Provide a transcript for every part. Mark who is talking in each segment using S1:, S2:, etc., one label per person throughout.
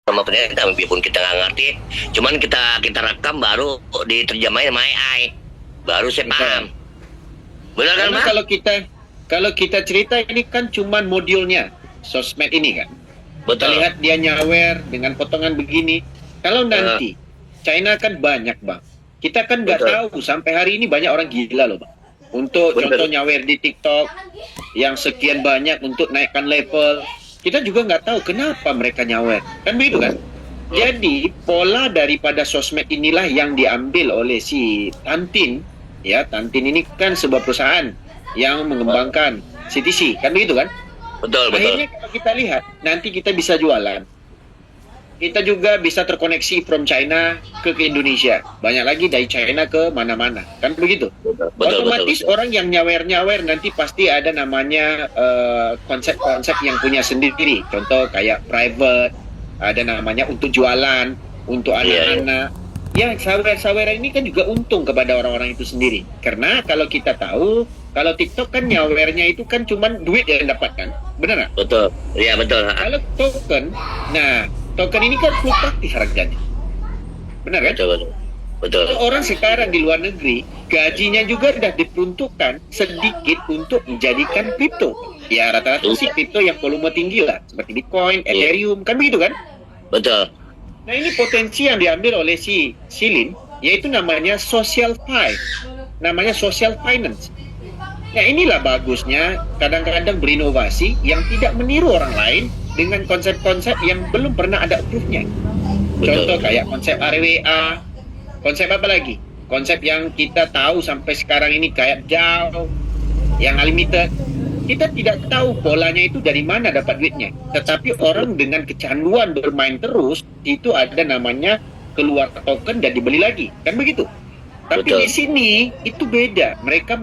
S1: sama pemerintah, biarpun kita nggak ngerti, cuman kita rekam baru diterjemahin sama AI, baru saya paham. Benar kan,
S2: Karena
S1: Pak?
S2: kalau kita cerita ini kan cuman modulnya sosmed ini kan. Kita
S1: Betul.
S2: lihat dia nyawer dengan potongan begini. Kalau nanti China kan banyak, Bang. Kita kan nggak
S1: Betul.
S2: tahu sampai hari ini banyak orang gila loh, Bang. Untuk
S1: Betul.
S2: contoh nyawer di TikTok yang sekian banyak untuk naikkan level. Kita juga nggak tahu kenapa mereka nyawer. Kan begitu kan? Jadi pola daripada sosmed inilah yang diambil oleh si Tantin. Ya, Tantin ini kan sebuah perusahaan yang mengembangkan CTC. Kan begitu kan?
S1: Betul.
S2: Akhirnya kalau kita lihat, nanti kita bisa jualan. Kita juga bisa terkoneksi from China ke Indonesia. Banyak lagi dari China ke mana-mana. Kan begitu?
S1: Betul.
S2: Otomatis orang yang nyawer-nyawer nanti pasti ada namanya konsep-konsep yang punya sendiri. Contoh kayak private, ada namanya untuk jualan, untuk anak-anak. Ya, sawer-saweran ini kan juga untung kepada orang-orang itu sendiri. Karena kalau kita tahu, kalau TikTok kan nyawernya itu kan cuman duit yang dapatkan. Benar nggak?
S1: Betul. Iya, betul.
S2: Kalau token ini kan fluktuatif harganya. Benar kan?
S1: Betul.
S2: Kalau orang sekarang di luar negeri, gajinya juga sudah diperuntukkan sedikit untuk menjadikan kripto. Ya, rata-rata sih kripto yang volume tinggi lah, seperti Bitcoin, Ethereum, kan begitu kan?
S1: Betul.
S2: Nah, ini potensi yang diambil oleh si Silin, yaitu namanya social finance. Nah, inilah bagusnya kadang-kadang berinovasi yang tidak meniru orang lain dengan konsep-konsep yang belum pernah ada proof-nya. Contoh kayak konsep RWA, konsep apa lagi? Konsep yang kita tahu sampai sekarang ini kayak DAO, yang unlimited. Kita tidak tahu polanya itu dari mana dapat duitnya. Tetapi orang dengan kecanduan bermain terus, itu ada namanya keluar token dan dibeli lagi. Kan begitu? Tapi di sini itu beda. Mereka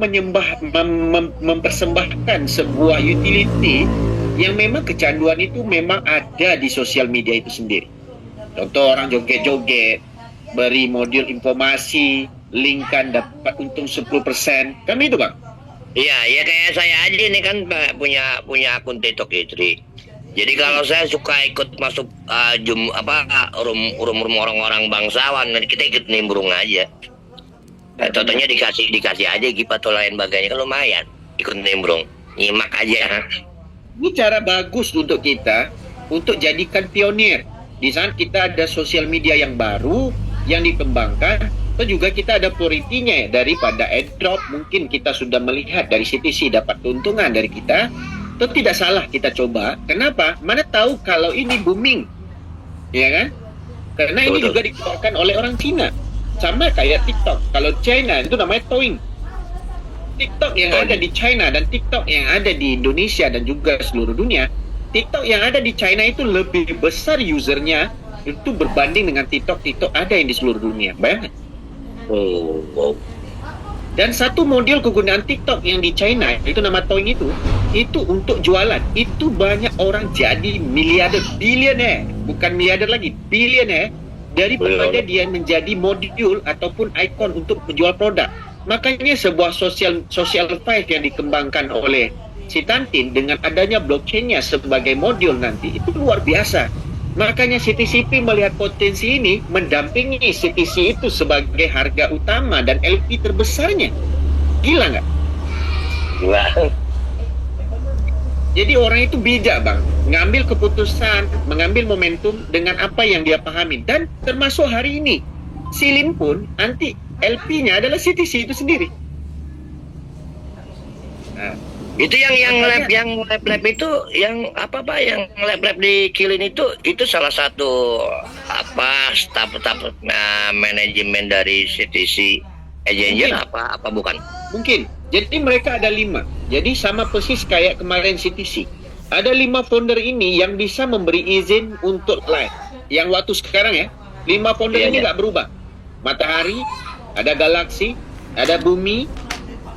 S2: mempersembahkan sebuah utility yang memang kecanduan itu memang ada di sosial media itu sendiri. Contoh orang joget-joget, beri modul informasi, link kan dapat untung 10%. Kan itu, Bang?
S1: Iya, ya kayak saya aja ini kan punya akun TikTok istri. Jadi kalau saya suka ikut masuk room orang-orang bangsawan, kita ikut nimbrung aja. Contohnya dikasih aja gitu atau lain bagainya kan lumayan. Ikut nimbrung, nyimak aja.
S2: Ini cara bagus untuk kita untuk jadikan pionir. Di sana kita ada sosial media yang baru yang dikembangkan. Atau juga kita ada prioritinya ya, daripada airdrop mungkin kita sudah melihat dari CTC dapat keuntungan dari kita. Itu tidak salah kita coba. Kenapa? Mana tahu kalau ini booming, ya kan? Karena ini juga dikeluarkan oleh orang Cina. Sama kayak TikTok. Kalau China itu namanya Toing. TikTok yang ada di China dan TikTok yang ada di Indonesia dan juga seluruh dunia, TikTok yang ada di China itu lebih besar usernya itu berbanding dengan TikTok ada yang di seluruh dunia. Bayangkan. Dan satu model kegunaan TikTok yang di China itu nama Toing itu untuk jualan. Itu banyak orang jadi miliarder, bilioner, bukan miliarder lagi, bilioner daripada dia menjadi modul ataupun ikon untuk menjual produk. Makanya sebuah social five yang dikembangkan oleh si Tantin dengan adanya blockchain-nya sebagai modul nanti itu luar biasa. Makanya CTCP melihat potensi ini mendampingi CTC itu sebagai harga utama dan LP terbesarnya. Gila nggak?
S1: Gila.
S2: Jadi orang itu bijak, Bang. Ngambil keputusan, mengambil momentum dengan apa yang dia pahami. Dan termasuk hari ini, Silin pun nanti LP-nya adalah CTC itu sendiri. Nah,
S1: itu yang lab itu yang yang lab di Kilin itu salah satu staf manajemen dari CTC Agent apa bukan?
S2: Mungkin. Jadi mereka ada 5. Jadi sama persis kayak kemarin CTC. Ada 5 founder ini yang bisa memberi izin untuk live. Yang waktu sekarang ya, 5 founder ini nggak berubah. Matahari, ada Galaxy, ada Bumi,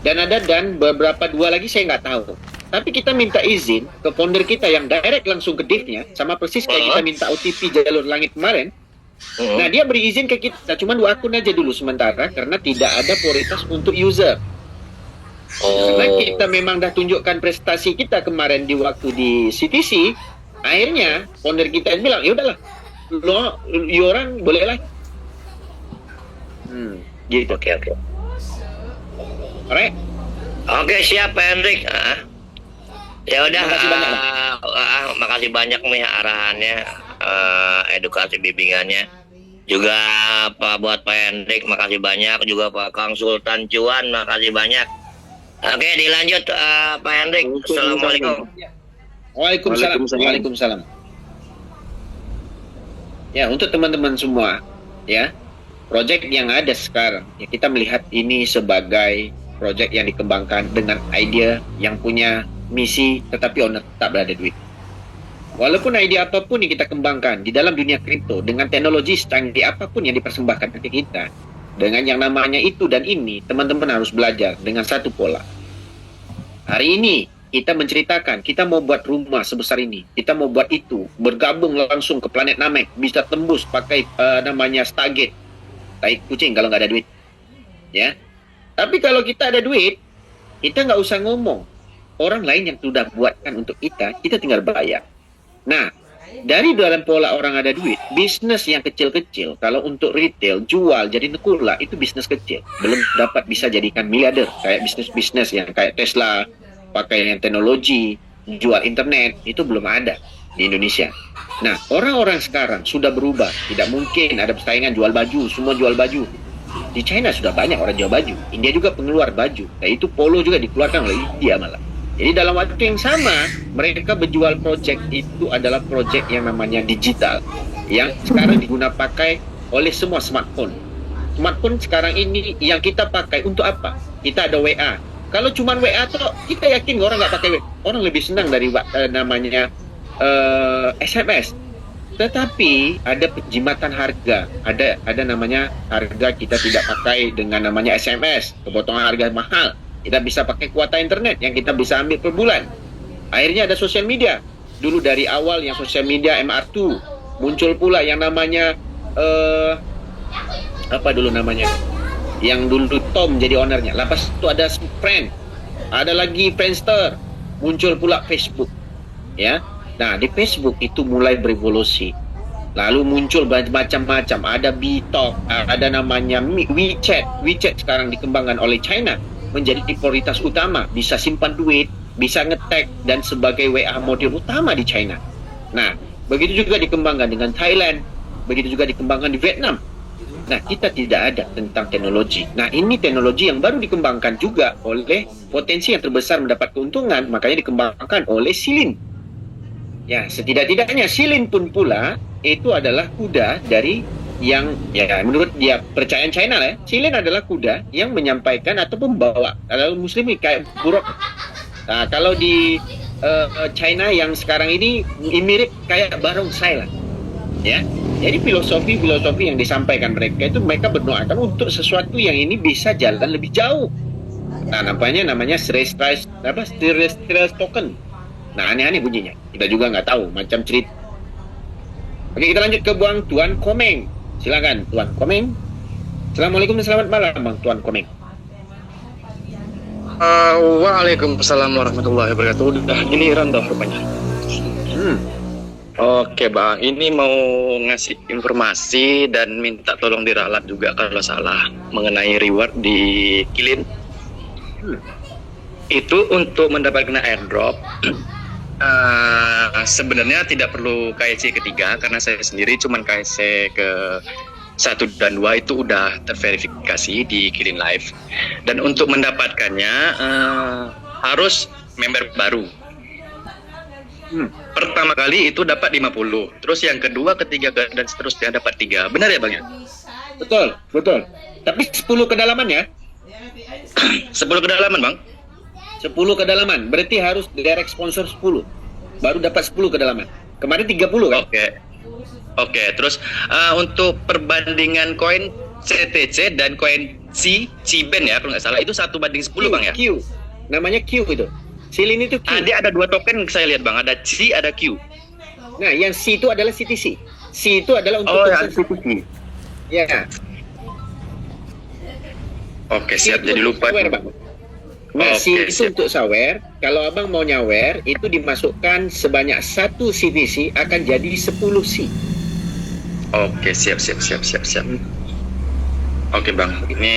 S2: dan beberapa 2 lagi saya nggak tahu. Tapi kita minta izin ke founder kita yang direct langsung ke div-nya, sama persis kayak kita minta OTP jalur langit kemarin. Nah, dia beri izin ke kita, cuma 2 akun aja dulu sementara, karena tidak ada prioritas untuk user. Karena kita memang dah tunjukkan prestasi kita kemarin di waktu di CTC, akhirnya founder kita bilang, ya udahlah, lo orang boleh lah. Gitu.
S1: Oke.
S2: Alright.
S1: Oke, siap Pak Hendrik. Ya udah,
S2: Makasih banyak,
S1: makasih banyak nih arahannya, edukasi bimbingannya. Juga buat Pak Hendrik, makasih banyak. Juga Pak Kang Sultan Cuan, makasih banyak. Oke, dilanjut Pak Hendrik. Assalamualaikum.
S2: Waalaikumsalam. Ya, untuk teman-teman semua, ya, proyek yang ada sekarang, ya, kita melihat ini sebagai proyek yang dikembangkan dengan ide yang punya misi, tetapi owner tetap berada duit. Walaupun ide apapun yang kita kembangkan di dalam dunia kripto, dengan teknologi secanggih apapun yang dipersembahkan ke kita, dengan yang namanya itu dan ini, teman-teman harus belajar dengan satu pola. Hari ini kita menceritakan, kita mau buat rumah sebesar ini, kita mau buat itu, bergabung langsung ke planet Namek, bisa tembus pakai namanya Stargate, tai kucing kalau nggak ada duit, ya. Tapi kalau kita ada duit, kita nggak usah ngomong. Orang lain yang sudah buatkan untuk kita tinggal bayar. Nah, dari dalam pola orang ada duit, bisnis yang kecil-kecil, kalau untuk retail, jual, jadi nekula, itu bisnis kecil. Belum dapat bisa jadikan miliarder, kayak bisnis-bisnis yang kayak Tesla, pakai yang teknologi, jual internet, itu belum ada di Indonesia. Nah, orang-orang sekarang sudah berubah. Tidak mungkin ada persaingan jual baju, semua jual baju. Di China sudah banyak orang jual baju. India juga pengeluar baju. Nah, itu Polo juga dikeluarkan oleh India malah. Jadi dalam waktu yang sama, mereka berjual project itu adalah project yang namanya digital. Yang sekarang digunakan pakai oleh semua smartphone. Smartphone sekarang ini yang kita pakai untuk apa? Kita ada WA. Kalau cuma WA tuh, kita yakin orang nggak pakai WA. Orang lebih senang dari namanya SMS. Tetapi ada penjimatan harga, ada namanya harga kita tidak pakai dengan namanya SMS, kepotongan harga mahal. Kita bisa pakai kuota internet yang kita bisa ambil per bulan. Akhirnya ada sosial media. Dulu dari awal yang sosial media MR2, muncul pula yang namanya apa dulu namanya? Yang dulu Tom jadi ownernya. Lepas itu ada Friend, ada lagi Friendster, muncul pula Facebook, ya. Nah, di Facebook itu mulai berevolusi. Lalu muncul macam-macam. Ada BeeTalk, ada namanya WeChat. WeChat sekarang dikembangkan oleh China menjadi prioritas utama. Bisa simpan duit, bisa nge-tag, dan sebagai WA model utama di China. Nah, begitu juga dikembangkan dengan Thailand. Begitu juga dikembangkan di Vietnam. Nah, kita tidak ada tentang teknologi. Nah, ini teknologi yang baru dikembangkan juga oleh potensi yang terbesar mendapat keuntungan. Makanya dikembangkan oleh Silin. Ya, setidak-tidaknya Silin pun pula itu adalah kuda dari yang ya menurut dia percayaan China lah. Silin adalah kuda yang menyampaikan atau membawa kalau muslim kayak buruk. Nah, kalau di China yang sekarang ini mirip kayak barongsai lah. Ya. Jadi filosofi yang disampaikan mereka itu mereka berdoakan untuk sesuatu yang ini bisa jalan lebih jauh. Nah, namanya terrestrial token. Nah, aneh-aneh bunyinya. Kita juga nggak tahu, macam cerita. Oke, kita lanjut ke Bang Tuan Komeng. Silakan, Tuan Komeng. Assalamualaikum dan selamat malam, Bang Tuan Komeng.
S3: Waalaikumsalam warahmatullahi wabarakatuh. Udah giliran toh rupanya. Oke Bang, ini mau ngasih informasi dan minta tolong diralat juga kalau salah mengenai reward di Kilin. Itu untuk mendapatkan airdrop. Sebenarnya tidak perlu KSC ketiga karena saya sendiri cuman KSC ke 1 dan 2 itu udah terverifikasi di Kilin Live. Dan untuk mendapatkannya harus member baru. Pertama kali itu dapat 50, terus yang kedua, ketiga dan seterusnya dapat 3. Benar ya Bang ya?
S2: Betul. Tapi 10 kedalaman ya?
S3: 10 kedalaman Bang?
S2: 10 kedalaman, berarti harus direct sponsor 10. Baru dapat 10 kedalaman. Kemarin 30 kan?
S3: Oke, terus untuk perbandingan koin CTC dan koin Ciben ya, kalau nggak salah itu 1:10 Bang ya?
S2: Q. Namanya Q itu. Silin itu Q.
S3: Dia ada 2 token saya lihat Bang, ada C, ada Q.
S2: Nah, yang C itu adalah CTC. C itu adalah untuk
S3: CTC.
S2: Ya.
S3: Oke, siap, jadi lupa.
S2: Sawer, Bang. Nah, C itu siap. Untuk sawer. Kalau Abang mau nyawer, itu dimasukkan sebanyak 1 CTC akan jadi 10 C.
S3: Oke, siap. Oke bang, ini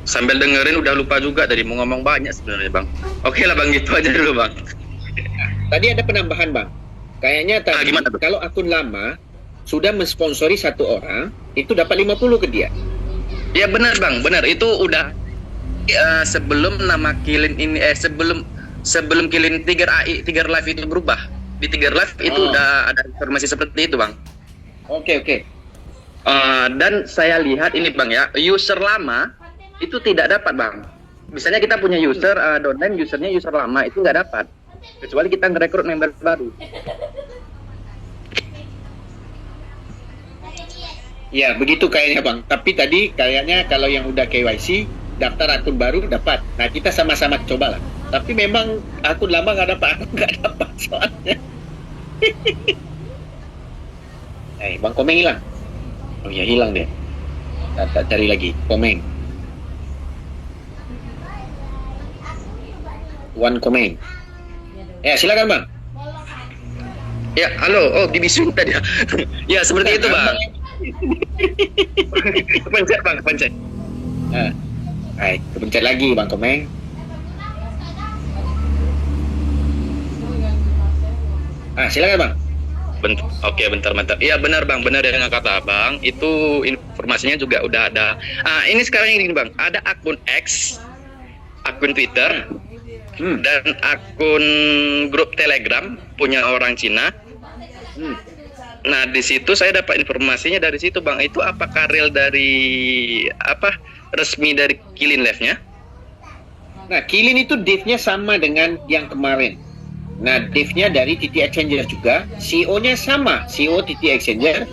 S3: sambil dengerin udah lupa juga tadi mau ngomong banyak sebenarnya bang. Oke lah bang, gitu aja dulu bang.
S2: Tadi ada penambahan bang. Kayaknya tadi
S3: gimana tuh?
S2: kalau akun lama sudah mensponsori satu orang, itu dapat 50 ke dia.
S3: Ya benar bang, benar itu udah sebelum nama Kilin ini sebelum Kilin Tiger AI Tiger Live itu berubah. Di Tiger Live itu udah ada informasi seperti itu bang.
S2: Oke.
S3: Dan saya lihat ini bang ya, user lama itu tidak dapat bang. Misalnya kita punya user domain, usernya user lama itu nggak dapat, kecuali kita ngerekrut member baru.
S2: Ya begitu kayaknya bang. Tapi tadi kayaknya kalau yang udah KYC daftar akun baru dapat. Nah kita sama-sama coba lah. Tapi memang akun lama nggak dapat, aku nggak dapat soalnya. Bang Komeng hilang. Oh ya hilang deh. Tak cari lagi Komeng. One Komeng. Ya silakan bang.
S3: Ya halo, dibisun tadi. Ya seperti itu bang. Kepencet bang, kepencet.
S2: Kepencet lagi bang Komeng. Silakan bang.
S3: Bentar. Iya benar bang, benar yang kata abang. Itu informasinya juga udah ada. Ini sekarang ini bang, ada akun X, akun Twitter, dan akun grup Telegram punya orang Cina. Nah di situ saya dapat informasinya dari situ bang. Itu apakah real dari resmi dari Kilin Live-nya?
S2: Nah Kilin itu div-nya sama dengan yang kemarin. Nah, div-nya dari TT Exchanger juga, CEO-nya sama, CEO TT Exchanger.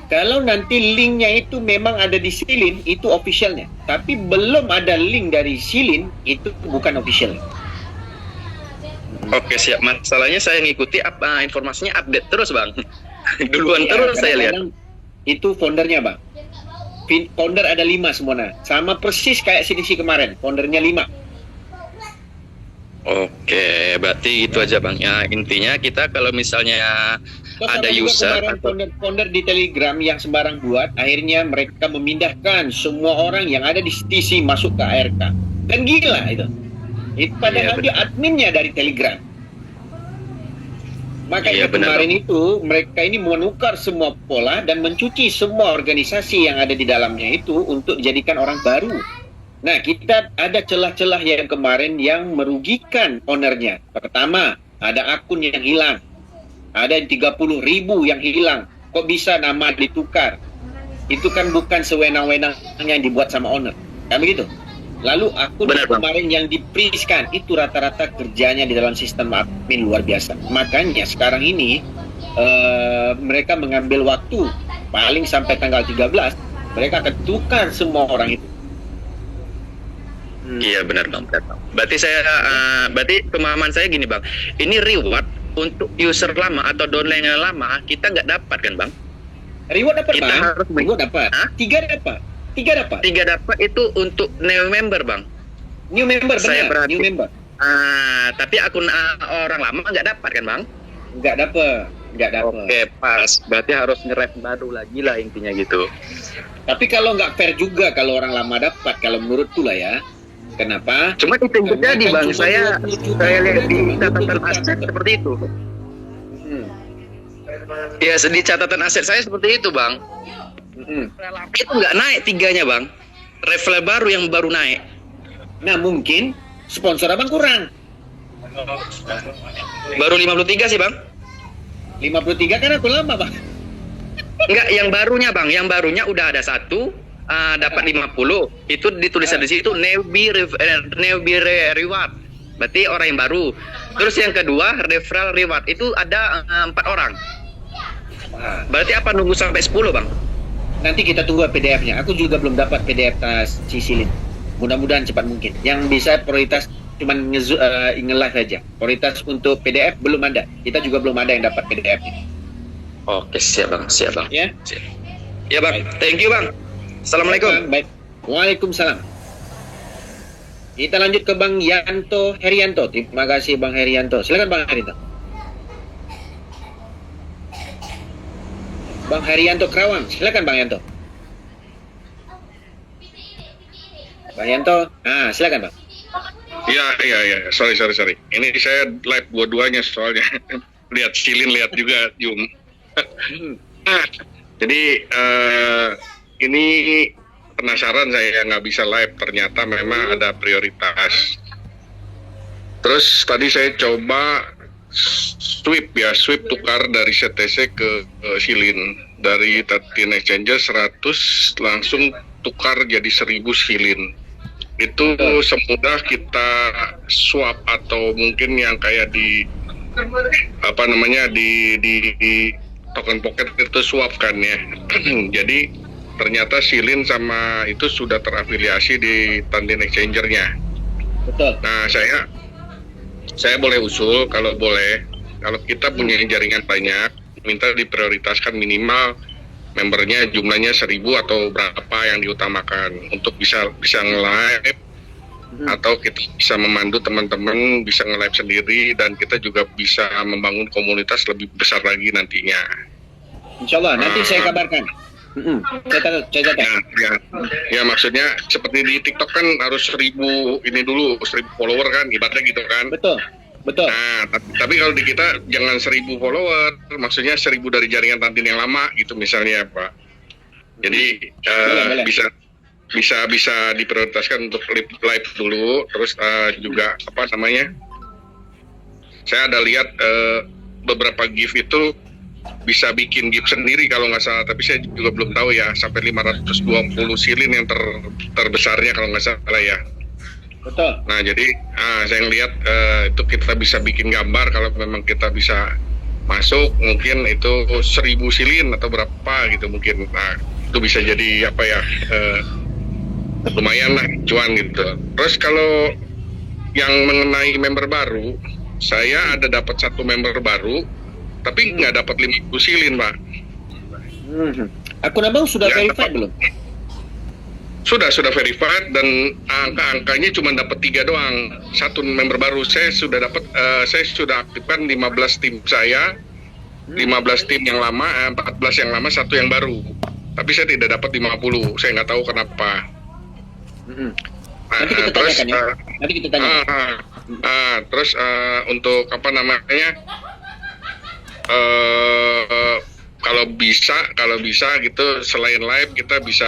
S2: Kalau nanti link-nya itu memang ada di Silin, itu official-nya. Tapi belum ada link dari Silin, itu bukan official.
S3: Oke, siap. Masalahnya saya ngikuti informasinya update terus, Bang. Duluan terus saya lihat.
S2: Itu foundernya, Bang. Founder ada 5 semuanya. Sama persis kayak CDC kemarin, foundernya 5.
S3: Oke, berarti itu aja bang. Ya intinya kita kalau misalnya ada user atau
S2: founder di Telegram yang sembarang buat, akhirnya mereka memindahkan semua orang yang ada di CTC masuk ke ARK. Kan gila itu. Padahal dia adminnya dari Telegram. Makanya kemarin itu mereka ini menukar semua pola dan mencuci semua organisasi yang ada di dalamnya itu untuk dijadikan orang baru. Nah, kita ada celah-celah yang kemarin yang merugikan ownernya. Pertama, ada akun yang hilang. Ada 30.000 yang hilang. Kok bisa nama ditukar? Itu kan bukan sewenang-wenang yang dibuat sama owner. Kan begitu? Lalu akun kemarin yang di-freeze-kan, itu rata-rata kerjanya di dalam sistem admin luar biasa. Makanya sekarang ini mereka mengambil waktu paling sampai tanggal 13, mereka akan tukar semua orang itu.
S3: Iya benar bang. Berarti pemahaman saya gini bang. Ini reward untuk user lama atau downline yang lama kita nggak dapat kan bang?
S2: Reward dapat bang. Reward dapat. 3 dapat itu untuk new member bang. New member benar. New member.
S3: Tapi akun orang lama nggak dapat kan bang?
S2: Nggak dapat.
S3: Oke pas. Berarti harus nge-ref baru lagi lah intinya gitu.
S2: Tapi kalau nggak fair juga kalau orang lama dapat, kalau menurutku lah ya. Kenapa?
S3: Cuma itu yang terjadi bang. Saya lihat di catatan aset seperti itu. Ya di catatan aset saya seperti itu bang. Itu nggak naik 3-nya bang. Revel baru yang baru naik.
S2: Nah mungkin sponsor abang kurang.
S3: Baru 53 sih bang.
S2: 53 kan aku lama bang.
S3: Enggak, yang barunya bang. Yang barunya udah ada 1. Dapat 50. Itu dituliskan di situ newbie reward. Berarti orang yang baru. Terus yang kedua referral reward itu ada 4 orang. Berarti apa nunggu sampai 10 bang?
S2: Nanti kita tunggu PDF-nya. Aku juga belum dapat PDF tas Cisilin. Mudah-mudahan cepat mungkin. Yang bisa prioritas cuman nge-live aja. Prioritas untuk PDF belum ada. Kita juga belum ada yang dapat PDF-nya.
S3: Oke, siap bang.
S2: Ya.
S3: Siap. Ya bang. Thank you bang. Assalamualaikum.
S2: Baik. Waalaikumsalam. Kita lanjut ke Bang Yanto Herianto. Terima kasih Bang Herianto. Silakan Bang Herianto. Bang Haryanto Kerawang, silakan Bang Yanto. Bang Yanto, silakan Bang.
S4: Iya. Sorry. Ini saya live dua-duanya soalnya. Lihat Silin, lihat juga Jum. Jadi ini penasaran saya nggak bisa live. Ternyata memang ada prioritas. Terus tadi saya coba sweep tukar dari CTC ke Silin. Dari 13 Exchanger 100 langsung tukar jadi 1000 Silin. Itu semudah kita swap atau mungkin yang kayak di token pocket itu swap kan ya. Jadi ternyata Silin sama itu sudah terafiliasi di Tantin Exchanger-nya.
S2: Betul.
S4: Nah, saya boleh usul kalau kita punya jaringan banyak, minta diprioritaskan minimal membernya jumlahnya 1000 atau berapa yang diutamakan untuk bisa nge-live atau kita bisa memandu teman-teman bisa nge-live sendiri dan kita juga bisa membangun komunitas lebih besar lagi nantinya.
S2: Insya Allah nanti saya kabarkan. Saya catat.
S4: Ya maksudnya seperti di TikTok kan harus 1000 follower kan ibaratnya gitu kan. Betul. Nah, tapi kalau di kita jangan 1000 follower, maksudnya 1000 dari jaringan Tantin yang lama gitu misalnya Pak. Jadi boleh. bisa diprioritaskan untuk live dulu, terus juga saya ada lihat beberapa gift itu bisa bikin gift sendiri kalau nggak salah, tapi saya juga belum tahu ya sampai 520 Silin yang terbesarnya kalau nggak salah ya.
S2: Betul.
S4: Nah jadi saya lihat itu kita bisa bikin gambar kalau memang kita bisa masuk mungkin itu 1000 Silin atau berapa gitu mungkin. Nah itu bisa jadi lumayan lah cuan gitu. Terus kalau yang mengenai member baru, saya ada dapat 1 member baru tapi nggak dapat 50 Silin Pak.
S2: Akun abang sudah verified belum?
S4: Sudah verified dan angkanya cuma dapat 3 doang. 1 member baru saya sudah aktifkan 15 tim saya, 15 tim yang lama, 14 yang lama, 1 yang baru. Tapi saya tidak dapat 50. Saya nggak tahu kenapa.
S2: Nanti kita tanyakan ya. Nanti kita tanya.
S4: Terus untuk kalau bisa gitu selain live kita bisa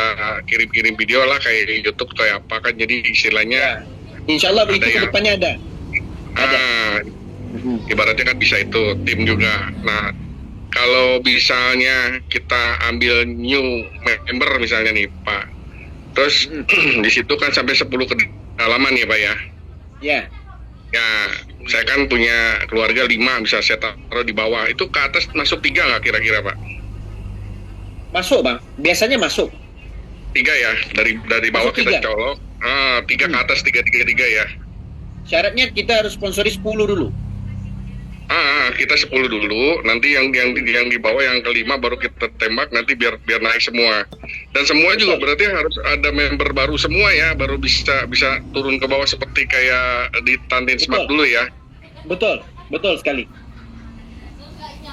S4: kirim video lah kayak di YouTube kayak apa kan jadi istilahnya
S2: Insya Allah itu kedepannya ada.
S4: Ibaratnya kan bisa itu tim juga. Nah kalau misalnya kita ambil new member misalnya nih Pak, terus di situ kan sampai 10 kedalaman ya Pak ya.
S2: Ya.
S4: Ya, saya kan punya keluarga 5 bisa saya taruh di bawah. Itu ke atas masuk 3 nggak kira-kira Pak?
S2: Masuk Bang, biasanya masuk.
S4: 3 ya, dari bawah
S2: masuk
S4: kita colok. 3 ke atas 3 ya.
S2: Syaratnya kita harus sponsori 10 dulu.
S4: Kita 10 dulu, nanti yang di bawah yang ke-5 baru kita tembak nanti biar naik semua. Dan semua juga berarti harus ada member baru semua ya, baru bisa turun ke bawah seperti kayak di Tantin Smart dulu ya.
S2: Betul sekali.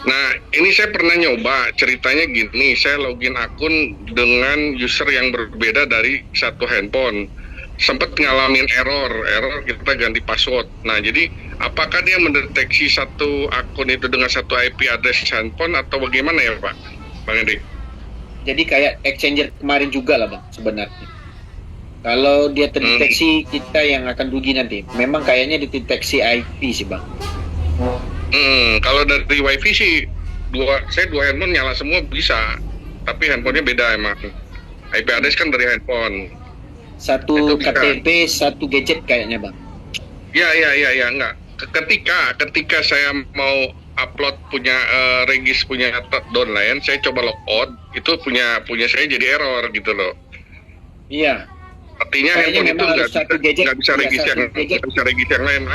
S4: Nah, ini saya pernah nyoba, ceritanya gini, saya login akun dengan user yang berbeda dari satu handphone. Sempat ngalamin error kita ganti password. Nah, jadi apakah dia mendeteksi satu akun itu dengan satu IP address handphone atau bagaimana ya Pak? Bang Hendrik?
S2: Jadi kayak Exchanger kemarin juga lah Bang sebenarnya. Kalau dia terdeteksi kita yang akan rugi nanti. Memang kayaknya dideteksi IP sih Bang.
S4: Kalau dari WiFi sih saya dua handphone nyala semua bisa, tapi handphonenya beda emang. IP address kan dari handphone.
S2: Satu KTP, satu gadget kayaknya Bang.
S4: Ya, enggak. Ketika saya mau upload punya regis punya downline, saya coba logout, itu punya saya jadi error gitu loh. Iya. Artinya handphone itu nggak bisa regis yang lain,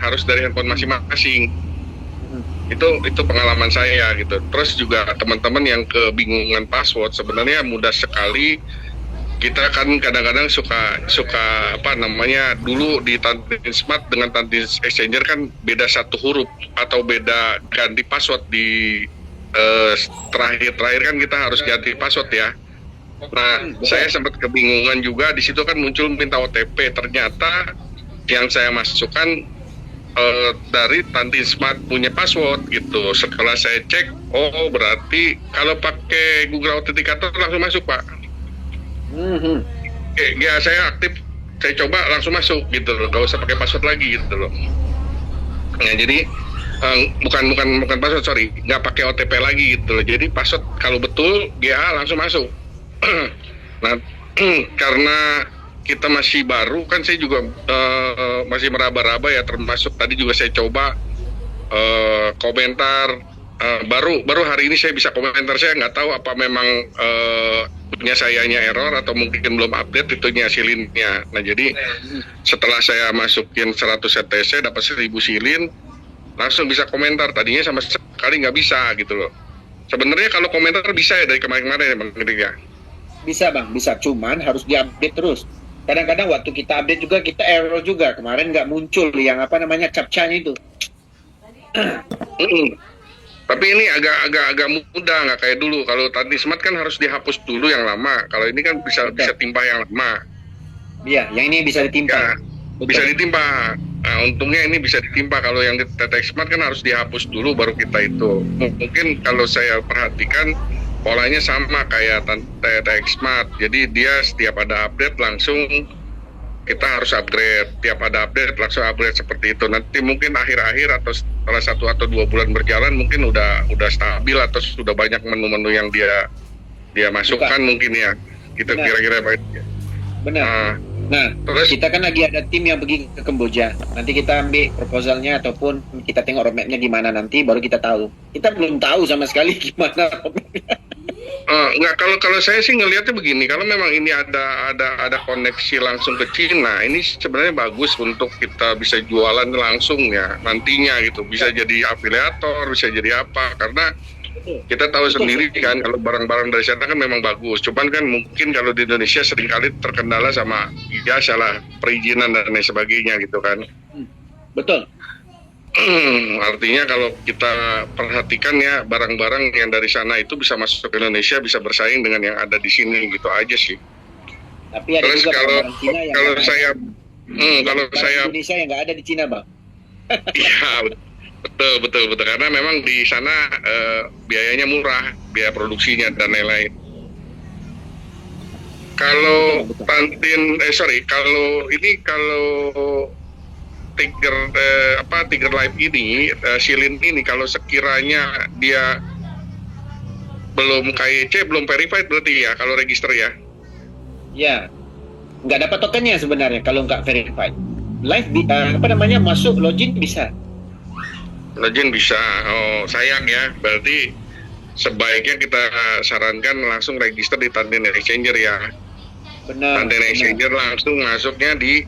S4: harus dari handphone masing-masing. Itu pengalaman saya gitu. Terus juga teman-teman yang kebingungan password sebenarnya mudah sekali. Kita kan kadang-kadang suka dulu di Tantin Smart dengan Tantin Exchanger kan beda satu huruf atau beda ganti password di terakhir kan kita harus ganti password ya. Nah, saya sempat kebingungan juga, di situ kan muncul minta OTP. Ternyata yang saya masukkan dari Tantin Smart punya password gitu. Setelah saya cek, oh berarti kalau pakai Google Authenticator langsung masuk, Pak. Ya saya aktif, saya coba langsung masuk gitu loh, gak usah pakai password lagi gitu loh. Nah, jadi bukan password, sorry, nggak pakai OTP lagi gitu loh. Jadi password kalau betul GA langsung masuk. Nah, karena kita masih baru kan, saya juga masih meraba-raba ya, termasuk tadi juga saya coba komentar. Baru hari ini saya bisa komentar. Saya nggak tahu apa memang punya sayanya error atau mungkin belum update itunya silinnya. Nah, jadi setelah saya masukin 100 CTC dapat 1000 silin, langsung bisa komentar. Tadinya sama sekali nggak bisa gitu loh. Sebenarnya kalau komentar bisa ya dari kemarin-kemarin ya Bang Dik ya.
S2: Bisa Bang, bisa. Cuman harus diupdate terus. Kadang-kadang waktu kita update juga kita error juga. Kemarin nggak muncul yang apa namanya captcha-nya itu.
S4: Tapi ini agak mudah, nggak kayak dulu. Kalau tadi Smart kan harus dihapus dulu yang lama. Kalau ini kan bisa timpah yang lama.
S2: Iya, yang ini bisa ditimpa.
S4: Ya, bisa ditimpa. Nah, untungnya ini bisa ditimpa. Kalau yang di TTX Smart kan harus dihapus dulu baru kita itu. Mungkin kalau saya perhatikan polanya sama kayak TTX Smart. Jadi dia setiap ada update langsung kita harus upgrade. Tiap ada update langsung upgrade seperti itu. Nanti mungkin akhir-akhir atau setelah 1 atau 2 bulan berjalan mungkin udah stabil atau sudah banyak menu-menu yang dia masukkan mungkin ya. Kita kira-kira Pak.
S2: Benar. Nah, terus kita kan lagi ada tim yang pergi ke Kamboja. Nanti kita ambil proposalnya ataupun kita tengok roadmapnya gimana nanti, baru kita tahu. Kita belum tahu sama sekali gimana roadmapnya.
S4: Enggak, kalau saya sih ngelihatnya begini, kalau memang ini ada koneksi langsung ke Cina, ini sebenarnya bagus untuk kita bisa jualan langsung ya nantinya gitu, bisa jadi afiliator, bisa jadi apa, karena kita tahu sendiri kan kalau barang-barang dari sana kan memang bagus, cuman kan mungkin kalau di Indonesia seringkali terkendala sama salah perizinan dan lain sebagainya gitu kan.
S2: Betul.
S4: Artinya kalau kita perhatikan ya, barang-barang yang dari sana itu bisa masuk ke Indonesia, bisa bersaing dengan yang ada di sini gitu aja sih.
S2: Tapi ada
S4: terus
S2: juga
S4: kalau
S2: Cina yang
S4: kalau saya
S2: Indonesia yang nggak ada di Cina Bang.
S4: Iya betul karena memang di sana biayanya murah, biaya produksinya dan lain-lain. Kalau kalau Tiger Live ini, silin ini kalau sekiranya dia belum KYC, belum verified berarti ya kalau register ya?
S2: Ya, nggak dapat tokennya sebenarnya kalau nggak verified. Live masuk login bisa.
S4: Login bisa. Oh sayang ya, berarti sebaiknya kita sarankan langsung register di Tantin Exchanger ya.
S2: Benar.
S4: Tantin Exchanger langsung masuknya di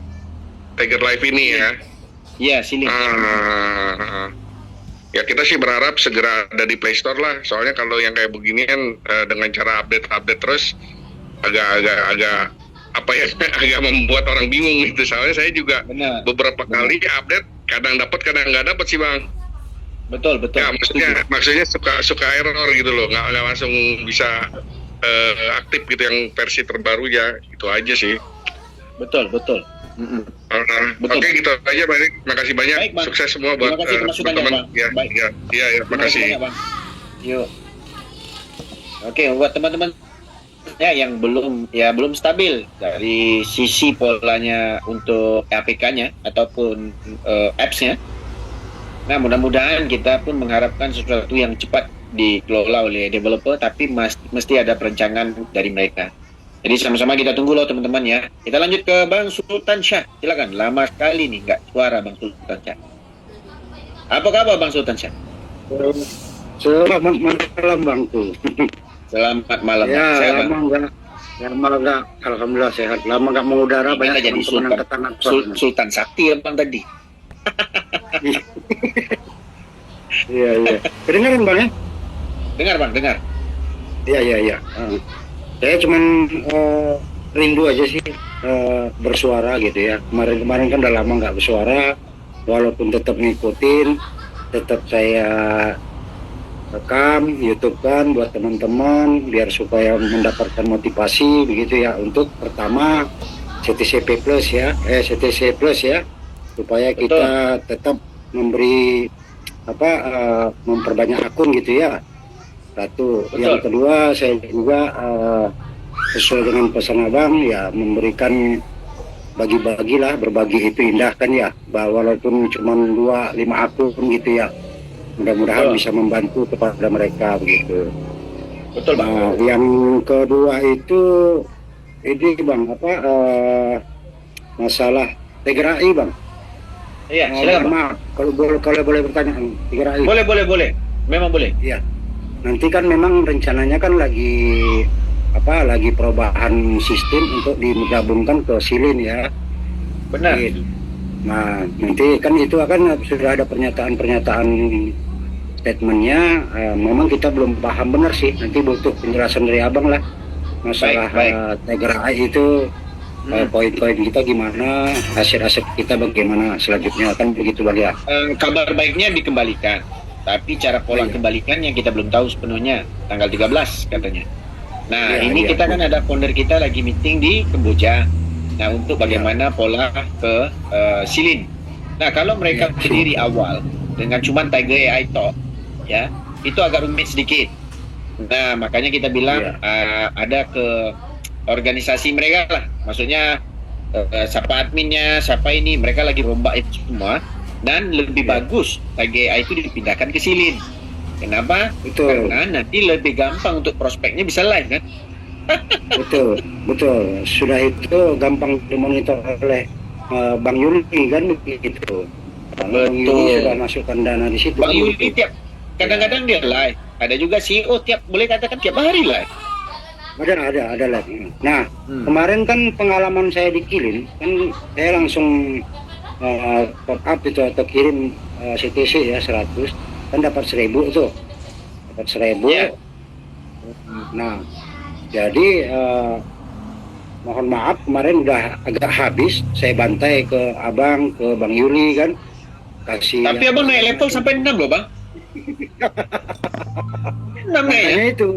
S4: Tiger Live ini ya.
S2: Iya, sini.
S4: Ya kita sih berharap segera ada di Play Store lah. Soalnya kalau yang kayak beginian dengan cara update terus agak apa ya agak membuat orang bingung gitu. Soalnya saya juga beberapa kali update kadang dapat kadang nggak dapat sih Bang.
S2: Betul.
S4: Ya maksudnya suka error gitu loh, nggak langsung bisa aktif gitu yang versi terbaru ya. Itu aja sih.
S2: Betul.
S4: Oke, gitu aja Bang. Makasih banyak.
S2: Baik, Bang.
S4: Sukses semua buat teman-teman. Ya, makasih.
S2: Yuk. Oke, buat teman-teman ya yang belum stabil dari sisi polanya untuk APK-nya ataupun apps-nya. Nah, mudah-mudahan kita pun mengharapkan sesuatu yang cepat dikelola oleh developer, tapi mesti ada perencanaan dari mereka. Jadi sama-sama kita tunggu loh teman-teman ya. Kita lanjut ke Bang Sultan Syah. Silakan. Lama sekali nih nggak suara Bang Sultan Syah. Apa kabar Bang Sultan Syah?
S5: Selamat malam Bang tuh.
S2: Selamat malam.
S5: Ya,
S2: Sehat,
S5: lama nggak. Alhamdulillah sehat. Lama nggak mengudara, banyak
S2: jadi Sultan Sakti ya Bang tadi.
S5: Iya. Kedengaran Bang ya?
S2: Dengar Bang, dengar.
S5: Iya. Saya cuman rindu aja sih bersuara gitu ya. Kemarin kan udah lama nggak bersuara, walaupun tetap ngikutin, tetap saya rekam YouTube kan buat teman-teman biar supaya mendapatkan motivasi begitu ya, untuk pertama CTCP Plus ya, CTC Plus ya, supaya kita tetap memberi memperbanyak akun gitu ya. Satu.
S2: Betul.
S5: Yang kedua, saya juga sesuai dengan pesan abang ya, memberikan bagi-bagilah, berbagi itu indah kan ya, bahwa walaupun cuma 2-5 akun gitu ya, mudah-mudahan
S2: Betul.
S5: bisa membantu kepada mereka begitu.
S2: Betul Bang.
S5: Nah, yang kedua itu ini bang masalah TGRI bang.
S2: Iya, silakan Bang.
S5: Maaf kalau boleh bertanya TGRI.
S2: Boleh. Memang boleh.
S5: Iya. Nanti kan memang rencananya kan lagi perubahan sistem untuk digabungkan ke Silin ya.
S2: Benar.
S5: Nah, nanti kan itu akan sudah ada pernyataan statementnya. Memang kita belum paham benar sih. Nanti butuh penjelasan dari abang lah masalah
S2: Baik.
S5: TGRI itu, poin-poin kita gimana, aset-aset kita bagaimana selanjutnya, kan begitu bang ya.
S2: Kabar baiknya dikembalikan, tapi cara pola
S5: Iya.
S2: kembalikan yang kita belum tahu sepenuhnya, tanggal 13 katanya. Nah,
S5: Iya,
S2: ini
S5: iya.
S2: kita kan ada founder kita lagi meeting di Kamboja. Nah, untuk bagaimana pola ke Silin. Nah, kalau mereka
S5: Iya.
S2: berdiri awal dengan cuman Tiger AI Talk, ya, itu agak rumit sedikit. Nah, makanya kita bilang ada ke organisasi mereka lah. Maksudnya siapa adminnya, siapa ini, mereka lagi rombak itu semua. Dan lebih bagus Tiger AI itu dipindahkan ke Silin. Kenapa?
S5: Betul.
S2: Karena nanti lebih gampang untuk prospeknya bisa live kan?
S5: betul. Sudah itu gampang dimonitor oleh Bang Yuli kan begitu. Bang Yuli sudah masukkan dana di situ.
S2: Bang Yuli kadang-kadang dia live. Ada juga CEO boleh katakan tiap hari live.
S5: Ada lagi. Nah, kemarin kan pengalaman saya di Kilin, kan saya langsung top up itu atau kirim CTC ya 100, kan dapat 1000 tuh. Dapat 1000.
S2: Ya.
S5: Nah, jadi mohon maaf kemarin udah agak habis, saya bantai ke abang, ke Bang Yuli kan. Kasih
S2: Tapi abang naik level sampai 6 loh bang. 6 naik ya?
S5: makanya itu.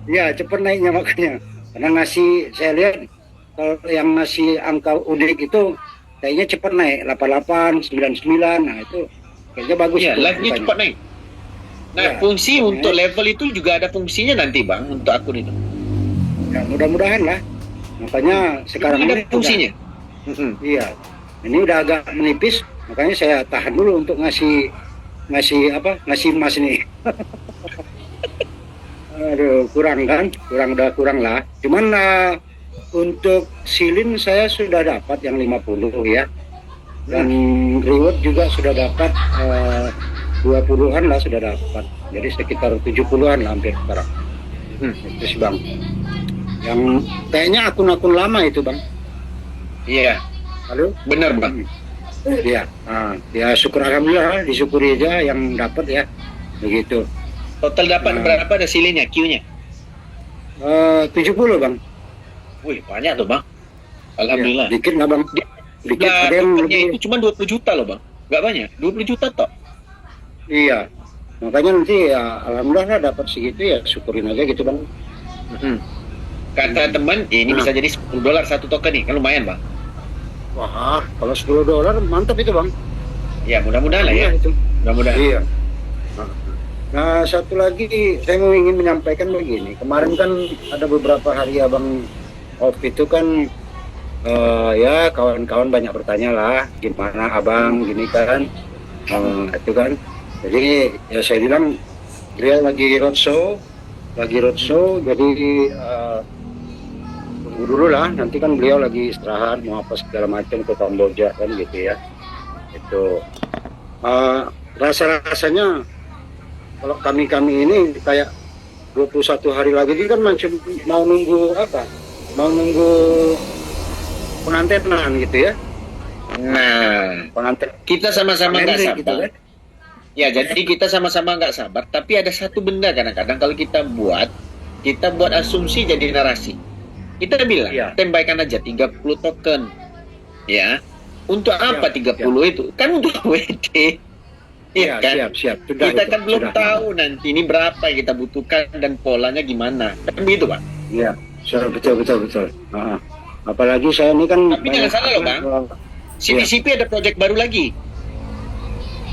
S5: Ya, cepat naiknya makanya. Karena saya lihat kalau yang ngasih angka unik itu kayaknya cepat naik 88, 99. Nah, itu kayaknya bagus.
S2: Iya,
S5: itu
S2: live-nya
S5: angkanya.
S2: cepat naik. Nah,
S5: Ya.
S2: fungsi untuk level itu juga ada fungsinya nanti bang untuk akun itu.
S5: Ya, mudah-mudahan lah. Makanya sekarang
S2: Ada
S5: ini
S2: fungsinya.
S5: iya. Ini udah agak menipis, makanya saya tahan dulu untuk ngasih emas nih. Aduh, kurang lah. Cuman untuk Silin saya sudah dapat yang 50 ya. Dan reward juga sudah dapat 20-an lah sudah dapat. Jadi sekitar 70-an lah hampir sekarang. Itu sih bang. Yang kayaknya akun-akun lama itu bang.
S2: Iya,
S5: Halo?
S2: benar bang.
S5: Iya. Ya syukur alhamdulillah, disyukuri aja yang dapat ya. Begitu.
S2: Total dapat berapa ada silinnya, Q-nya?
S5: 70 bang.
S2: Wih, banyak tuh bang. Alhamdulillah.
S5: Ya, dikit nggak bang? Dikit,
S2: Nah,
S5: ada yang
S2: dapatnya
S5: lebih.
S2: itu cuma 20 juta loh bang. Nggak banyak, 20 juta toh.
S5: Iya. Makanya nanti ya alhamdulillah dapat segitu ya syukurin aja gitu bang.
S2: Kata teman, ini bisa jadi $10 satu token nih, kan lumayan bang.
S5: Wah, kalau $10 mantap itu bang.
S2: Ya mudah-mudahan lah ya.
S5: Itu.
S2: Mudah-mudahan.
S5: Iya. Nah, satu lagi saya mau ingin menyampaikan begini. Kemarin kan ada beberapa hari abang off itu kan ya kawan-kawan banyak bertanya lah gimana abang gini kan. Itu kan. Jadi ya saya bilang dia lagi roadshow. Jadi tunggu dulu lah. Nanti kan beliau lagi istirahat mau apa segala macam ke Kamboja kan gitu ya. Itu rasa-rasanya kalau kami ini kayak 21 hari lagi kan macam mau nunggu pengantinan gitu ya.
S2: Nah,
S5: Pengantin
S2: kita sama-sama nggak
S5: Henry
S2: sabar.
S5: kan.
S2: Ya, jadi kita sama-sama nggak sabar. Tapi ada satu benda kadang-kadang kalau kita buat asumsi jadi narasi. Kita bilang,
S5: Iya.
S2: tembakan aja 30 token. Ya. Untuk apa
S5: Ya,
S2: 30 itu? Kan untuk WD. Iya kan?
S5: siap. Sudah
S2: Kita
S5: itu,
S2: kan belum
S5: sudah.
S2: tahu nanti ini berapa yang kita butuhkan dan polanya gimana. Kan begitu, Bang.
S5: Iya, betul. Apalagi saya ini kan.
S2: Tapi jangan salah loh, Bang. CTCP ada proyek baru lagi.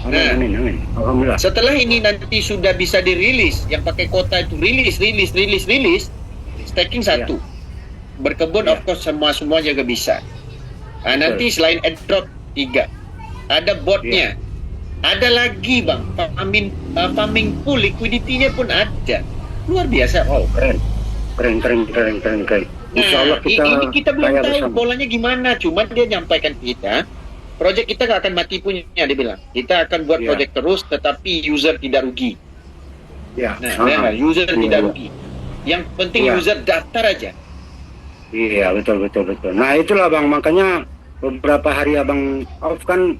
S5: Amin. Alhamdulillah.
S2: Setelah ini nanti sudah bisa dirilis, yang pakai kota itu rilis, stacking satu. Berkebun of course semua juga bisa. Nah, nanti selain airdrop 3, ada botnya. Ada lagi Bang, farming pool liquidity-nya pun ada. Luar biasa.
S5: Oh, keren. Insya Allah
S2: Ini kita belum
S5: kaya
S2: tahu
S5: bersama.
S2: polanya gimana. Cuman dia nyampaikan kita, project kita nggak akan mati punya, dia bilang. Kita akan buat project terus, tetapi user tidak rugi.
S5: Ya.
S2: Nah, user tidak rugi. Yang penting user daftar aja.
S5: Iya, betul. Nah, itulah Bang, makanya beberapa hari Abang off kan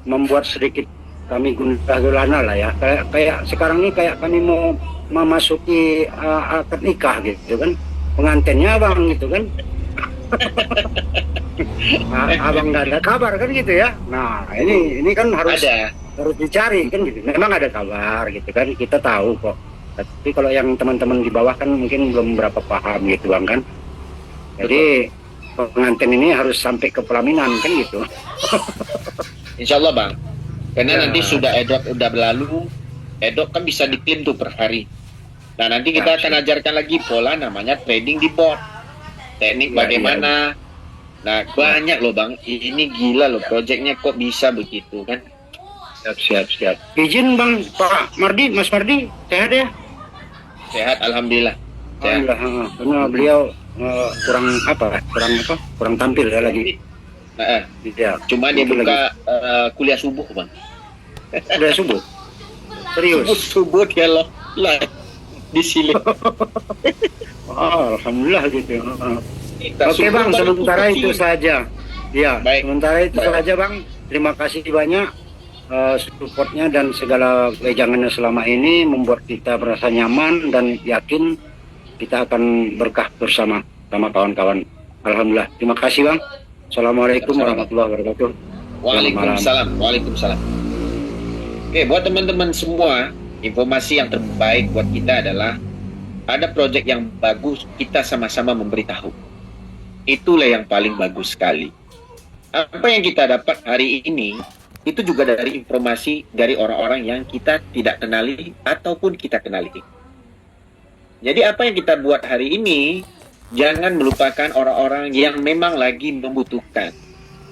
S5: membuat sedikit kami gundah gulana lah ya. Kayak sekarang ini kayak kami mau memasuki akad nikah gitu kan. Pengantinnya Abang gitu kan. Abang nggak ada kabar kan gitu ya. Nah, ini kan harus dicari kan gitu. Memang ada kabar gitu kan. Kita tahu kok. Tapi kalau yang teman-teman di bawah kan mungkin belum berapa paham gitu Bang kan. Jadi pengantin ini harus sampai ke pelaminan kan gitu.
S2: Insya Allah Bang. Karena nanti sudah airdrop udah berlalu, airdrop kan bisa diklaim tuh per hari. Nah nanti kita akan ajarkan lagi pola namanya trading di bot. Teknik bagaimana. Nah banyak loh Bang. Ini gila loh projectnya kok bisa begitu kan.
S5: Siap. Izin Bang Pak Mardi, Mas Mardi, sehat ya?
S2: Sehat Alhamdulillah. Sehat.
S5: Alhamdulillah. Karena beliau kurang tampil ya lagi. Ya,
S2: cuma dia buka kuliah subuh Bang.
S5: Kuliah subuh? Serius?
S2: Subuh dia loh live di sini.
S5: Alhamdulillah gitu. Oke Bang, sementara itu saja. Ya, sementara itu saja Bang. Terima kasih banyak supportnya dan segala wejangannya selama ini membuat kita merasa nyaman dan yakin kita akan berkah bersama sama kawan-kawan. Alhamdulillah. Terima kasih Bang. Assalamualaikum warahmatullahi wabarakatuh.
S2: Waalaikumsalam. Oke, buat teman-teman semua, informasi yang terbaik buat kita adalah ada proyek yang bagus, kita sama-sama memberitahu. Itulah yang paling bagus sekali. Apa yang kita dapat hari ini itu juga dari informasi dari orang-orang yang kita tidak kenali ataupun kita kenali. Jadi apa yang kita buat hari ini, jangan melupakan orang-orang yang memang lagi membutuhkan.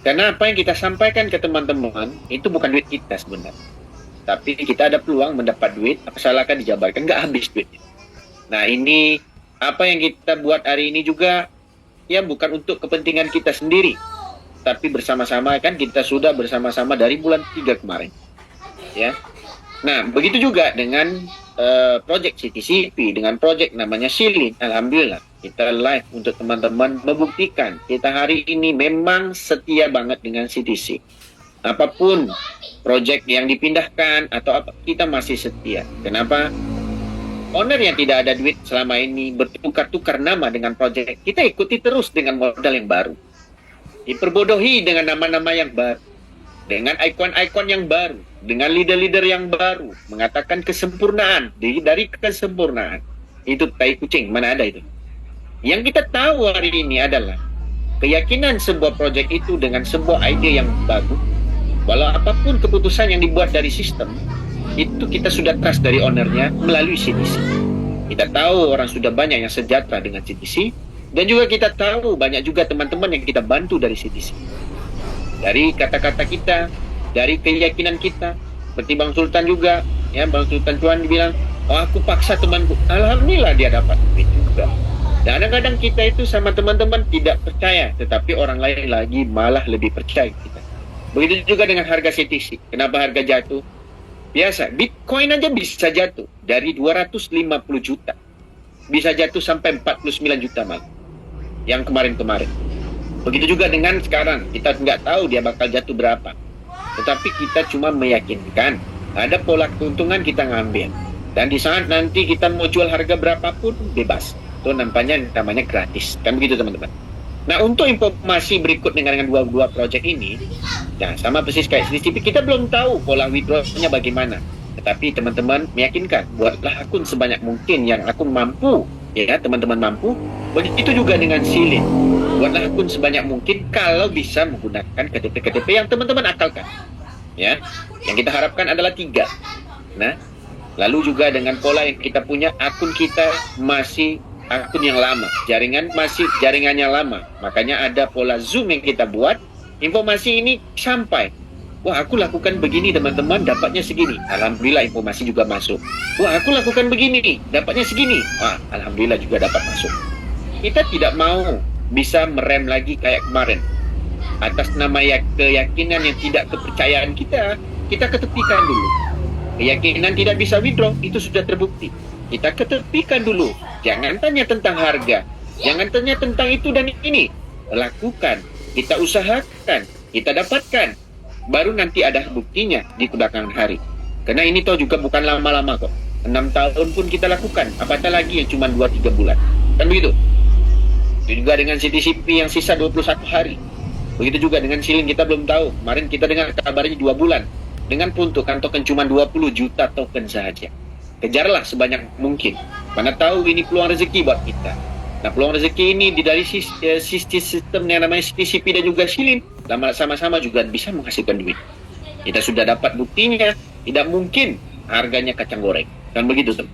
S2: Karena apa yang kita sampaikan ke teman-teman, itu bukan duit kita sebenarnya. Tapi kita ada peluang mendapat duit, asalkan dijabarkan, nggak habis duitnya. Nah ini, apa yang kita buat hari ini juga, ya bukan untuk kepentingan kita sendiri. Tapi bersama-sama kan kita sudah bersama-sama dari bulan 3 kemarin. Ya. Nah, begitu juga dengan project CTCP, dengan project namanya Silin. Alhamdulillah, kita live untuk teman-teman membuktikan kita hari ini memang setia banget dengan CTC. Apapun project yang dipindahkan atau apa, kita masih setia. Kenapa? Owner yang tidak ada duit selama ini bertukar-tukar nama dengan project, kita ikuti terus dengan modal yang baru. Diperbodohi dengan nama-nama yang baru, dengan ikon-ikon yang baru, dengan leader-leader yang baru, mengatakan kesempurnaan, dari kesempurnaan. Itu tai kucing, mana ada itu. Yang kita tahu hari ini adalah keyakinan sebuah proyek itu dengan sebuah ide yang bagus, walau apapun keputusan yang dibuat dari sistem, itu kita sudah trust dari ownernya melalui CTC. Kita tahu orang sudah banyak yang sejahtera dengan CTC, dan juga kita tahu banyak juga teman-teman yang kita bantu dari CTC. Dari kata-kata kita, dari keyakinan kita, seperti Bang Sultan juga, ya Bang Sultan Cuan bilang, oh aku paksa temanku, alhamdulillah dia dapat duit juga. Dan kadang-kadang kita itu sama teman-teman tidak percaya, tetapi orang lain lagi malah lebih percaya kita. Begitu juga dengan harga CTC. Kenapa harga jatuh? Biasa, Bitcoin aja bisa jatuh dari 250 juta, bisa jatuh sampai 49 juta malah, yang kemarin-kemarin. Begitu juga dengan sekarang, kita nggak tahu dia bakal jatuh berapa. Tetapi kita cuma meyakinkan, ada pola keuntungan kita ngambil. Dan di saat nanti kita mau jual harga berapapun, bebas. Itu namanya gratis. Kan begitu teman-teman. Nah untuk informasi berikut dengan dua proyek ini, Nah, sama persis kayak CCTV, kita belum tahu pola withdrawnya bagaimana. Tetapi teman-teman meyakinkan, buatlah akun sebanyak mungkin yang akun mampu, ya teman-teman mampu. Begitu juga dengan Silin. Buatlah akun sebanyak mungkin kalau bisa menggunakan KTP-KTP yang teman-teman akalkan. Ya, yang kita harapkan adalah 3. Nah, lalu juga dengan pola yang kita punya, akun kita masih akun yang lama, jaringan masih jaringan yang lama. Makanya ada pola Zoom yang kita buat. Informasi ini sampai, wah aku lakukan begini teman-teman, dapatnya segini. Alhamdulillah informasi juga masuk. Wah aku lakukan begini, dapatnya segini. Wah alhamdulillah juga dapat masuk. Kita tidak mau bisa merem lagi kayak kemarin. Atas nama keyakinan yang tidak kepercayaan kita ketepikan dulu. Keyakinan tidak bisa withdraw, itu sudah terbukti. Kita ketepikan dulu. Jangan tanya tentang harga. Jangan tanya tentang itu dan ini. Lakukan. Kita usahakan, kita dapatkan, baru nanti ada buktinya di kedatangan hari. Karena ini toh juga bukan lama-lama kok. 6 tahun pun kita lakukan, apatah lagi yang cuma 2-3 bulan. Kan begitu? Itu juga dengan CTCP yang sisa 21 hari. Begitu juga dengan Silin, kita belum tahu. Kemarin kita dengar kabarnya 2 bulan. Dengan peruntukan token cuma 20 juta token saja. Kejarlah sebanyak mungkin. Mana tahu ini peluang rezeki buat kita. Nah, peluang rezeki ini dari sistem yang namanya CTCP dan juga Silin sama-sama juga bisa menghasilkan duit. Kita sudah dapat buktinya, tidak mungkin harganya kacang goreng. Dan begitu, teman.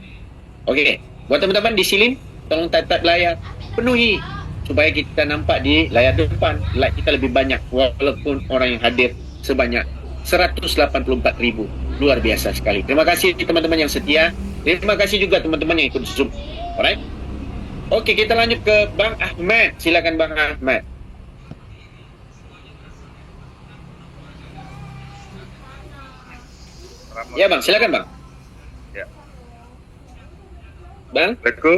S2: Oke, buat teman-teman di Silin, tolong type layar, penuhi supaya kita nampak di layar depan, like kita lebih banyak walaupun orang yang hadir sebanyak 184.000. Luar biasa sekali. Terima kasih teman-teman yang setia. Terima kasih juga teman-teman yang ikut Zoom. Alright? Oke, kita lanjut ke Bang Ahmad. Silakan Bang Ahmad. Ya Bang, silakan Bang.
S4: Ya.
S2: Bang?
S4: Assalamualaikum.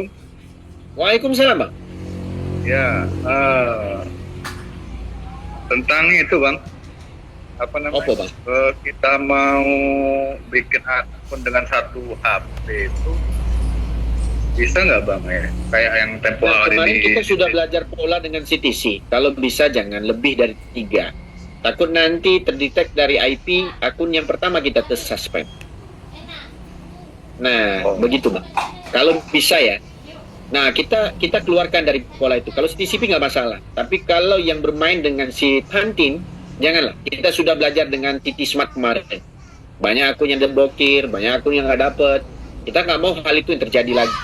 S2: Waalaikumsalam Bang.
S4: Ya, tentang itu Bang, apa namanya?
S2: Apa Bang?
S4: Kita mau bikin akun dengan satu HP itu bisa nggak Bang ya? Kayak yang tempo hari
S2: Kemarin
S4: ini.
S2: kita sudah belajar pola dengan CTC. Kalau bisa jangan lebih dari 3. Takut nanti terdetek dari IP akun yang pertama kita tersuspend. Nah, begitu Bang. Kalau bisa ya. Nah, kita keluarkan dari pola itu. Kalau CTCP nggak masalah. Tapi kalau yang bermain dengan si Tantin, janganlah. Kita sudah belajar dengan TT Smart kemarin. Banyak akun yang diblokir, banyak akun yang nggak dapet. Kita nggak mau hal itu yang terjadi lagi.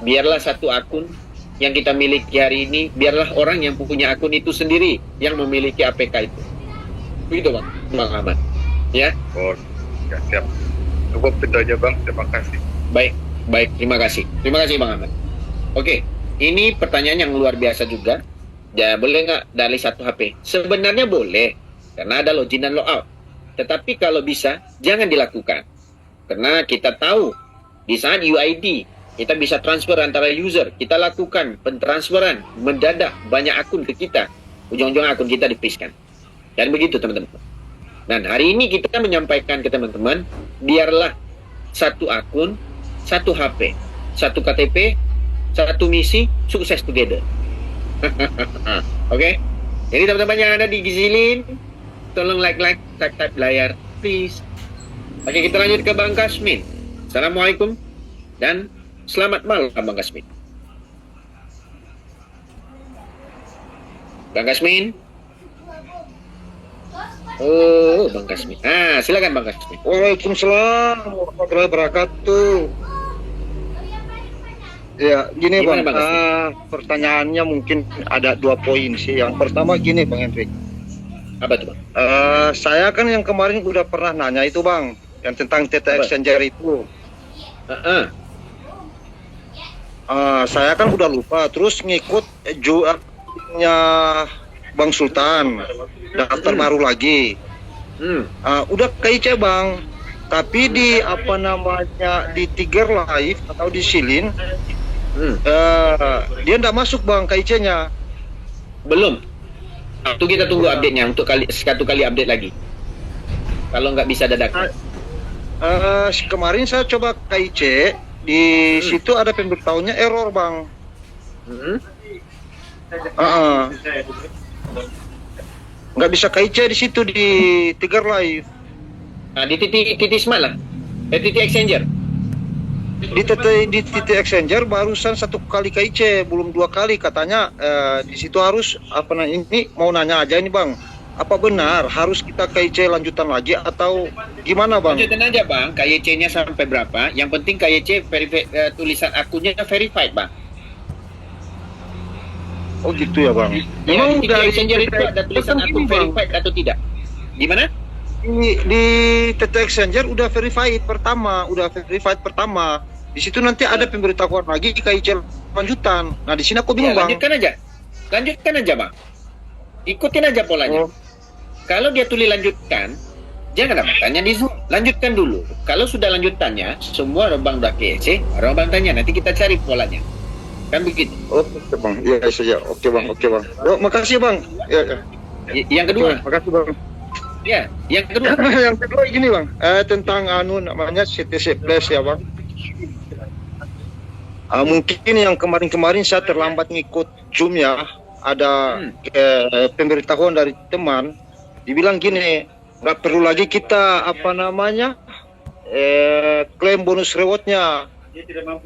S2: Biarlah satu akun yang kita miliki hari ini, biarlah orang yang punya akun itu sendiri yang memiliki APK itu. Begitu Bang Ahmad. Ya.
S4: Oh, ya siap. Cukup itu aja Bang. Terima kasih.
S2: Baik, terima kasih. Terima kasih Bang Ahmad. Oke, ini pertanyaan yang luar biasa juga. Ya, boleh nggak dari satu HP? Sebenarnya boleh, karena ada login dan logout. Tetapi kalau bisa, jangan dilakukan. Karena kita tahu, di saat UID, kita bisa transfer antara user. Kita lakukan pentransferan mendadak banyak akun ke kita. Ujung-ujung akun kita dipiskan. Dan begitu teman-teman. Dan hari ini kita menyampaikan ke teman-teman, biarlah satu akun, satu HP, satu KTP, satu misi, sukses together. Oke? Jadi teman-teman yang ada di Gizilin, tolong like, type layar, please. Oke, kita lanjut ke Bang Kasmin. Assalamualaikum dan selamat malam Bang Kasmin. Bang Kasmin. Oh, Bang Kasmin. Silakan Bang Kasmin.
S6: Waalaikumsalam warahmatullahi wabarakatuh. Ya, gini
S2: Gimana,
S6: Bang, pertanyaannya mungkin ada 2 poin sih. Yang pertama gini Bang Hendrik.
S2: Apa tuh Bang?
S6: Saya kan yang kemarin udah pernah nanya itu Bang, yang tentang Theta
S2: Apa?
S6: Exchanger itu. Saya kan udah lupa, terus ngikut jualnya Bang Sultan, daftar baru lagi. Udah KIC Bang, tapi di apa namanya di Tiger Live atau di Silin, dia nggak masuk Bang KIC-nya.
S2: Belum. Itu kita tunggu update-nya untuk satu kali update lagi. Kalau nggak bisa dadakan.
S6: Kemarin saya coba KIC, di situ ada pemberitahunya error Bang. nggak bisa KIC di situ di Tiger Live.
S2: Nah, di titik smart lah. Titik exchanger.
S6: Di titik exchanger barusan 1 kali KIC, belum 2 kali katanya. Di situ harus ini mau nanya aja ini bang, apa benar harus kita KIC lanjutan lagi atau gimana bang?
S2: Lanjutin aja bang, KYC-nya sampai berapa? Yang penting KYC tulisan akunnya verified bang.
S6: Oh gitu ya bang.
S2: Ya,
S6: Memang
S2: di titik
S6: dari
S2: exchanger itu ada tulisan akun verified atau tidak? Gimana?
S6: di TT Exchanger udah verified pertama. Di situ nanti ada pemberitahuan lagi KIC lanjutan. Nah di sini aku bingung bang.
S2: Lanjutkan aja bang. Ikutin aja polanya. Kalau dia tulis lanjutkan, jangan apa tanya di Zoom. Lanjutkan dulu. Kalau sudah lanjutannya, semua bang udah KIC, orang bang tanya. Nanti kita cari polanya. Kan begitu.
S6: Oke bang, iya saja. Oke bang. Oh, makasih bang. Ya.
S2: Yang kedua,
S6: Makasih bang.
S2: ya. Yang kedua,
S6: Yang kedua gini bang, tentang namanya CTC Plus ya bang. Mungkin yang kemarin saya terlambat ngikut Zoom ya. Ada pemberitahuan dari teman, dibilang gini, nggak perlu lagi kita klaim bonus rewardnya.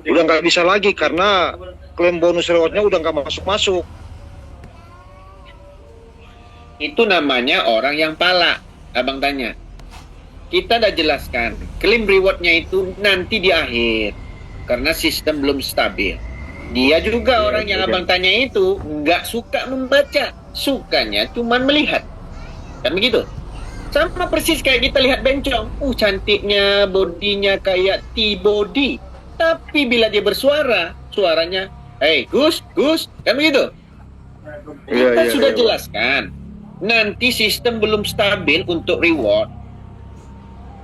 S6: Udah nggak bisa lagi karena klaim bonus rewardnya udah nggak masuk.
S2: itu namanya orang yang pala. Abang tanya. Kita udah jelaskan, klaim rewardnya itu nanti di akhir. Karena sistem belum stabil. Dia juga orang yang abang tanya itu nggak suka membaca, sukanya cuman melihat, kan begitu? Sama persis kayak kita lihat bencong, cantiknya, bodinya kayak T-body, tapi bila dia bersuara, suaranya, hey Gus, kan begitu? Kita sudah jelaskan, nanti sistem belum stabil untuk reward.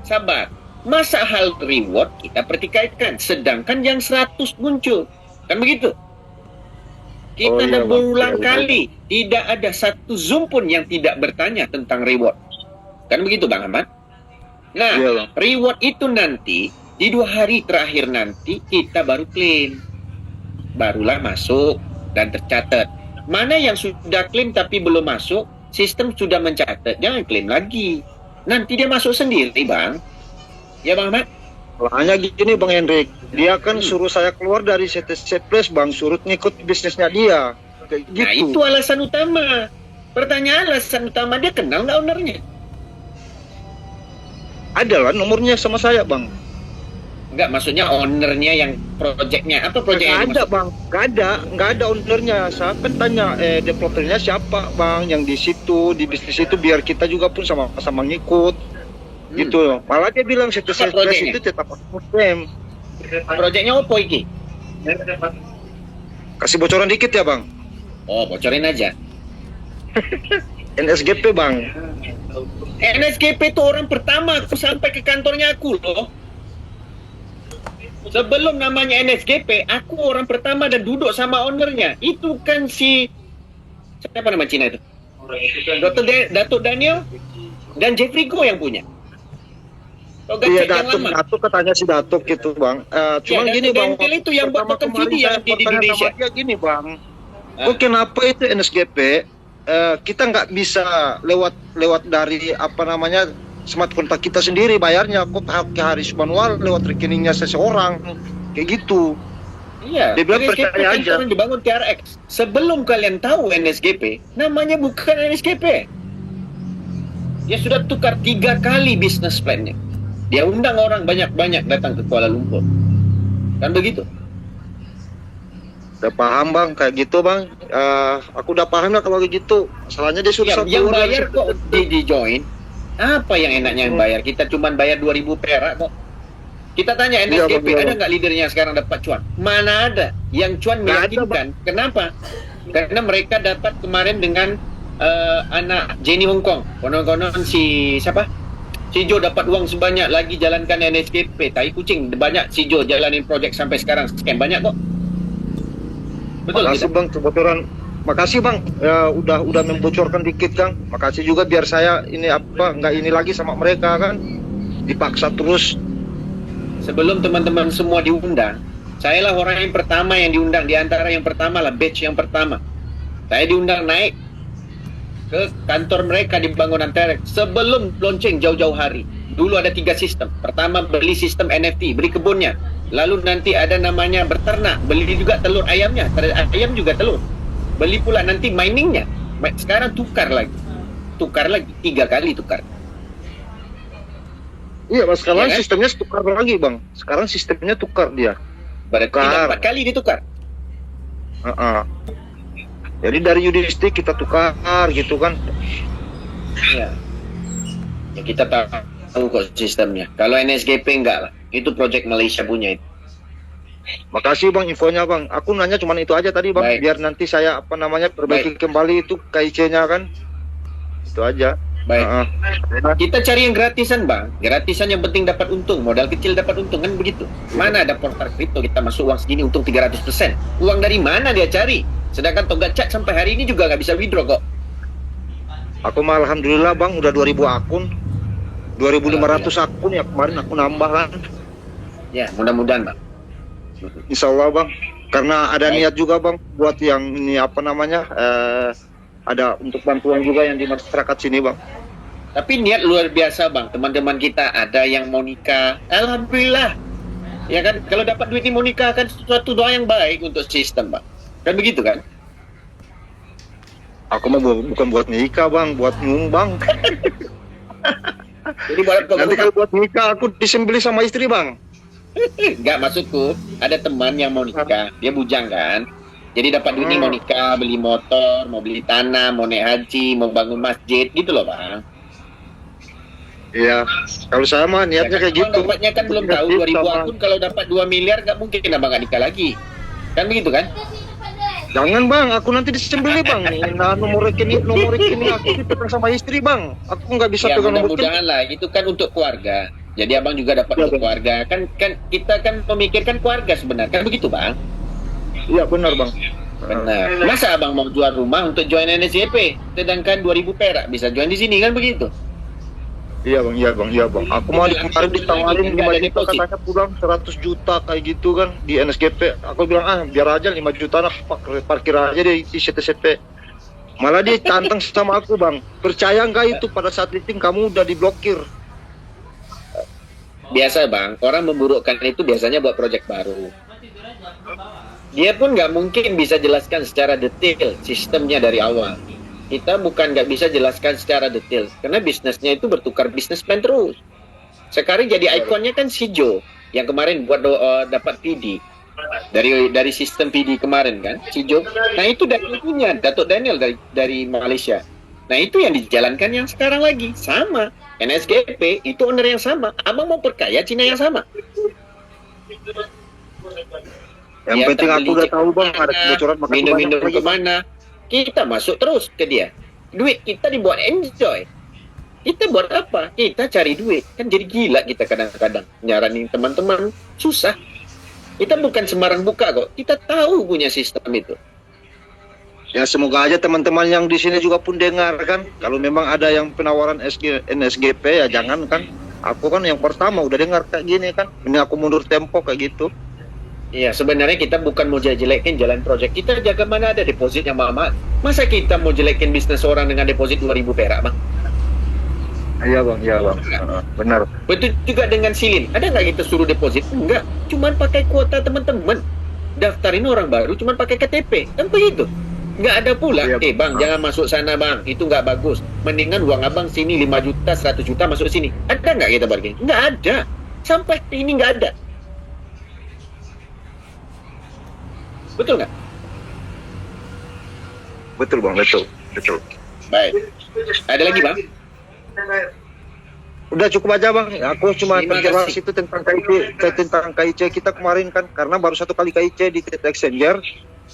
S2: Sabar, masa hal reward kita pertikaikan, sedangkan yang 100 muncul. Kan begitu? Kita dah berulang kali tidak ada satu Zoom pun yang tidak bertanya tentang reward. Kan begitu Bang Ahmad? Nah, reward itu nanti di 2 hari terakhir nanti kita baru klaim. Barulah masuk dan tercatat. Mana yang sudah klaim tapi belum masuk, sistem sudah mencatat, jangan klaim lagi. Nanti dia masuk sendiri, Bang. Ya Bang Ahmad?
S6: Hanya gini Bang Hendrik, dia kan suruh saya keluar dari CTC Plus Bang, suruh ngikut bisnisnya dia. Kayak gitu.
S2: Nah itu alasan utama. Pertanyaan alasan utama, dia kenal nggak ownernya?
S6: Ada lah nomornya sama saya Bang.
S2: Nggak, maksudnya ownernya yang projectnya. Apa projectnya?
S6: Nggak ada Bang, nggak ada ownernya. Saya kan tanya developernya siapa Bang yang di situ, di bisnis itu, biar kita juga pun sama-sama ngikut. Gitu loh. Malah dia bilang CTC Plus itu tetap muslim.
S2: Projectnya apa iki?
S6: Kasih bocoran dikit ya Bang.
S2: Oh, bocorin aja.
S6: NSGP Bang.
S2: NSGP itu orang pertama aku sampai ke kantornya aku loh. Sebelum namanya NSGP, aku orang pertama dan duduk sama ownernya. Itu kan siapa nama Cina itu? Datuk Daniel dan Jeffrey Go yang punya.
S6: Iya Datuk katanya si Datuk gitu Bang. Cuman gini Bang,
S2: itu yang buat token CD yang di Indonesia.
S6: Dia gini Bang. Kenapa itu NSGP kita nggak bisa lewat dari smart kontak kita sendiri bayarnya, kok harus manual lewat rekeningnya seseorang kayak gitu.
S2: Iya,
S6: dia bilang
S2: NSGP
S6: percaya aja.
S2: Kan dibangun TRX. Sebelum kalian tahu NSGP, namanya bukan NSGP. Dia sudah tukar 3 kali bisnis plan-nya. Dia undang orang banyak-banyak datang ke Kuala Lumpur. Kan begitu?
S6: Udah paham Bang, kayak gitu Bang. Aku udah paham lah kalau gitu. Masalahnya dia suruh
S2: yang bayar kok di join. Apa yang enaknya yang bayar? Kita cuma bayar 2.000 perak kok. Kita tanya NSGP, ada nggak leadernya sekarang dapat cuan? Mana ada? Yang cuan meyakinkan. Kenapa? Karena mereka dapat kemarin dengan anak Jenny Hong Kong. Konon-konon si Jo dapat uang sebanyak lagi jalankan NSGP. Tai kucing, banyak si Jo jalanin project sampai sekarang. Sekian banyak kok. Betul.
S6: Makasih Bang, kebocoran. Makasih Bang, udah membocorkan dikit Kang. Makasih juga biar saya nggak ini lagi sama mereka kan. Dipaksa terus.
S2: Sebelum teman-teman semua diundang, saya lah orang yang pertama yang diundang, di antara yang pertama lah, batch yang pertama. Saya diundang naik. ke kantor mereka di bangunan Terek sebelum launching jauh-jauh hari. Dulu ada 3 sistem. Pertama beli sistem NFT, beli kebunnya. Lalu nanti ada namanya berternak, beli juga telur ayamnya, ayam juga telur. Beli pula nanti miningnya. Sekarang tukar lagi, 3 kali tukar.
S6: Iya, Bang, sekarang
S2: Iya kan?
S6: sistemnya tukar lagi, Bang. Sekarang sistemnya tukar dia.
S2: Berarti
S6: Tukar.
S2: 4 kali ditukar.
S6: Jadi dari USD kita tukar gitu kan.
S2: Ya. Ya kita tahu kok sistemnya. Kalau NSGP enggak lah. Itu project Malaysia punya itu.
S6: Makasih Bang infonya Bang. Aku nanya cuman itu aja tadi Bang.
S2: Baik.
S6: Biar nanti saya perbaiki kembali itu KIC-nya kan. Itu aja.
S2: Baik. Kita cari yang gratisan Bang. Gratisan yang penting dapat untung. Modal kecil dapat untung kan begitu. Mana ada portal kripto kita masuk uang segini untung 300%. Uang dari mana dia cari? Sedangkan Toga Chat sampai hari ini juga nggak bisa withdraw kok.
S6: Aku mah alhamdulillah Bang udah 2000 akun. 2500 akun ya kemarin aku nambah kan.
S2: Ya mudah-mudahan Bang.
S6: Insya Allah Bang. Karena ada
S2: Baik.
S6: niat juga Bang buat yang ini ada untuk bantuan juga yang di masyarakat sini Bang.
S2: Tapi niat luar biasa Bang. Teman-teman kita ada yang mau nikah. Alhamdulillah. Ya kan, kalau dapat duit ini mau nikah kan suatu doa yang baik untuk sistem Bang. Kan begitu kan?
S6: Aku mah bukan buat nikah Bang, buat nyumbang.
S2: Jadi buat
S6: Nanti kalau buat nikah aku disembelih sama istri Bang.
S2: enggak, maksudku ada teman yang mau nikah, dia bujang kan. Jadi dapat duit ini mau nikah, beli motor, mau beli tanah, mau naik haji, mau bangun masjid gitu loh Bang.
S6: Iya, kalau saya mah niatnya kayak
S2: Abang
S6: gitu.
S2: dapatnya kan belum tahu 2000 akun, kalau dapat 2 miliar nggak mungkin abang nggak nikah lagi. Kan begitu kan?
S6: Jangan Bang, aku nanti disembelih Bang. Nah, nomor rekening aku dipegang sama istri Bang. Aku nggak bisa
S2: Ya
S6: pegang nomor rekening.
S2: mudah-mudahan lah, itu kan untuk keluarga. Jadi abang juga dapat
S6: Ya,
S2: untuk
S6: Bang.
S2: keluarga. Kan kita kan memikirkan keluarga sebenarnya. Kan begitu Bang?
S6: Iya benar Bang.
S2: Benar. Masa abang mau jual rumah untuk join NSJP, sedangkan 2000 perak bisa join di sini kan begitu?
S6: Iya Bang. Aku mau kemarin ditawarin 5 juta katanya pulang 100 juta kayak gitu kan di NSGP. Aku bilang biar aja 5 juta lah parkir aja di CTCP. Malah dia tantang sama aku Bang. Percaya nggak itu pada saat meeting kamu udah diblokir?
S2: Biasa Bang, orang memburukkan itu biasanya buat proyek baru. Dia pun nggak mungkin bisa jelaskan secara detail sistemnya dari awal. Kita bukan nggak bisa jelaskan secara detail, karena bisnisnya itu bertukar bisnis plan terus. Sekarang jadi ikonnya kan si Joe, yang kemarin buat dapat PD. Dari sistem PD kemarin kan, si Joe. Nah itu dari punya, Datuk Daniel dari Malaysia. Nah itu yang dijalankan yang sekarang lagi, sama. NSGP itu owner yang sama. Abang mau perkaya Cina yang sama.
S6: Yang
S2: Dia
S6: penting
S2: tak
S6: aku
S2: beli
S6: udah
S2: cek
S6: tahu Bang
S2: kemana,
S6: ada kebocoran makasih
S2: minum-minum
S6: banyak lagi, Bang.
S2: kemana, kita masuk terus ke dia. Duit kita dibuat enjoy. Kita buat apa? Kita cari duit. Kan jadi gila kita kadang-kadang nyaranin teman-teman, susah. Kita bukan sembarang buka kok. Kita tahu punya sistem itu.
S6: Ya semoga aja teman-teman yang di sini juga pun dengar kan. Kalau memang ada yang penawaran NSGP ya jangan kan. Aku kan yang pertama udah dengar kayak gini kan. Ini aku mundur tempo kayak gitu.
S2: Iya, sebenarnya kita bukan mau jelekin jalan project. Kita jaga mana ada deposit yang mahal. Masa kita mau jelekin bisnis orang dengan deposit 2000 perak, Bang?
S6: Iya Bang. Benar.
S2: Betul juga dengan silin. Ada nggak kita suruh deposit? Enggak. Cuman pakai kuota teman-teman. Daftarin orang baru cuman pakai KTP. Kan begitu. Nggak ada pula.
S6: Iya,
S2: Bang, jangan masuk sana, Bang. Itu nggak bagus. Mendingan uang abang sini 5 juta, 100 juta masuk sini. Ada nggak kita bargain? Nggak ada. Sampai ini nggak ada. Betul nggak?
S6: Betul Bang, betul.
S2: Baik. Ada lagi, Bang?
S6: Udah cukup aja Bang. Aku cuma
S2: Terima
S6: perjelas
S2: kasih.
S6: itu tentang KIC kita kemarin kan karena baru satu kali KIC di Exchanger.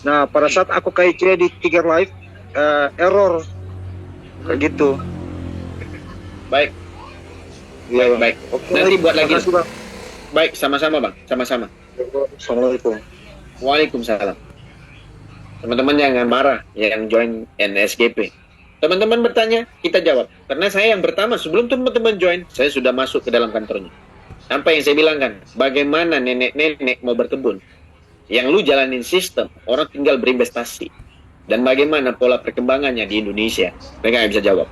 S6: Nah, pada saat aku KIC di Tiger Live error kayak gitu.
S2: Baik.
S6: Iya, Bang.
S2: Baik.
S6: Oke,
S2: Nanti buat lagi.
S6: terima kasih, Bang.
S2: Baik, sama-sama, Bang. Sama-sama.
S6: Assalamualaikum.
S2: Waalaikumsalam. Teman-teman jangan marah yang join NSGP. Teman-teman bertanya, kita jawab. Karena saya yang pertama, sebelum teman-teman join, saya sudah masuk ke dalam kantornya. Apa yang saya bilang kan, bagaimana nenek-nenek mau berkebun? Yang lu jalanin sistem, orang tinggal berinvestasi. dan bagaimana pola perkembangannya di Indonesia. Mereka nggak bisa jawab.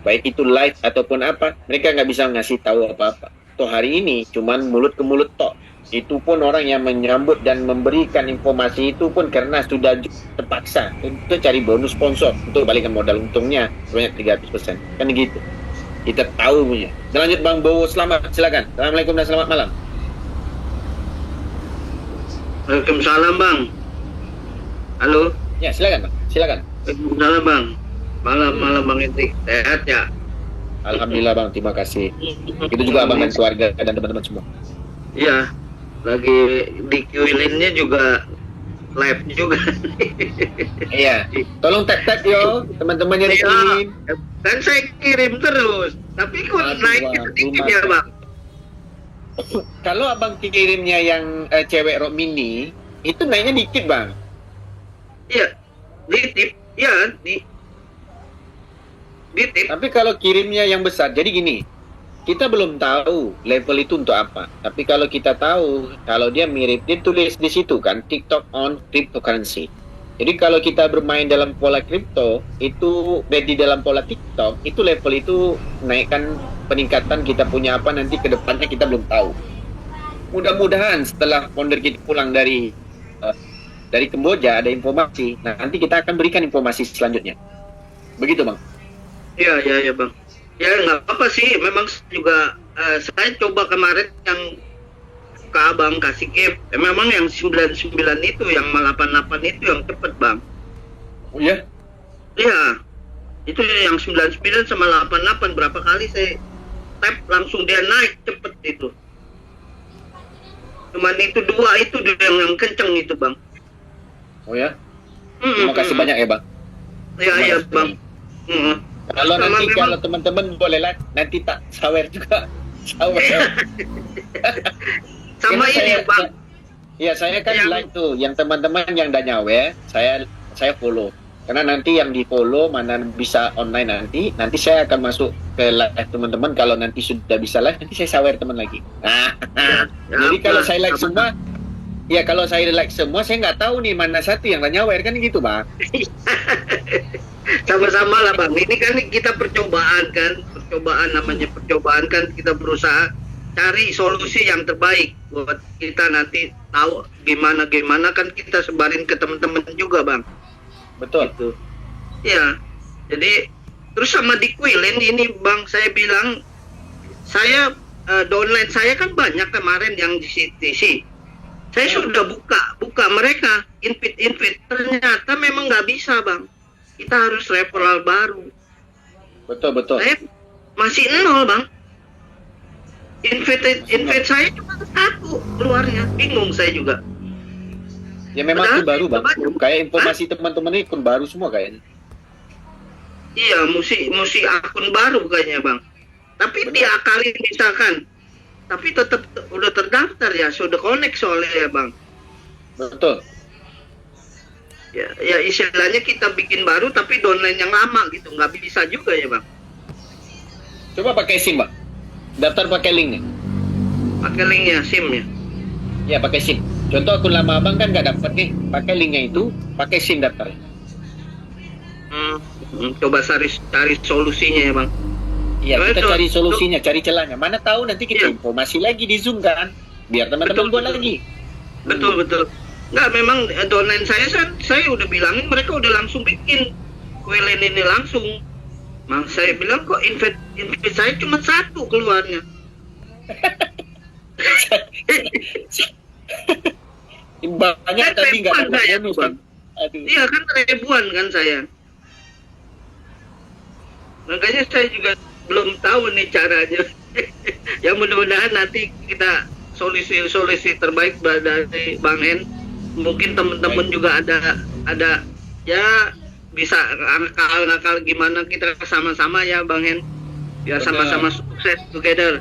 S2: Baik itu live ataupun apa, mereka nggak bisa ngasih tahu apa-apa. Toh hari ini cuman mulut ke mulut toh. Itu pun orang yang menyambut dan memberikan informasi itu pun karena sudah terpaksa untuk cari bonus sponsor untuk balikan modal untungnya sebanyak 300%. Kan gitu. Kita tahu punya. Lanjut Bang Bowo, selamat, silakan. Assalamualaikum dan selamat malam.
S7: Waalaikumsalam Bang. Halo.
S2: Ya, silakan Bang. Silakan.
S7: Waalaikumsalam Bang. Malam Bang Hendrik. Sehat ya?
S2: Alhamdulillah Bang, terima kasih. Itu juga Abang dan keluarga dan teman-teman semua.
S7: Iya. Lagi di Q-Line-nya juga live juga.
S2: Iya. Tolong tag yo teman-teman yang
S7: Iya.
S2: dikirim.
S7: Kan saya kirim terus. Tapi kok
S2: Aduh,
S7: naiknya
S2: Bang,
S7: sedikit
S2: rumah.
S7: ya Bang?
S2: Kalau Abang kirimnya yang cewek rok mini, itu naiknya dikit Bang.
S7: Iya. Di tip. Iya, di tip.
S2: Tapi kalau kirimnya yang besar, jadi gini, kita belum tahu level itu untuk apa. Tapi kalau kita tahu, kalau dia mirip, dia tulis di situ kan, TikTok on cryptocurrency. Jadi kalau kita bermain dalam pola kripto, itu di dalam pola TikTok, itu level itu naikkan peningkatan kita punya apa nanti ke depannya kita belum tahu. Mudah-mudahan setelah founder kita pulang dari Kamboja ada informasi, nah nanti kita akan berikan informasi selanjutnya. Begitu Bang.
S7: Iya Bang. Ya nggak apa sih, memang juga saya coba kemarin yang ke Abang kasih gift. Memang yang 99 itu, yang 88 itu yang cepet Bang.
S2: Oh ya?
S7: Iya, itu yang 99 sama 88 berapa kali saya tap langsung dia naik cepet itu. Cuman itu dua itu yang kenceng itu Bang.
S2: Oh ya? Terima kasih banyak ya Bang.
S7: Iya Bang.
S2: Kalau
S7: Sama
S2: nanti
S7: memang-
S2: kalau teman-teman boleh like, nanti tak sawer juga. Sawer.
S7: Sama
S2: Karena
S7: ini Bang.
S2: Iya, saya kan
S7: Yang-
S2: like tuh, yang teman-teman yang udah nyawer, saya follow. Karena nanti yang di follow mana bisa online nanti saya akan masuk ke live teman-teman. Kalau nanti sudah bisa live, nanti saya sawer teman lagi. Nah,
S7: Ya,
S2: jadi kalau
S7: apa-
S2: saya like
S7: apa-
S2: semua, ya kalau saya like semua, saya nggak tahu nih mana satu yang udah nyawer kan gitu Bang.
S7: Sama-sama lah Bang, ini kan kita percobaan namanya percobaan kan, kita berusaha cari solusi yang terbaik buat kita nanti tahu gimana kan kita sebarin ke teman-teman juga Bang.
S2: Betul.
S7: Gitu. Ya, jadi terus sama di Q-Line ini Bang, saya bilang saya downline saya kan banyak kemarin yang di CTC. Saya sudah buka mereka invite, ternyata memang nggak bisa Bang. Kita harus referral baru.
S2: Betul.
S7: Saya masih 0 Bang. Invite saya cuma 1 keluarnya. Bingung saya juga.
S2: Ya memang
S7: Padahal
S2: itu baru Bang.
S7: banyak.
S2: Kayak informasi teman-teman ini akun baru semua kayaknya.
S7: Iya, mesti akun baru kayaknya Bang. Tapi diakalin misalkan. Tapi tetap udah terdaftar ya, sudah connect soalnya ya Bang.
S2: Betul.
S7: Ya istilahnya kita bikin baru tapi downline yang lama gitu, nggak bisa juga ya Bang.
S2: Coba pakai SIM Bang. Daftar pakai linknya.
S7: Pakai linknya, SIM-nya.
S2: Ya pakai SIM. Contoh akun lama Abang kan nggak dapat nih. Pakai linknya itu, pakai SIM daftar.
S7: Coba cari solusinya ya Bang.
S2: Iya, kita
S7: Betul.
S2: cari solusinya, cari celahnya. Mana tahu nanti kita
S7: Iya.
S2: informasi lagi di Zoom kan. Biar teman-teman
S7: Betul,
S2: buat
S7: betul.
S2: lagi.
S7: Betul. Nggak, memang downline saya udah bilangin, mereka udah langsung bikin Q-Line ini langsung. Mang saya bilang kok invite saya cuma 1 keluarnya.
S2: Banyak
S7: Kan
S2: tapi nggak
S7: ribuan
S2: ada
S7: saya,
S2: bonus
S7: Bang.
S2: kan. Aduh.
S7: Iya kan ribuan kan saya. Makanya saya juga belum tahu nih caranya. Ya mudah-mudahan nanti kita solusi terbaik dari Bang En. Mungkin teman-teman juga ada ya bisa ngakal gimana kita sama-sama ya Bang En. Biar
S2: Benar.
S7: sama-sama sukses together.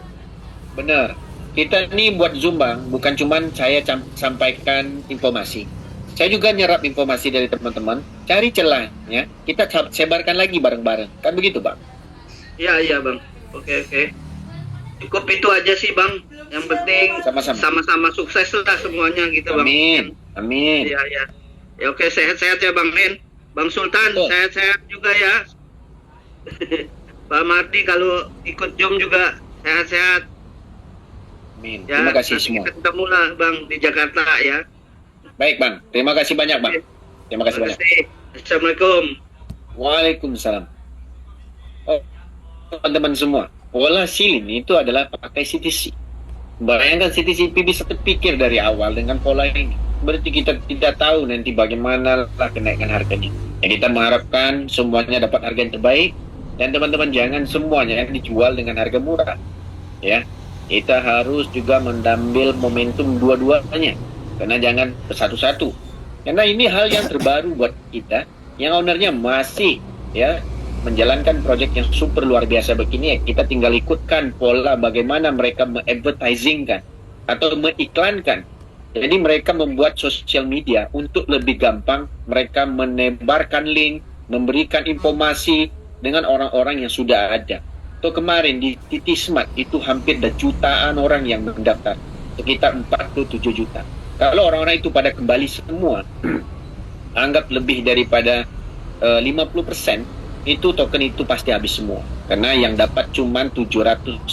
S2: Benar. Kita nih buat Zoom Bang, bukan cuman saya sampaikan informasi. Saya juga nyerap informasi dari teman-teman, cari celahnya, kita sebarkan lagi bareng-bareng. Kan begitu Bang?
S7: Iya Bang. Oke. Cukup itu aja sih Bang. Yang penting
S2: Sama-sama.
S7: sama-sama sukses lah semuanya gitu Bang.
S2: Amin.
S7: Iya. Ya oke, sehat-sehat ya Bang Hen. Bang Sultan,
S2: Betul.
S7: sehat-sehat juga ya. Pak Mardi kalau ikut Zoom juga sehat-sehat.
S2: Amin.
S7: Ya,
S2: Terima kasih
S7: nanti
S2: semua.
S7: kita ketemu lah Bang di Jakarta ya.
S2: Baik Bang, terima kasih banyak Bang. Terima kasih banyak.
S7: Assalamualaikum.
S2: Waalaikumsalam. Oh, teman-teman semua, pola silin itu adalah pakai CTC. Bayangkan CTCP bisa terpikir dari awal dengan pola ini. Berarti kita tidak tahu nanti bagaimana lah kenaikan harganya. Ya, kita mengharapkan semuanya dapat harga yang terbaik dan teman-teman jangan semuanya dijual dengan harga murah. Ya, kita harus juga mengambil momentum dua-duanya. Karena jangan satu-satu. Karena ini hal yang terbaru buat kita yang ownernya masih ya menjalankan proyek yang super luar biasa begini ya, kita tinggal ikutkan pola bagaimana mereka me-advertisingkan atau mengiklankan. Jadi mereka membuat sosial media untuk lebih gampang mereka menebarkan link, memberikan informasi dengan orang-orang yang sudah ada. Tuh kemarin di Titi Smart itu hampir ada jutaan orang yang mendaftar, sekitar 47 juta. Kalau orang-orang itu pada kembali semua, anggap lebih daripada 50%, itu token itu pasti habis semua. Karena yang dapat cuma 705.000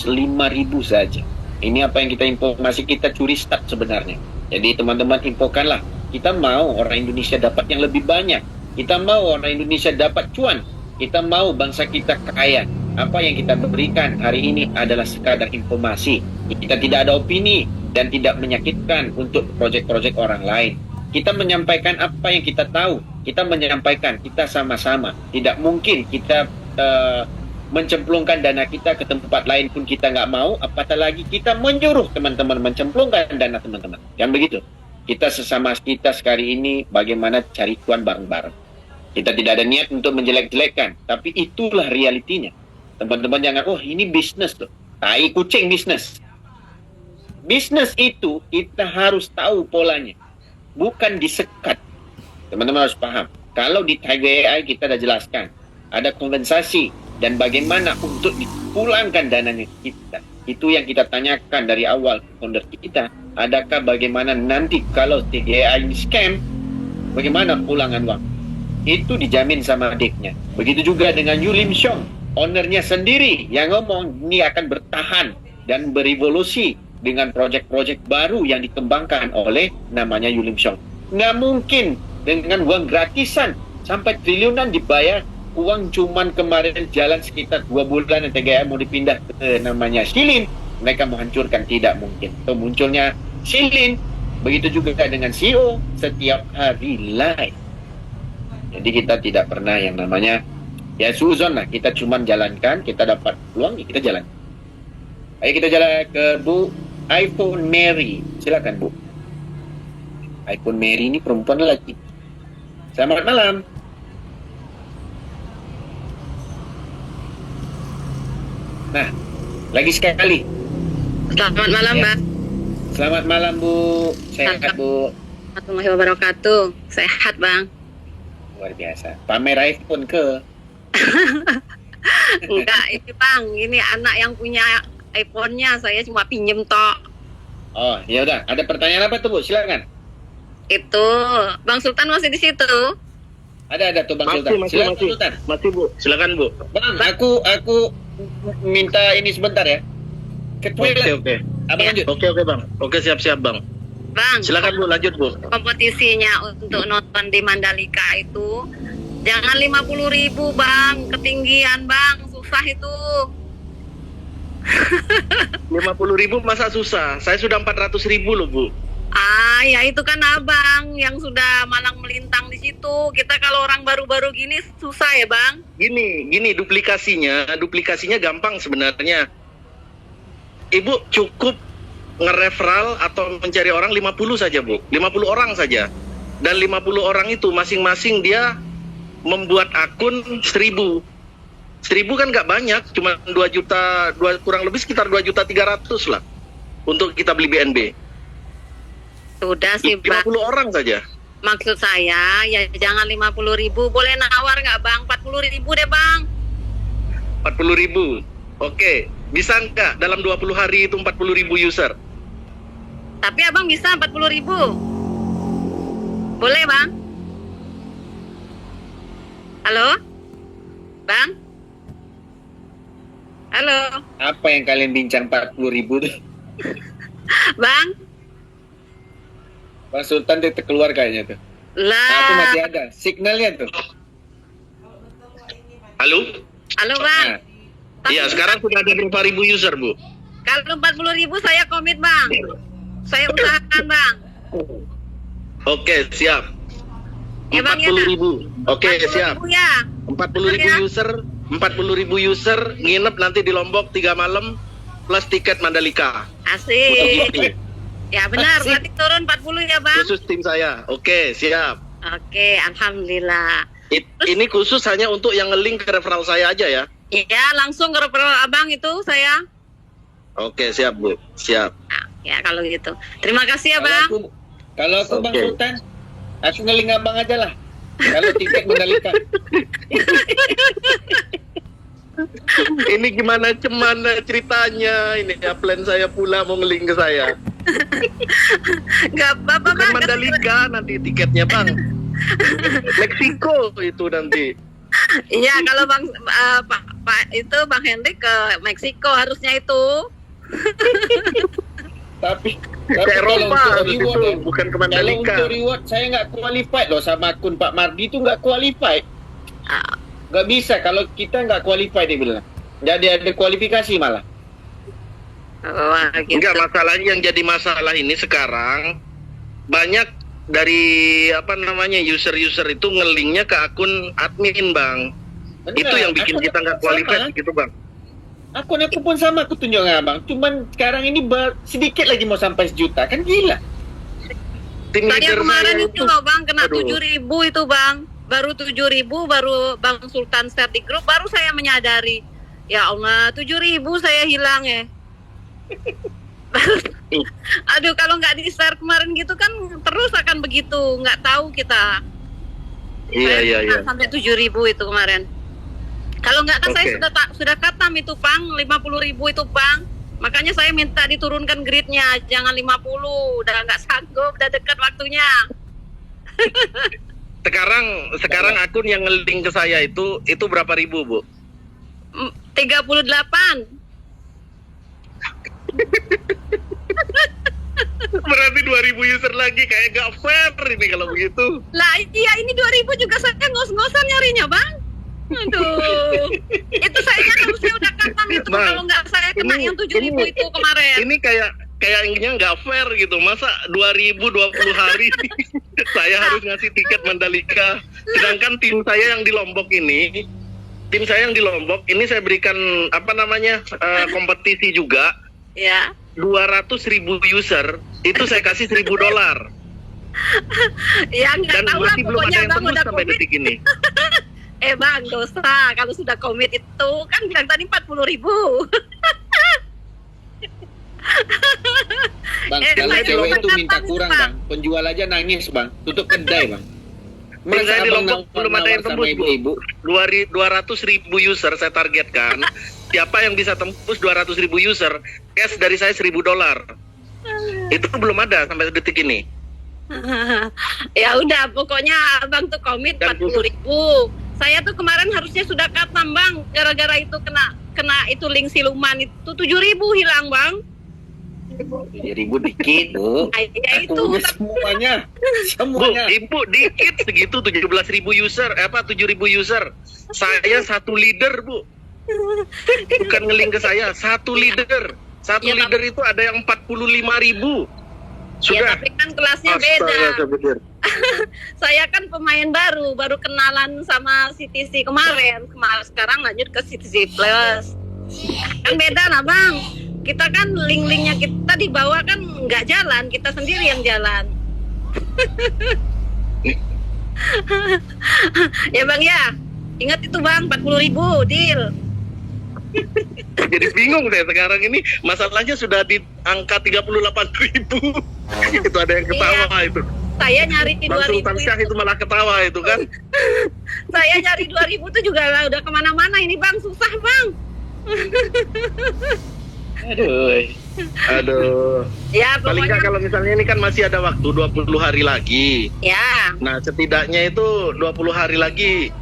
S2: saja. Ini apa yang kita informasi, kita curi start sebenarnya. Jadi teman-teman infokanlah. Kita mau orang Indonesia dapat yang lebih banyak. Kita mau orang Indonesia dapat cuan. Kita mau bangsa kita kaya. Apa yang kita berikan hari ini adalah sekadar informasi. Kita tidak ada opini dan tidak menyakitkan untuk proyek-proyek orang lain. Kita menyampaikan apa yang kita tahu. Kita menyampaikan, kita sama-sama. Tidak mungkin kita mencemplungkan dana kita ke tempat lain pun kita nggak mau. Apatah lagi kita menyuruh teman-teman mencemplungkan dana teman-teman. Yang begitu. Kita sesama kita sekali ini bagaimana cari cuan bareng-bareng. Kita tidak ada niat untuk menjelek-jelekkan. Tapi itulah realitinya. Teman-teman jangan, oh ini bisnis tuh. Tai kucing bisnis. Bisnis itu kita harus tahu polanya. Bukan disekat. Teman-teman harus paham. Kalau di Tiger AI kita sudah jelaskan. Ada kompensasi. Dan bagaimana untuk dipulangkan dananya kita. Itu yang kita tanyakan dari awal founder kita. Adakah bagaimana nanti kalau Tiger AI ini scam. Bagaimana pulangan uang. Itu dijamin sama adiknya. Begitu juga dengan Yu Lim Xiong. Ownernya sendiri yang ngomong ini akan bertahan. Dan berevolusi. Dengan proyek-proyek baru yang dikembangkan oleh namanya Yu Lim Xiong. Nggak mungkin dengan uang gratisan sampai triliunan dibayar, uang cuman kemarin jalan sekitar 2 bulan yang TGA mau dipindah ke namanya Shilin, mereka mau hancurkan, tidak mungkin. So, munculnya Shilin, begitu juga dengan CEO setiap hari live. Jadi kita tidak pernah yang namanya ya suzon lah, kita cuman jalankan, kita dapat peluang, kita jalan. Ayo kita jalan ke Bu iPhone Mary. Silakan Bu. iPhone Mary ini perempuan lagi. Selamat malam. Nah, lagi sekali.
S8: Selamat malam,
S2: Ya.
S8: Bang.
S2: Selamat malam Bu. Sehat Bu.
S8: Warahmatullahi wabarakatuh. Sehat, Bang.
S2: Luar biasa. Pamer iPhone ke?
S8: Enggak, ini Bang, ini anak yang punya iPhone-nya, saya cuma pinjem tok.
S2: Oh, ya udah. Ada pertanyaan apa tuh Bu? Silakan.
S8: Itu, Bang Sultan masih di situ?
S2: Ada tuh Bang Sultan. Silakan Sultan.
S7: Masih Bu. Silakan Bu.
S2: Bang, aku minta ini sebentar ya. Ketua.
S7: Oke.
S2: Abang lanjut.
S7: Oke Bang. Oke siap-siap Bang.
S8: Bang,
S7: Silakan Bu, lanjut Bu.
S8: kompetisinya untuk nonton di Mandalika itu, jangan 50.000 Bang, ketinggian Bang, susah itu.
S7: 50.000 masa susah? Saya sudah 400.000 loh Bu.
S8: Ah, ya itu kan abang yang sudah malang melintang di situ. Kita kalau orang baru-baru gini susah ya bang.
S7: Gini duplikasinya gampang sebenarnya. Ibu cukup nge-referral atau mencari orang 50 saja Bu. 50 orang saja. Dan 50 orang itu masing-masing dia membuat akun 1.000. 1.000 kan nggak banyak, cuma 2 juta, kurang lebih sekitar 2.300.000 lah untuk kita beli BNB.
S8: Sudah sih
S7: 50
S8: bang.
S7: orang saja.
S8: Maksud saya ya jangan 50.000, boleh nawar nggak bang? 40.000 deh bang.
S7: 40.000. Oke, bisa nggak dalam 20 hari itu 40.000 user?
S8: Tapi abang bisa 40.000. Boleh bang? Halo? Bang? Halo?
S2: Apa yang kalian bincang 40.000 tuh?
S8: Bang?
S2: Bang Sultan dia keluar kayaknya tuh. Aku
S8: Lah.
S2: masih ada signalnya tuh.
S3: Halo?
S8: Halo, Bang.
S2: Nah,
S3: Iya, sekarang sudah ada berapa ribu user, Bu?
S8: Kalau 40.000 saya komit, Bang. Saya usahakan, Bang.
S3: Oke, siap.
S8: Ya, Bang, ya.
S3: 40.000. Oke,
S8: 40.000
S3: siap.
S8: ya.
S3: 40.000
S8: Ya.
S3: user, 40.000 user nginep nanti di Lombok 3 malam plus tiket Mandalika.
S8: Asik. Ya, benar.
S2: Asik.
S8: Berarti turun 40 ya, Bang.
S3: Khusus tim saya. Oke, siap.
S8: Oke, alhamdulillah.
S3: Ini khusus hanya untuk yang nge-link ke referral saya aja ya.
S8: Iya, langsung ke referral Abang itu saya.
S3: Oke, siap, Bu. Siap.
S8: Nah, ya kalau gitu. Terima kasih ya, Bang.
S2: kalau aku Bang
S3: Oke.
S2: Sultan, aku ngeling abang aja lah. Kalau tiket Mandalika.
S3: Ini gimana ceritanya? Ini ya plan saya pula mau nge-link ke saya.
S8: Gak apa-apa,
S3: Bukan
S8: Bang.
S3: Mandalika nanti tiketnya, Bang. Meksiko itu nanti.
S8: Iya, kalau Bang Pak itu Bang Henry ke Meksiko harusnya itu.
S2: Tapi
S3: Ke
S2: kalau
S3: Eropa
S2: untuk
S3: harus
S2: reward,
S3: itu, bukan ke
S2: kalau
S3: Mandalika.
S2: untuk reward saya nggak qualified loh sama akun Pak Mardi itu nggak qualified.
S8: Ah,
S2: Nggak bisa kalau kita nggak qualified dia bilang. Jadi ada kualifikasi malah.
S8: wah, gitu.
S3: Enggak, masalahnya yang jadi masalah ini sekarang banyak dari apa namanya user-user itu nge-linknya ke akun admin, Bang.
S2: Benar,
S3: Itu yang bikin
S2: akun
S3: kita
S2: aku
S3: nggak
S2: pun
S3: qualified
S2: sama.
S3: gitu, Bang.
S2: Akun aku pun sama aku tunjuk abang. Cuman sekarang ini sedikit lagi mau sampai 1 juta kan gila.
S3: Tim
S8: Saya
S3: leader
S8: kemarin
S3: saya
S8: itu loh Bang kena
S3: Aduh.
S8: 7.000 itu Bang. Baru 7.000 baru Bang Sultan share di grup baru saya menyadari. Ya Allah, 7.000 saya hilang ya. Aduh, kalau nggak di-share kemarin gitu kan terus akan begitu, nggak tahu kita.
S3: Iya, iya, iya.
S8: Sampai 7.000 itu kemarin. Kalau nggak kan saya
S3: Oke.
S8: sudah katam itu Bang, 50.000 itu Bang. Makanya saya minta diturunkan gridnya, jangan 50, udah nggak sanggup, udah dekat waktunya.
S3: Sekarang akun yang nge-link ke saya itu berapa ribu, Bu?
S8: 38.
S3: Berarti 2.000 user lagi, kayak gak fair ini kalau begitu.
S8: Lah iya ini 2.000 juga saya ngos-ngosan nyarinya Bang. Aduh, itu saya harusnya udah katam itu
S3: Bang,
S8: kalau nggak saya kena yang 7.000 itu kemarin.
S3: Ini kayaknya nggak fair gitu. Masa 2.000 20 hari saya harus ngasih tiket Mandalika. Sedangkan tim saya yang di Lombok ini saya berikan apa namanya kompetisi juga.
S8: Ya.
S3: 200.000 user itu saya kasih $1.000
S8: Ya nggak
S3: dan
S8: tahu lah
S3: masih belum ada
S8: pokoknya
S3: yang
S8: Bang
S3: tembus
S8: udah
S3: sampai
S8: komit.
S3: detik ini.
S8: Bang dosa kalau sudah komit itu kan bilang tadi 40.000.
S2: Bang,
S8: Eh,
S2: kalau
S8: saya
S2: cewek
S8: juga
S2: itu minta
S8: kapan
S2: kurang
S8: itu,
S2: bang, penjual aja nangis bang, tutup kedai bang.
S3: Tim saya di
S2: abang
S3: Lombok belum ada yang
S2: nawar-nawar
S3: tembus,
S2: sama
S3: Bu.
S2: ibu-ibu?
S3: 200.000 user saya targetkan. Siapa yang bisa tembus 200.000 user, cash dari saya $1.000. Itu belum ada sampai detik ini.
S8: Ya udah pokoknya Abang tuh komit
S3: Dan
S8: 40.000. Saya tuh kemarin harusnya sudah katam Bang, gara-gara itu kena itu link siluman itu 7.000 hilang Bang.
S2: 7.000 dikit bu.
S8: Ya itu
S2: Aku semuanya,
S3: Bu,
S2: semuanya.
S3: Ibu dikit segitu 17.000 user, 7.000 user. Saya satu leader, Bu. Bukan nge-link ke saya, satu leader. Satu
S8: Ya,
S3: leader itu ada yang 45.000.
S8: Ya
S3: Sudah.
S8: tapi kan kelasnya beda.
S3: Astaga, bener.
S8: Saya kan pemain baru kenalan sama CTC kemarin. Sekarang lanjut ke CTC Plus. Kan beda lah Bang. Kita kan link-linknya kita di bawah kan nggak jalan, kita sendiri yang jalan. Ya Bang ya, ingat itu Bang 40.000 deal.
S3: Jadi bingung saya sekarang ini. Masalahnya sudah di angka 38.000. Itu ada yang ketawa itu.
S8: Saya nyari di
S3: Bang
S8: 2.000
S3: Sultan Syah itu malah ketawa itu kan.
S8: Saya nyari 2.000 itu juga lah, udah kemana-mana ini Bang, susah Bang.
S3: Aduh.
S8: Ya
S3: Paling
S8: pokoknya
S3: nggak kalau misalnya ini kan masih ada waktu 20 hari lagi.
S8: ya.
S3: Nah, setidaknya itu 20 hari lagi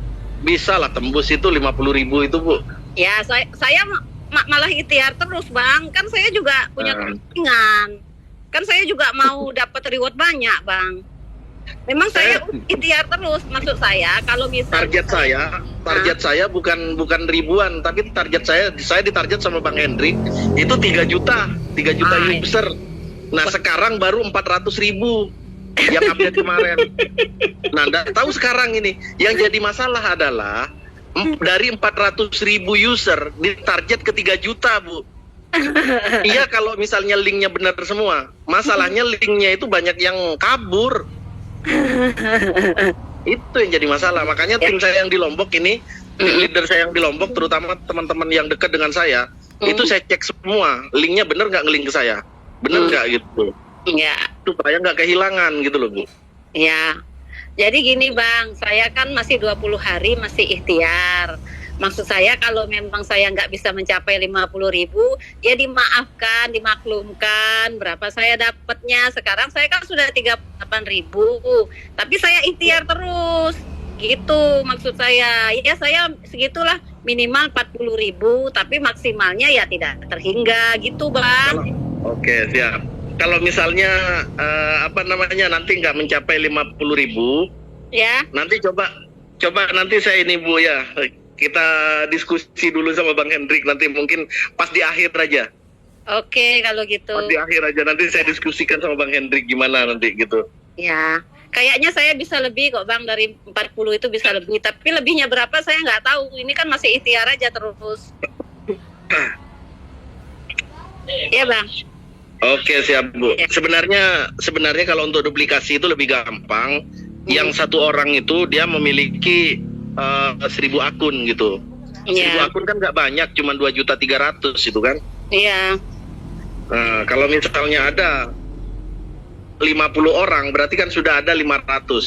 S9: bisa lah tembus itu 50.000 itu Bu.
S8: Ya, saya malah ikhtiar terus, Bang. Kan saya juga punya kepentingan. Kan saya juga mau dapat reward banyak, Bang. Memang saya ikhtiar terus. Maksud saya kalau misalnya
S9: target saya bukan ribuan, tapi target saya ditarget sama Bang Hendrik itu 3 juta user. Nah, sekarang baru 400.000 yang update kemarin. Nah, nggak tahu sekarang ini yang jadi masalah adalah dari 400.000 user ditarget ke 3 juta, Bu. Iya, kalau misalnya linknya benar semua. Masalahnya linknya itu banyak yang kabur. Itu yang jadi masalah. Makanya tim saya yang di Lombok ini, tim leader saya yang di Lombok, terutama teman-teman yang dekat dengan saya, itu saya cek semua. Linknya benar nggak ngelink ke saya? Benar nggak gitu?
S8: Ya.
S9: Supaya nggak kehilangan gitu loh, Bu.
S8: Ya. Jadi gini, Bang, saya kan masih 20 hari masih ikhtiar. Maksud saya kalau memang saya nggak bisa mencapai 50.000, ya dimaafkan, dimaklumkan. Berapa saya dapatnya? Sekarang saya kan sudah 38.000, tapi saya ikhtiar terus. Gitu maksud saya. Ya saya segitulah, minimal 40.000, tapi maksimalnya ya tidak terhingga gitu, Bang.
S9: Oke, siap. Kalau misalnya nanti nggak mencapai 50.000,
S8: ya.
S9: Nanti coba nanti saya ini Bu ya. Kita diskusi dulu sama Bang Hendrik, nanti mungkin pas di akhir aja.
S8: Oke, kalau gitu.
S9: Pas di akhir aja, nanti saya diskusikan sama Bang Hendrik gimana nanti gitu.
S8: Ya, kayaknya saya bisa lebih kok, Bang, dari 40 itu bisa lebih. Tapi lebihnya berapa saya nggak tahu. Ini kan masih ikhtiar aja terus. Iya, Bang.
S9: Oke, siap Bu.
S8: Ya.
S9: Sebenarnya kalau untuk duplikasi itu lebih gampang. Yang satu orang itu dia memiliki 1.000 akun gitu. 1.000 akun kan nggak banyak, cuma 2.300.000 itu kan.
S8: Iya.
S9: Nah, kalau misalnya ada 50 orang, berarti kan sudah ada 50.000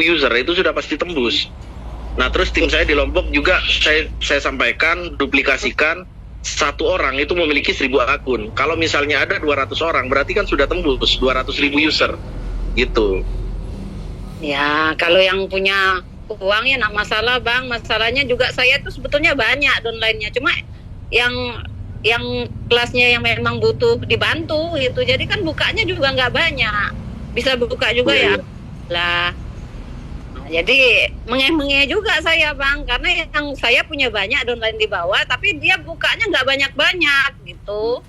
S9: user, itu sudah pasti tembus. Nah, terus tim saya di Lombok juga saya sampaikan, duplikasikan, satu orang itu memiliki 1.000 akun. Kalau misalnya ada 200 orang, berarti kan sudah tembus 200.000 user gitu.
S8: Ya, kalau yang punya uang ya nak masalah, Bang. Masalahnya juga saya tuh sebetulnya banyak downline-nya. Cuma yang kelasnya yang memang butuh dibantu gitu. Jadi kan bukanya juga nggak banyak. Bisa buka juga ya. Lah. Nah, jadi menge-menge juga saya, Bang. Karena yang saya punya banyak downline di bawah, tapi dia bukanya nggak banyak-banyak gitu.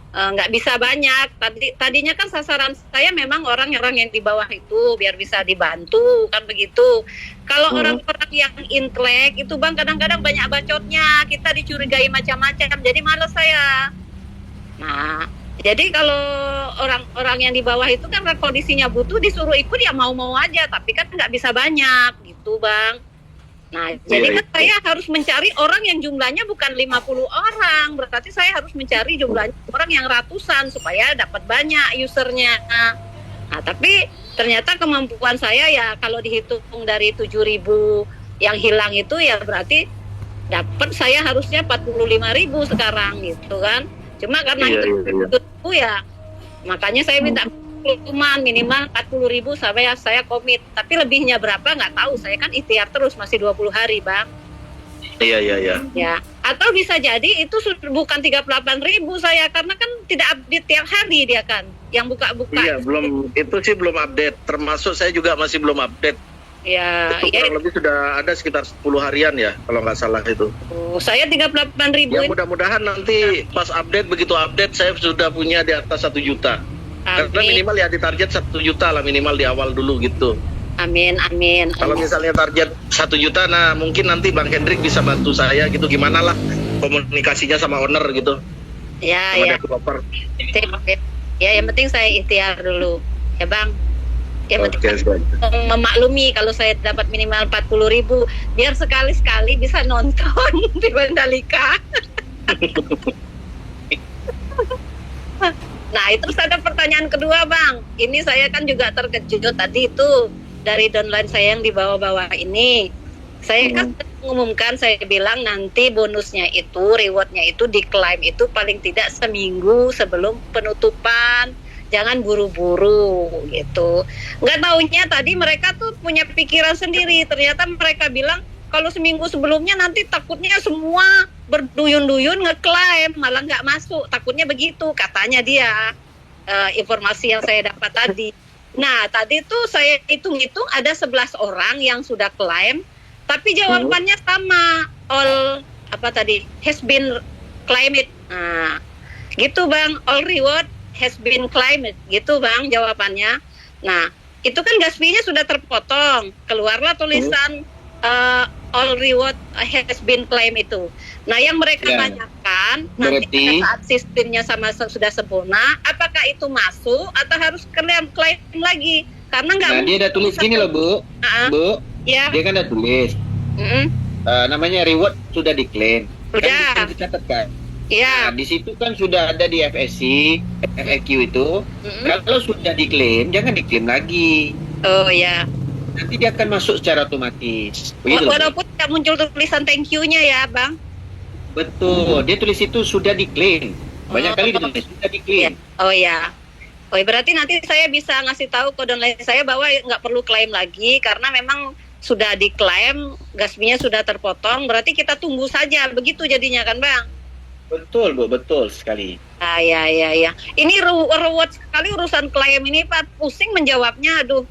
S8: Nggak bisa banyak. Tadinya kan sasaran saya memang orang-orang yang di bawah itu biar bisa dibantu kan begitu. Kalau orang-orang yang intelek itu, Bang, kadang-kadang banyak bacotnya, kita dicurigai macam-macam, jadi malas saya. Nah, jadi kalau orang-orang yang di bawah itu kan kondisinya butuh, disuruh ikut ya mau-mau aja, tapi kan nggak bisa banyak gitu, Bang. Nah, jadi kan saya harus mencari orang yang jumlahnya bukan 50 orang. Berarti saya harus mencari jumlahnya orang yang ratusan supaya dapat banyak usernya. Nah, tapi ternyata kemampuan saya ya kalau dihitung dari 7.000 yang hilang itu ya berarti dapat saya harusnya 45.000 sekarang gitu kan. Cuma karena itu ya makanya saya minta minimal 40.000 sampai saya komit. Tapi lebihnya berapa nggak tahu. Saya kan ikhtiar terus masih 20 hari, Bang.
S9: Iya.
S8: Ya, atau bisa jadi itu bukan 38.000 saya karena kan tidak update tiap hari dia kan. Yang buka-buka.
S9: Iya, belum update. Termasuk saya juga masih belum update.
S8: Ya,
S9: itu kurang lebih sudah ada sekitar 10 harian ya kalau nggak salah itu.
S8: Saya 38.000.
S9: Ya mudah-mudahan nanti pas begitu update saya sudah punya di atas 1 juta. Karena minimal ya ditarget 1 juta lah minimal di awal dulu gitu.
S8: Amin.
S9: Kalau misalnya target 1 juta, nah mungkin nanti Bang Hendrik bisa bantu saya gitu, gimana lah komunikasinya sama owner gitu.
S8: Ya.
S9: Developer.
S8: Ya, yang penting saya ikhtiar dulu, ya Bang. Yang penting memaklumi kalau saya dapat minimal 40.000, biar sekali-sekali bisa nonton di Mandalika. Nah, itu ada pertanyaan kedua, Bang. Ini saya kan juga terkejut tadi itu dari downline saya yang di bawah-bawah ini. Saya kan mengumumkan, saya bilang nanti bonusnya itu, rewardnya itu diklaim itu paling tidak seminggu sebelum penutupan. jangan buru-buru gitu. Nggak taunya tadi mereka tuh punya pikiran sendiri. Ternyata mereka bilang kalau seminggu sebelumnya nanti takutnya semua berduyun-duyun ngeklaim malah nggak masuk. Takutnya begitu katanya dia, informasi yang saya dapat tadi. Nah tadi tuh saya hitung-hitung ada 11 orang yang sudah klaim, tapi jawabannya sama, all apa tadi, has been claimed. Nah gitu Bang, all reward has been claimed gitu Bang jawabannya. Nah itu kan gas fee-nya sudah terpotong, keluarlah tulisan all reward has been claimed itu. Nah yang mereka tanyakan nanti pada saat sistemnya sudah sempurna, apakah itu masuk atau harus klaim lagi? Karena nggak.
S2: Nah dia ada tulis gini loh Bu, Bu,
S8: ya.
S2: Dia kan ada tulis. Namanya reward sudah diklaim.
S8: Udah.
S2: Kan dicatatkan.
S8: Iya.
S2: Nah, di situ kan sudah ada di FSC, FAQ itu. Kalau sudah diklaim, jangan diklaim lagi.
S8: Oh ya.
S2: Nanti dia akan masuk secara otomatis. Begitu,
S8: Walaupun tidak muncul tulisan thank you-nya ya, Bang.
S2: Betul. Dia tulis itu sudah diklaim. Banyak kali ditulis sudah diklaim.
S8: Oh ya. Oh, berarti nanti saya bisa ngasih tahu ke downline saya bahwa nggak perlu klaim lagi karena memang sudah diklaim, gas fee-nya sudah terpotong. Berarti kita tunggu saja, begitu jadinya kan, Bang?
S2: Betul, Bu, betul sekali.
S8: Ya. Ini reward sekali urusan klaim ini, Pak. Pusing menjawabnya, aduh.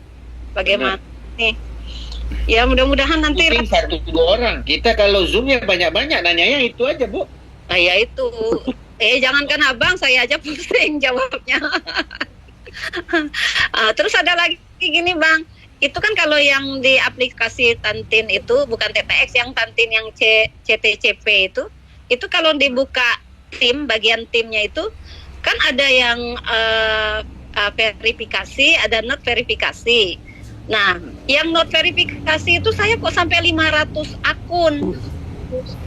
S8: Bagaimana nih? Ya mudah-mudahan nanti.
S2: Mungkin 1-2 orang. Kita kalau Zoom-nya banyak-banyak nanyanya itu aja, Bu.
S8: Nah, ya itu. Jangankan Abang, saya aja pusing jawabnya. Terus ada lagi gini, Bang. Itu kan kalau yang di aplikasi Tantin itu bukan TPX, yang Tantin yang CTCP itu kalau dibuka tim, bagian timnya itu kan ada yang verifikasi, ada not verifikasi. Nah, yang not verifikasi itu saya kok sampai 500 akun.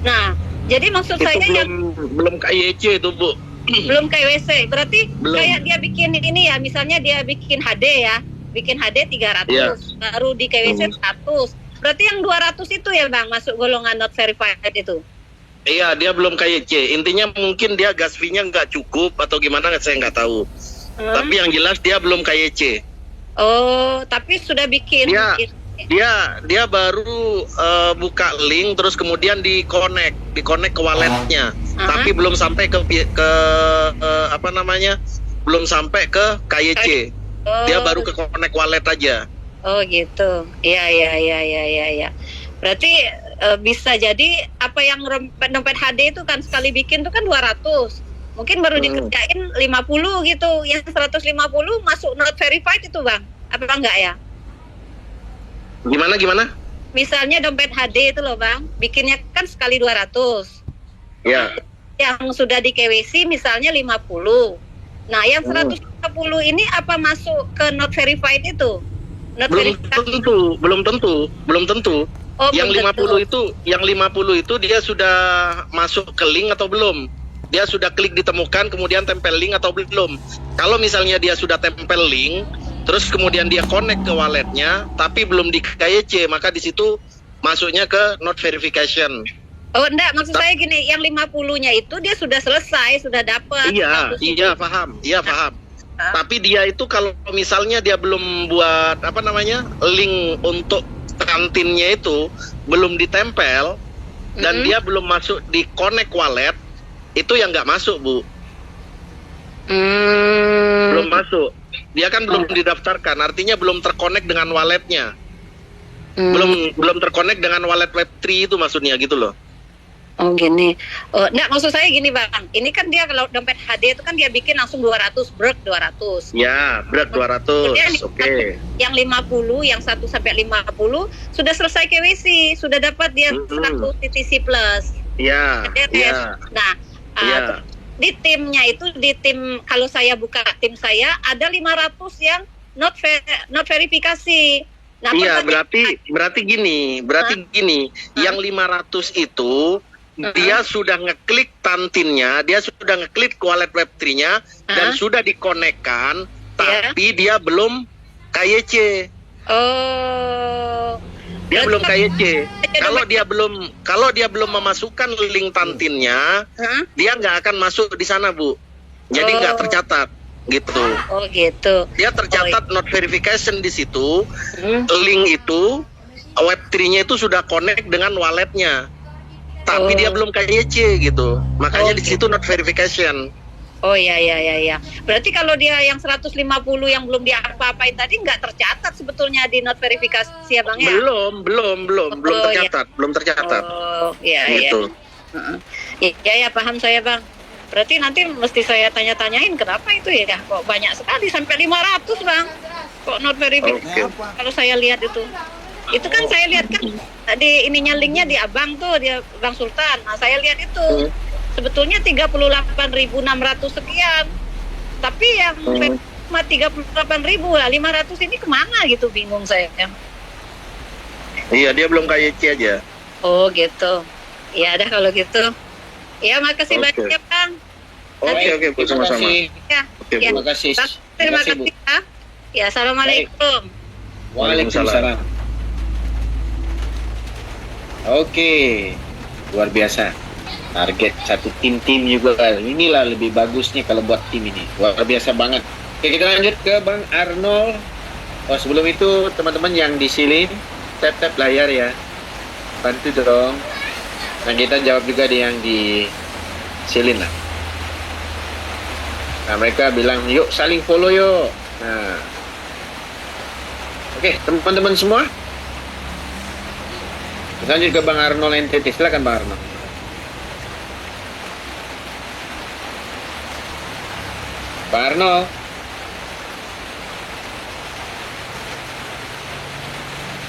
S8: Nah, jadi maksud
S9: Itu
S8: saya
S9: belum KYC itu, Bu.
S8: belum KWC. Berarti
S9: Belum.
S8: kayak dia bikin ini ya, misalnya dia bikin HD ya, bikin HD 300, baru di KWC 100. Berarti yang 200 itu ya Bang, masuk golongan not verified itu.
S9: Iya, dia belum KYC. Intinya mungkin dia gas fee-nya nggak cukup atau gimana, saya nggak tahu. Tapi yang jelas dia belum KYC.
S8: Oh, tapi sudah bikin.
S9: Dia baru buka link terus kemudian di-connect ke walletnya. Tapi belum sampai ke apa namanya? Belum sampai ke KYC. Dia baru ke connect wallet aja.
S8: Oh, gitu. Iya. Berarti bisa jadi apa yang dompet HD itu kan sekali bikin itu kan 200. Mungkin baru dikerjain 50 gitu. Yang 150 masuk not verified itu Bang. Apa enggak ya?
S9: Gimana?
S8: Misalnya dompet HD itu loh Bang, bikinnya kan sekali 200.
S9: Ya.
S8: Yang sudah di KWC misalnya 50. Nah, yang 150 ini apa masuk ke not verified itu? Not
S9: Belum tentu.
S8: Oh,
S9: yang
S8: belum
S9: 50 itu dia sudah masuk ke link atau belum? Dia sudah klik ditemukan kemudian tempel link atau belum? Kalau misalnya dia sudah tempel link, terus kemudian dia connect ke walletnya, tapi belum di KYC, maka di situ masuknya ke not verification.
S8: Oh enggak, maksud saya gini, yang 50-nya itu dia sudah selesai, sudah dapat.
S9: Iya, paham. Tapi dia itu kalau misalnya dia belum buat apa namanya link untuk kantinnya itu belum ditempel dan dia belum masuk di connect wallet, itu yang nggak masuk Bu. Belum masuk. Dia kan belum didaftarkan, artinya belum terkonek dengan walletnya. Belum terkonek dengan wallet Web3 itu maksudnya gitu loh.
S8: Oh gini. Oh, enggak, maksud saya gini Bang. Ini kan dia kalau dompet HD itu kan dia bikin langsung 200, break 200.
S9: Ya, break 200. Oke.
S8: Yang 50, yang 1 sampai 50 sudah selesai KWC, sudah dapat dia 100 TTC plus.
S9: Iya.
S8: Nah, di timnya itu, di tim kalau saya buka tim saya ada 500 yang not verifikasi. Nah,
S9: iya, berarti gini, yang 500 itu dia sudah ngeklik Tantinnya, dia sudah ngeklik wallet Web3-nya dan sudah dikonekkan, tapi dia belum KYC.
S8: Oh.
S9: Dia belum KYC. Kalau dia belum memasukkan link Tantinnya, dia nggak akan masuk di sana, Bu. Jadi nggak tercatat. gitu.
S8: Oh gitu.
S9: Dia tercatat not verification di situ. Link itu Web3-nya itu sudah connect dengan walletnya, tapi dia belum KYC gitu. Makanya di situ not verification.
S8: Oh ya. Berarti kalau dia yang 150 yang belum diapa-apain tadi nggak tercatat sebetulnya di not verifikasi ya Bang ya?
S9: Belum tercatat.
S8: Oh iya.
S9: Gitu.
S8: Ya paham saya Bang. Berarti nanti mesti saya tanya-tanyain kenapa itu ya? Kok banyak sekali sampai 500 Bang? Kok not verifikasi? Kalau saya lihat itu kan saya lihat kan di ininya linknya di Abang tuh, dia Bang Sultan. Nah saya lihat itu sebetulnya 38.600 sekian, tapi yang cuma 38.000 lah, 500 ini kemana gitu, bingung saya.
S9: Iya, dia belum KYC aja.
S8: Oh gitu, ya udah kalau gitu. Ya makasih banyak ya Bang.
S9: Oke, Bu, sama-sama.
S8: Ya,
S2: Terima kasih.
S8: Terima
S2: Bu.
S8: kasih ya. Ya, assalamualaikum.
S2: Waalaikumsalam. Oke, luar biasa. Target satu tim juga. Inilah lebih bagusnya kalau buat tim ini. Luar biasa banget. Oke, kita lanjut ke Bang Arnold. Oh, sebelum itu teman-teman yang disilin, tap layar ya. Bantu dong. Nah, kita jawab juga di yang disilin lah. Nah, mereka bilang, yuk saling follow yuk. Nah, oke, teman-teman semua. Kita lanjut ke Bang Arnold NTT. Silakan Bang Arnold. Bang Arnold.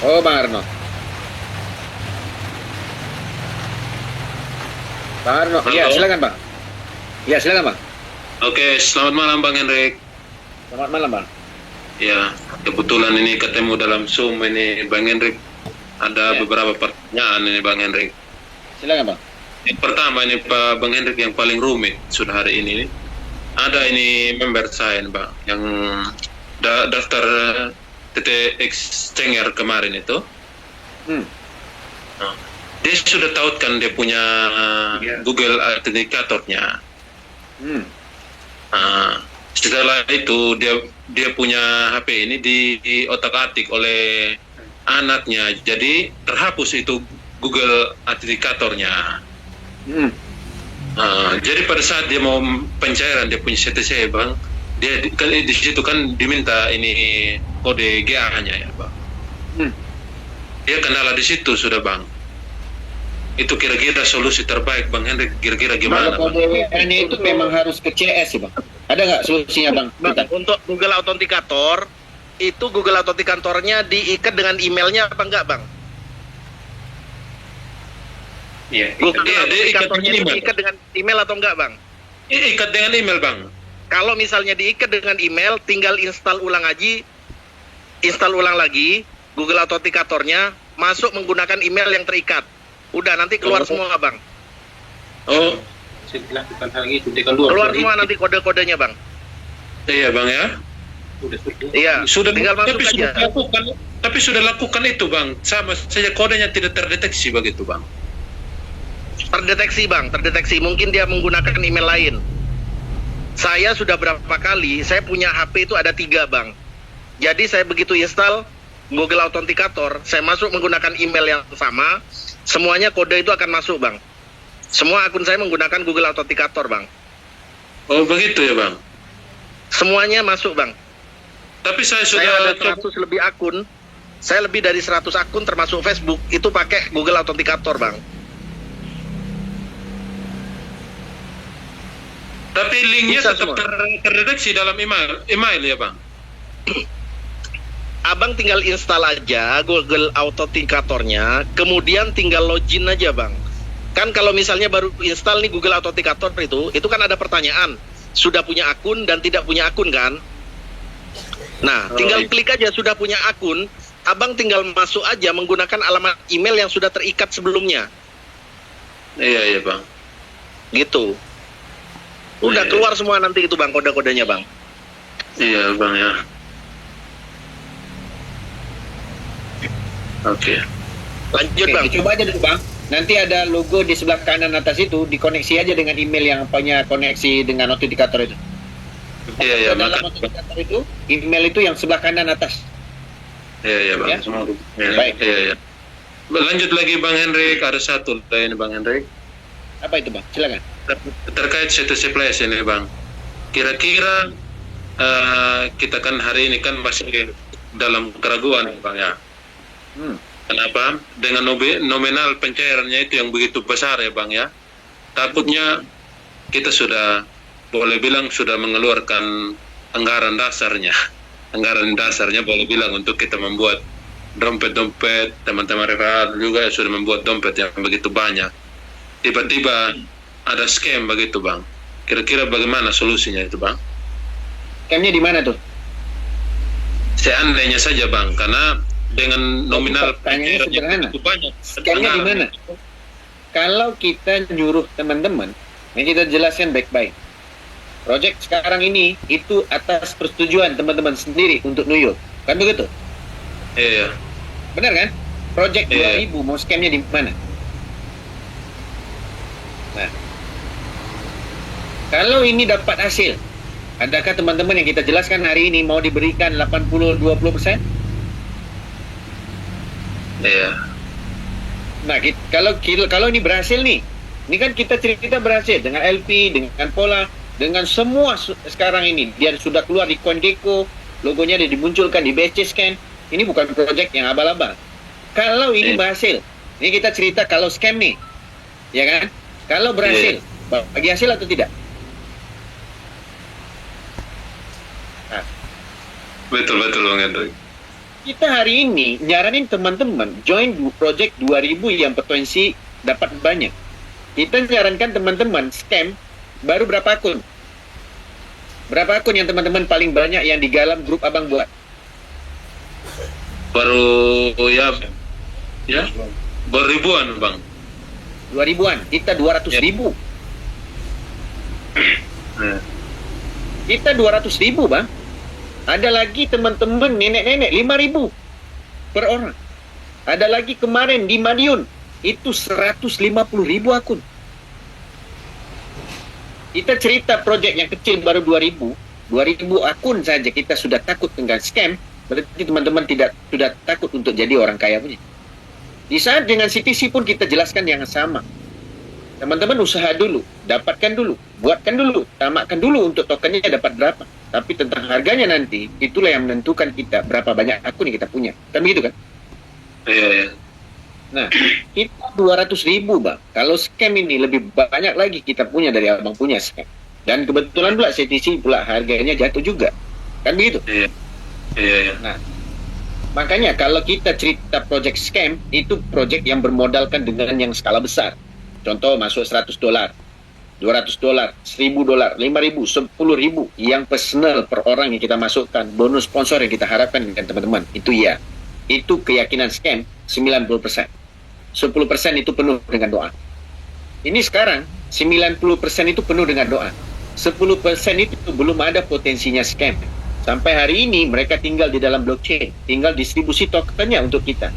S2: Oh, Bang Arnold. Bang Arnold. Iya, silakan Bang. Iya, silakan Bang.
S10: Oke, selamat malam Bang Hendrik.
S2: Selamat malam Bang.
S10: Ya, kebetulan ini ketemu dalam Zoom ini Bang Hendrik. Ada beberapa pertanyaan ini Bang Hendrik.
S2: Silakan Bang.
S10: Yang pertama ini Pak Bang Hendrik, yang paling rumit sudah hari ini. Ada ini member saya Bang, yang daftar TTX Cenger kemarin itu. Nah, dia sudah tautkan dia punya Google Authenticator-nya. Nah, setelah itu dia punya HP ini di otak-atik oleh anaknya, jadi terhapus itu Google Authenticator-nya. Jadi pada saat dia mau pencairan dia punya CTC Bang, dia di situ kan diminta ini kode GA-nya ya Bang. Dia kendala di situ sudah Bang. Itu kira-kira solusi terbaik Bang Hendrik, kira-kira gimana?
S2: Kalau kode WA-nya itu memang harus ke CS sih Bang. Ada nggak solusinya Bang?
S9: Untuk Google Authenticator, itu Google Authenticator-nya diikat dengan emailnya apa enggak Bang?
S10: Iya.
S9: Google
S10: Dia
S9: Authenticator-nya diikat dengan email atau enggak Bang?
S10: Ikat dengan email Bang.
S9: Kalau misalnya diikat dengan email, tinggal install ulang lagi Google Authenticator-nya, masuk menggunakan email yang terikat. Udah, nanti keluar semua Bang.
S10: Oh,
S9: Keluar semua nanti kode-kodenya Bang.
S10: iya Bang ya.
S9: Iya,
S10: Sudah,
S9: tinggal masuk
S10: tapi sudah
S9: aja.
S10: lakukan, tapi sudah lakukan itu Bang. Sama saja kodenya tidak terdeteksi begitu Bang.
S9: Terdeteksi Bang, terdeteksi. Mungkin dia menggunakan email lain. Saya sudah berapa kali, saya punya HP itu ada 3 Bang. Jadi saya begitu install Google Authenticator, saya masuk menggunakan email yang sama, semuanya kode itu akan masuk Bang. Semua akun saya menggunakan Google Authenticator Bang.
S10: Oh begitu ya Bang.
S9: Semuanya masuk Bang.
S10: Tapi saya
S9: Saya
S10: sudah
S9: ada 100 lebih akun. Saya lebih dari 100 akun termasuk Facebook itu pakai Google Authenticator Bang.
S10: Tapi linknya
S9: Bisa
S10: tetap
S9: semua.
S10: terdeteksi dalam email ya Bang.
S9: Abang tinggal install aja Google Authenticator-nya, kemudian tinggal login aja Bang. Kan kalau misalnya baru install nih Google Authenticator itu kan ada pertanyaan, sudah punya akun dan tidak punya akun kan? Nah, tinggal klik aja sudah punya akun, Abang tinggal masuk aja menggunakan alamat email yang sudah terikat sebelumnya.
S10: Iya Bang.
S9: Gitu. Udah keluar semua nanti itu Bang, kode-kodenya Bang.
S10: Iya Bang ya. Oke.
S9: Lanjut Bang.
S2: Coba aja dulu Bang. Nanti ada logo di sebelah kanan atas itu, dikoneksi aja dengan email yang punya koneksi dengan Authenticator itu.
S10: Iya, iya,
S2: Dalam
S10: maka.
S2: autenticator itu, email itu yang sebelah kanan atas.
S10: Iya, iya, Bang.
S2: Ya.
S10: Iya,
S2: Baik.
S10: iya, iya. Lanjut lagi Bang Hendrik, ada satu lain Bang Hendrik.
S2: Apa itu Bang? Silakan.
S10: Terkait CTC Plus ini Bang. Kira-kira kita kan hari ini kan masih dalam keraguan Bang ya. Kenapa? Dengan nominal pencairannya itu yang begitu besar ya Bang ya. Takutnya kita sudah boleh bilang sudah mengeluarkan anggaran dasarnya. Anggaran dasarnya boleh bilang untuk kita membuat dompet-dompet, teman-teman referat juga sudah membuat dompet yang begitu banyak. Tiba-tiba ada scam begitu Bang. Kira-kira bagaimana solusinya itu Bang?
S2: Scamnya di mana tuh?
S10: Seandainya saja Bang, karena dengan nominal
S2: Pertanyaannya sederhana.
S10: begitu banyak.
S2: Scamnya di mana? Kalau kita nyuruh teman-teman, yang kita jelaskan baik-baik. Project sekarang ini itu atas persetujuan teman-teman sendiri untuk nuyuk. Kan begitu?
S10: Iya.
S2: Benar kan? Project
S10: Iya.
S2: 2000 mau scamnya di mana? Nah, kalau ini dapat hasil, adakah teman-teman yang kita jelaskan hari ini mau diberikan 80-20%?
S10: Iya.
S2: Nah, kalau ini berhasil nih, ini kan kita cerita berhasil dengan LP, dengan Pola, dengan semua sekarang ini. Dia sudah keluar di CoinGecko, logonya dia dimunculkan di BSC Scan. Ini bukan project yang abal-abal. Kalau ini berhasil, ini kita cerita kalau scam nih, ya kan? Kalau berhasil, bagi hasil atau tidak? Nah,
S10: Betul Bang Hendrik.
S2: kita hari ini nyaranin teman-teman join project 2000 yang potensi dapat banyak. Kita nyarankan teman-teman scam baru berapa akun? Berapa akun yang teman-teman paling banyak yang di dalam grup abang buat?
S10: Baru ya baru ribuan Bang.
S2: 2000-an, kita 200.000. Kita 200.000 Bang. Ada lagi teman-teman nenek-nenek 5.000 per orang. Ada lagi kemarin di Madiun itu 150.000 akun. Kita cerita project yang kecil baru 2.000 akun saja kita sudah takut dengan scam. Berarti teman-teman sudah takut untuk jadi orang kaya punya. Di saat dengan CTC pun kita jelaskan yang sama. Teman-teman usaha dulu, dapatkan dulu, buatkan dulu, tamatkan dulu untuk tokennya dapat berapa. Tapi tentang harganya nanti, itulah yang menentukan kita berapa banyak akun yang kita punya. Kan begitu kan?
S10: Iya.
S2: Nah, kita 200.000 Bang. Kalau scam ini lebih banyak lagi kita punya dari abang punya scam. Dan kebetulan pula CTC pula harganya jatuh juga. Kan begitu?
S10: Iya.
S2: Nah, makanya kalau kita cerita project scam, itu project yang bermodalkan dengan yang skala besar. Contoh masuk $100, $200, $1.000, $5.000, $10.000 yang personal per orang yang kita masukkan, bonus sponsor yang kita harapkan dengan teman-teman. Itu ya. Itu keyakinan scam 90%. 10% itu penuh dengan doa. Ini sekarang 90% itu penuh dengan doa. 10% itu belum ada potensinya scam. Sampai hari ini mereka tinggal di dalam blockchain, tinggal distribusi tokennya untuk kita.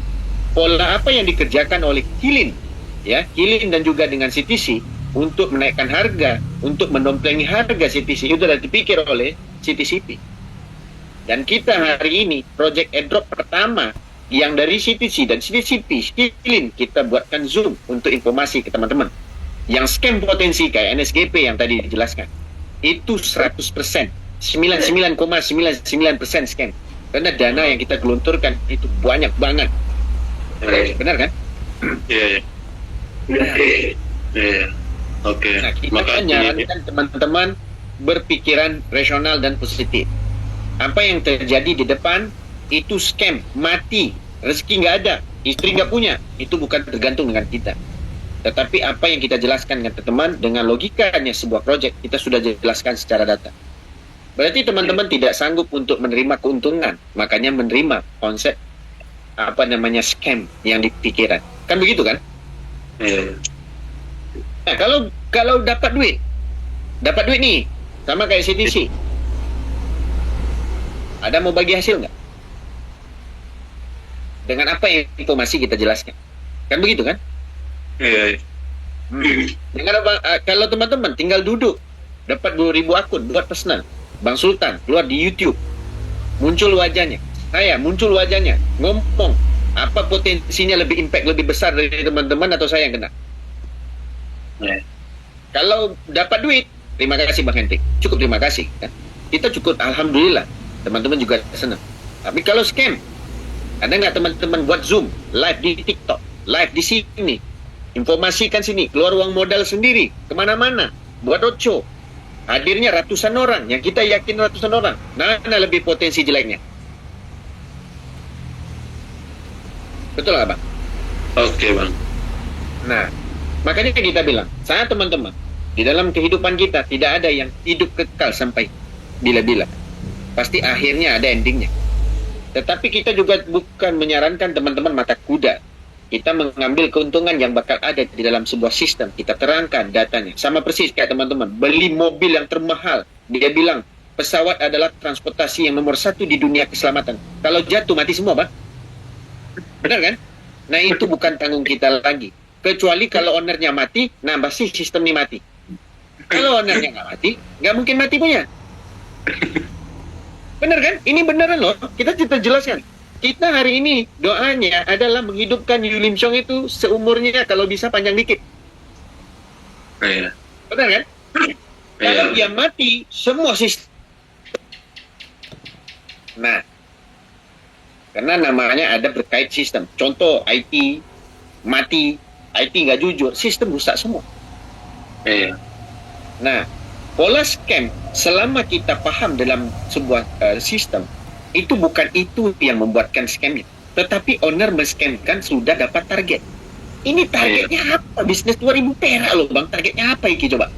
S2: Pola apa yang dikerjakan oleh Kilin, ya, Kilin dan juga dengan CTC untuk menaikkan harga, untuk mendomplengi harga CTC itu sudah dipikir oleh CTCP. Dan kita hari ini project airdrop pertama yang dari CTC dan CTCP, Kilin, kita buatkan Zoom untuk informasi ke teman-teman. Yang scam potensi kayak NSGP yang tadi dijelaskan, itu 100%, 99,99% scam. Karena dana yang kita gelontorkan itu banyak banget. Benar kan?
S10: Iya. Oke.
S2: Nah, kita kan nyarankan teman-teman berpikiran rasional dan positif. Apa yang terjadi di depan itu scam, mati, rezeki nggak ada, istri nggak punya, itu bukan tergantung dengan kita. Tetapi apa yang kita jelaskan dengan teman-teman dengan logikanya sebuah project kita sudah jelaskan secara data. Berarti teman-teman tidak sanggup untuk menerima keuntungan, makanya menerima konsep apa namanya scam yang dipikiran. Kan begitu kan?
S10: Iya.
S2: Nah, kalau dapat duit nih, sama kayak CTC. Ada mau bagi hasil nggak? Dengan apa yang informasi kita jelaskan? Kan begitu kan?
S10: Iya.
S2: Dengan kalau teman-teman tinggal duduk, dapat 2.000 akun buat personal, Bang Sultan keluar di YouTube, muncul wajahnya, saya muncul wajahnya, ngomong apa potensinya lebih impact lebih besar dari teman-teman atau saya yang kena. Kalau dapat duit, terima kasih Bang Hendrik, cukup terima kasih kan? Kita cukup alhamdulillah, teman-teman juga senang. Tapi kalau scam, ada nggak teman-teman buat Zoom, live di TikTok, live di sini, informasikan sini, keluar uang modal sendiri, kemana-mana, buat roadshow, hadirnya ratusan orang, yang kita yakin ratusan orang, mana lebih potensi jeleknya? Betul nggak Bang?
S10: Oke Bang.
S2: Nah, makanya kita bilang, saya teman-teman, di dalam kehidupan kita tidak ada yang hidup kekal sampai bila-bila. Pasti akhirnya ada endingnya. Tetapi kita juga bukan menyarankan teman-teman mata kuda. Kita mengambil keuntungan yang bakal ada di dalam sebuah sistem. Kita terangkan datanya. Sama persis kayak teman-teman, beli mobil yang termahal. Dia bilang, pesawat adalah transportasi yang nomor 1 di dunia keselamatan. Kalau jatuh, mati semua, Bang. Benar kan? Nah, itu bukan tanggung kita lagi. Kecuali kalau ownernya mati, nah pasti sistem ini mati. Kalau ownernya nggak mati, nggak mungkin mati punya. Benar kan? Ini beneran loh. Kita jelaskan. Kita hari ini doanya adalah menghidupkan Yu Lim Chong itu seumurnya kalau bisa panjang dikit.
S10: Iya.
S2: Benar kan? Kalau dia mati, semua sistem. Nah, karena namanya ada berkait sistem. Contoh IT mati, IT nggak jujur, sistem rusak semua.
S10: Iya.
S2: Nah, pola scam selama kita paham dalam sebuah sistem, itu bukan itu yang membuatkan scamnya, tetapi owner men-scamkan sudah dapat target. Ini targetnya apa? Bisnis 2000 perak loh Bang, targetnya apa iki coba?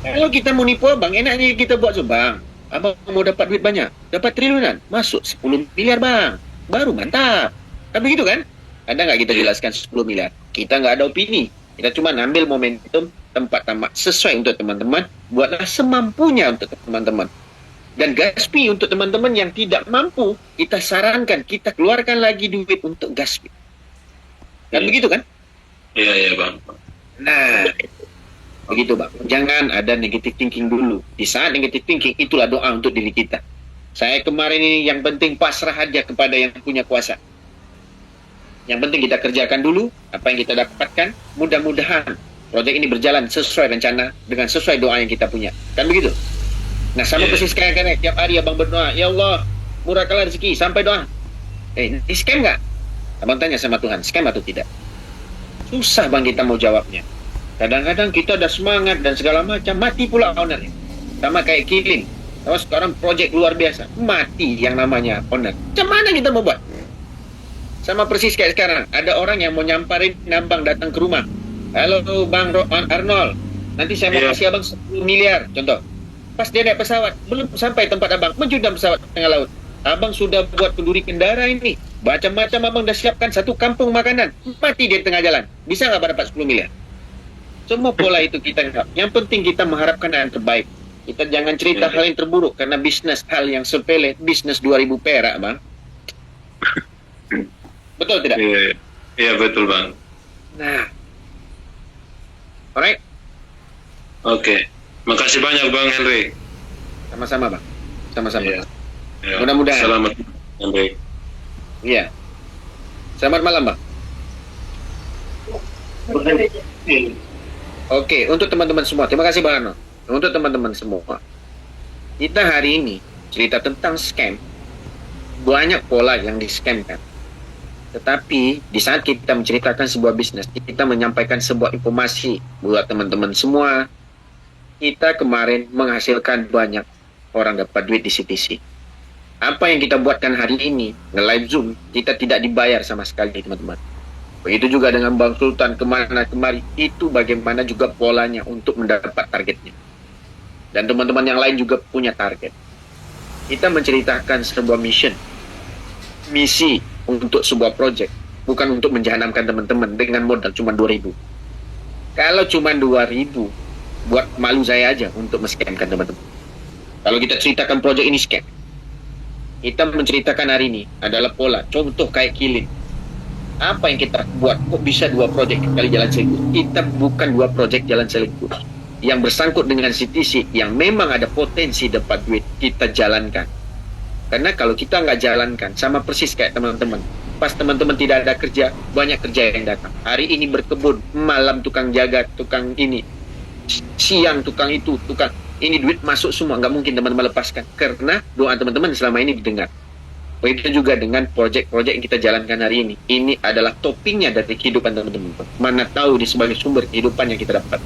S2: Kalau kita mau nipu Bang, enaknya kita buat Bang. Abang mau dapat duit banyak, dapat triliunan, masuk 10 miliar Bang, baru mantap. Kan begitu kan? Ada nggak kita jelaskan 10 miliar? Kita nggak ada opini, kita cuma ambil momentum tempat tamat sesuai untuk teman-teman, buatlah semampunya untuk teman-teman. Dan gaspi untuk teman-teman yang tidak mampu, kita sarankan, kita keluarkan lagi duit untuk gaspi. Kan begitu kan?
S10: Iya Bang.
S2: Nah, begitu Bang. Jangan ada negative thinking dulu. Di saat negative thinking, itulah doa untuk diri kita. Saya kemarin ini yang penting pasrah aja kepada yang punya kuasa. Yang penting kita kerjakan dulu apa yang kita dapatkan. Mudah-mudahan proyek ini berjalan sesuai rencana dengan sesuai doa yang kita punya. Kan begitu? Nah, sama persis kayak tiap hari Abang berdoa, ya Allah, murahkanlah rezeki, sampai doa. Ini scam nggak? Abang tanya sama Tuhan, scam atau tidak? Susah Bang kita mau jawabnya. Kadang-kadang kita ada semangat dan segala macam, mati pula ownernya. Sama kayak Kilin. Sama sekarang proyek luar biasa, mati yang namanya owner. Macam mana kita mau buat? Sama persis kayak sekarang, ada orang yang mau nyamparin Abang datang ke rumah. Halo Bang Arnold, nanti saya mau kasih Abang 10 miliar, contoh. Pas dia naik pesawat, belum sampai tempat Abang, menjudam pesawat tengah laut. Abang sudah buat kenduri kendara ini. Macam-macam Abang dah siapkan satu kampung makanan. Mati dia tengah jalan. Bisa nggak dapat 10 miliar? Semua pola itu kita anggap. Yang penting kita mengharapkan yang terbaik. Kita jangan cerita hal yang terburuk. Karena bisnis hal yang sepele. Bisnis 2000 perak, Bang. Betul tidak?
S10: Iya betul Bang.
S2: Nah. Alright.
S10: Oke. Makasih banyak Bang Henry.
S2: Sama-sama Bang. Sama-sama.
S10: Ya.
S2: Mudah-mudahan.
S10: Selamat Henry.
S2: Iya. Selamat malam Bang. Oke, untuk teman-teman semua, terima kasih Bang Arno. Untuk teman-teman semua, kita hari ini cerita tentang scam. Banyak pola yang di-scamkan. Tetapi di saat kita menceritakan sebuah bisnis, kita menyampaikan sebuah informasi buat teman-teman semua. Kita kemarin menghasilkan banyak orang dapat duit di CTC. Apa yang kita buatkan hari ini, nge-live Zoom, kita tidak dibayar sama sekali teman-teman. Begitu juga dengan Bang Sultan kemana-kemari, itu bagaimana juga polanya untuk mendapat targetnya. Dan teman-teman yang lain juga punya target. Kita menceritakan sebuah misi untuk sebuah project, bukan untuk menjahanamkan teman-teman dengan modal cuma 2.000. Kalau cuma 2.000, buat malu saya aja untuk men-scamkan teman-teman. Kalau kita ceritakan project ini scam, kita menceritakan hari ini adalah pola. Contoh kayak Kilin. Apa yang kita buat? Kok bisa 2 project kali jalan selingkuh? Kita bukan 2 project jalan selingkuh. yang bersangkut dengan CTC yang memang ada potensi dapat duit, kita jalankan. Karena kalau kita nggak jalankan, sama persis kayak teman-teman. Pas teman-teman tidak ada kerja, banyak kerja yang datang. Hari ini berkebun, malam tukang jaga, tukang ini, siang tukang itu, tukang ini, duit masuk semua. Nggak mungkin teman-teman lepaskan, karena doa teman-teman selama ini didengar. Begitu juga dengan proyek-proyek yang kita jalankan hari ini. Ini adalah toppingnya dari kehidupan teman-teman. Mana tahu di sebagai sumber kehidupan yang kita dapat.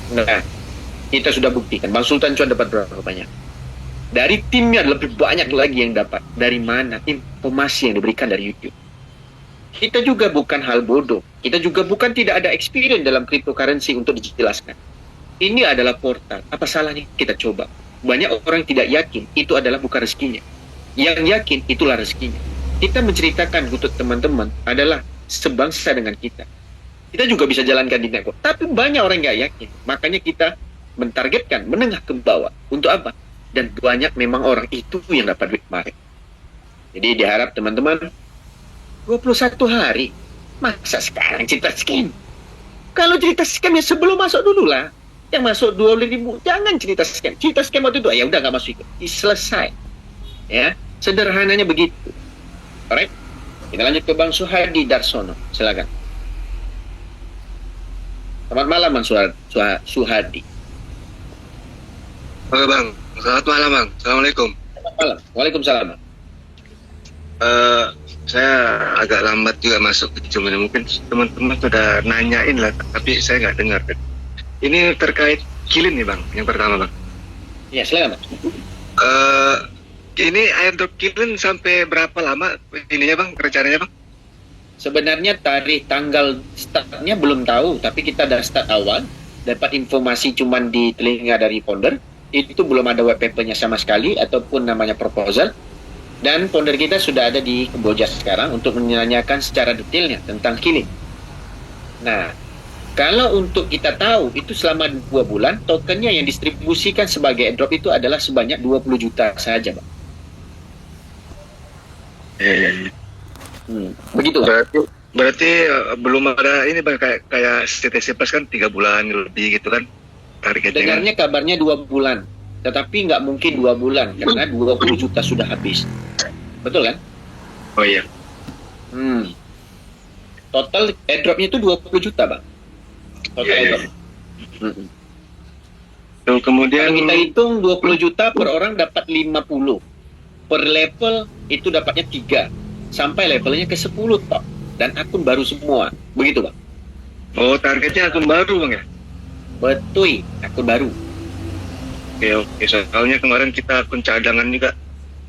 S2: Nah, kita sudah buktikan. Bang Sultan cuma dapat berapa banyak? Dari timnya lebih banyak lagi yang dapat. Dari mana? Informasi yang diberikan dari YouTube. Kita juga bukan hal bodoh. Kita juga bukan tidak ada experience dalam cryptocurrency untuk dijelaskan. Ini adalah portal. Apa salahnya? Kita coba. Banyak orang tidak yakin itu adalah bukan rezekinya. Yang yakin itulah rezekinya. Kita menceritakan untuk teman-teman adalah sebangsa dengan kita. Kita juga bisa jalankan di network. Tapi banyak orang nggak yakin. Makanya kita mentargetkan menengah ke bawah. Untuk apa? Dan banyak memang orang itu yang dapat duit kemarin. Jadi diharap teman-teman 21 hari. Masa sekarang cerita scam? Kalau cerita scam ya sebelum masuk dulu lah. Yang masuk 20.000 jangan cerita scam. Cerita scam waktu itu ya udah nggak masuk ikut. Selesai. Ya, sederhananya begitu. Alright. Kita lanjut ke Bang Suhadi Darsono. Silakan. Selamat malam Bang Suhadi.
S11: Halo Bang, selamat malam Bang. Assalamualaikum.
S2: Selamat malam. Waalaikumsalam.
S11: Saya agak lambat juga masuk ke Zoom ini. Mungkin teman-teman sudah nanyain lah, tapi saya nggak dengar. Ini terkait Qlin nih Bang, yang pertama Bang.
S2: Ya, silakan Bang.
S11: Ini airdrop Qlin sampai berapa lama ininya Bang, rencananya Bang?
S2: Sebenarnya tarikh tanggal startnya belum tahu, tapi kita ada start awal, dapat informasi cuman di telinga dari founder, itu belum ada web papernya sama sekali ataupun namanya proposal, dan founder kita sudah ada di Kamboja sekarang untuk menanyakan secara detailnya tentang Qlin. Nah, kalau untuk kita tahu itu selama 2 bulan tokennya yang distribusikan sebagai airdrop itu adalah sebanyak 20 juta saja, Bang. Begitu
S11: berarti belum ada ini Bang, kayak CTC Plus kan 3 bulan lebih gitu kan targetnya.
S2: Dengarnya kabarnya 2 bulan, tetapi nggak mungkin 2 bulan karena 20 juta sudah habis. Betul kan?
S11: Oh iya.
S2: Total airdropnya itu 20 juta Bang. Total airdrop.
S11: Tuh, kemudian
S2: kalau kita hitung 20 juta per orang dapat 50. Per level itu dapatnya 3. Sampai levelnya ke 10 Pak. Dan akun baru semua. Begitu Bang.
S11: Oh, targetnya akun baru Bang ya?
S2: Betul, akun baru.
S11: Oke. Soalnya kemarin kita akun cadangan juga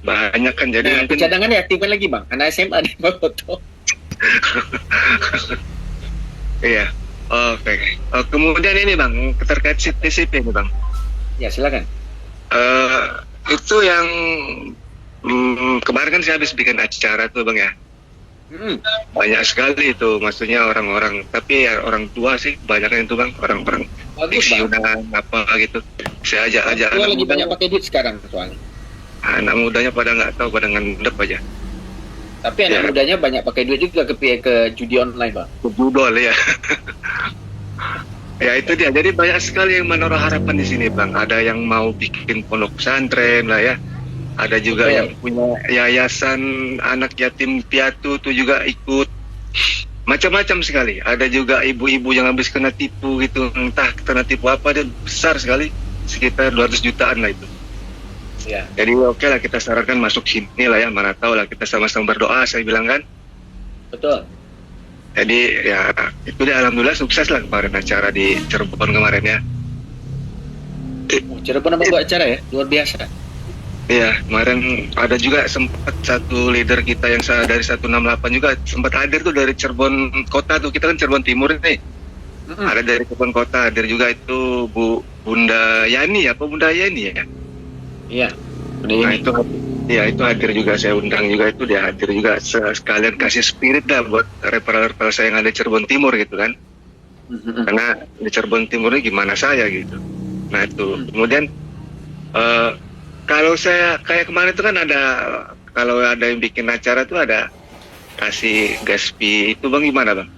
S11: banyak kan, jadi
S2: Nah,
S11: mungkin
S2: cadangan diaktifkan lagi Bang. Anak SMA di foto.
S11: Iya. Oke. Kemudian ini Bang, terkait TCP ini Bang.
S2: Ya, silakan.
S11: Itu yang kemarin kan saya habis bikin acara tuh Bang ya. Banyak sekali itu, maksudnya orang-orang, tapi ya orang tua sih banyak itu Bang, orang-orang pensiunan apa gitu. Saya ajak
S2: Tua
S11: anak
S2: lagi
S11: muda,
S2: banyak pakai duit sekarang soalnya.
S11: anak mudanya pada nggak tahu, pada ngendep aja.
S2: Tapi anak mudanya banyak pakai duit juga ke judi online Bang.
S11: Judol ya. Ya itu dia. Jadi banyak sekali yang menaruh harapan di sini Bang. Ada yang mau bikin pondok pesantren lah ya. Ada juga yang punya yayasan anak yatim piatu tuh juga ikut. Macam-macam sekali. Ada juga ibu-ibu yang habis kena tipu gitu. Entah kena tipu apa, dia besar sekali. Sekitar 200 jutaan lah itu.
S2: Ya.
S11: Jadi oke lah, kita sarankan masuk sini lah ya. Mana tahu lah, kita sama-sama berdoa saya bilang kan.
S2: Betul.
S11: Jadi ya itu dia, alhamdulillah sukses lah kemarin acara di Cirebon kemarin ya.
S2: Cirebon apa buat acara ya? Luar biasa.
S11: Iya, kemarin ada juga sempat satu leader kita yang dari 168 juga sempat hadir tuh dari Cirebon kota tuh. Kita kan Cirebon Timur nih. Ada dari Cirebon kota hadir juga itu Bunda Yani apa Bunda Yani ya?
S2: Iya.
S11: Nah itu ya itu hadir juga, saya undang juga, itu dia hadir juga sekalian kasih spirit dah buat referral saya yang ada di Cirebon Timur gitu kan. Karena di Cirebon Timur ini gimana saya gitu. Nah itu kemudian kalau saya kayak kemarin itu kan ada, kalau ada yang bikin acara tuh ada kasih gas fee itu Bang, gimana Bang?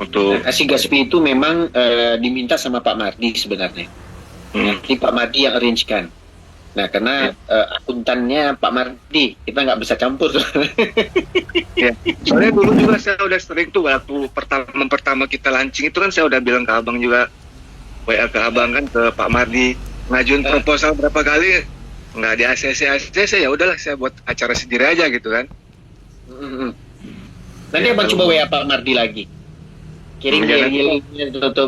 S11: untuk
S2: Kasih Gaspi itu memang diminta sama Pak Mardi sebenarnya. Nanti Pak Mardi yang arrange-kan. Nah, karena akuntannya Pak Mardi, kita nggak bisa campur.
S11: ya. Soalnya dulu juga saya udah sering tuh waktu pertama kita launching itu kan saya udah bilang ke abang juga, WA ke abang kan, ke Pak Mardi, ngajuin proposal berapa kali nggak di ACC, ya udahlah saya buat acara sendiri aja gitu kan.
S2: Nanti abang coba WA Pak Mardi lagi. Kirim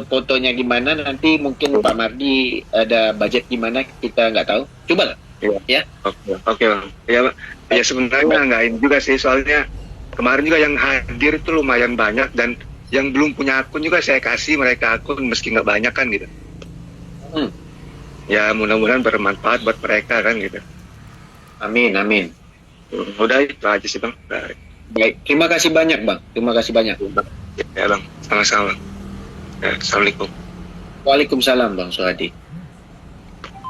S2: fotonya gimana, nanti mungkin Pak Mardi ada budget gimana, kita nggak tahu. Coba lah. Ya.
S11: Oke Bang. Ya sebenarnya nggak ini juga sih, soalnya kemarin juga yang hadir itu lumayan banyak, dan yang belum punya akun juga saya kasih mereka akun meski nggak banyak kan gitu. Ya mudah-mudahan bermanfaat buat mereka kan gitu.
S2: Amin.
S11: Udah itu aja sih Bang.
S2: Baik, terima kasih banyak Bang. Terima kasih banyak.
S11: Ya Bang, sama-sama. Ya, Assalamualaikum.
S2: Waalaikumsalam Bang Suhadi.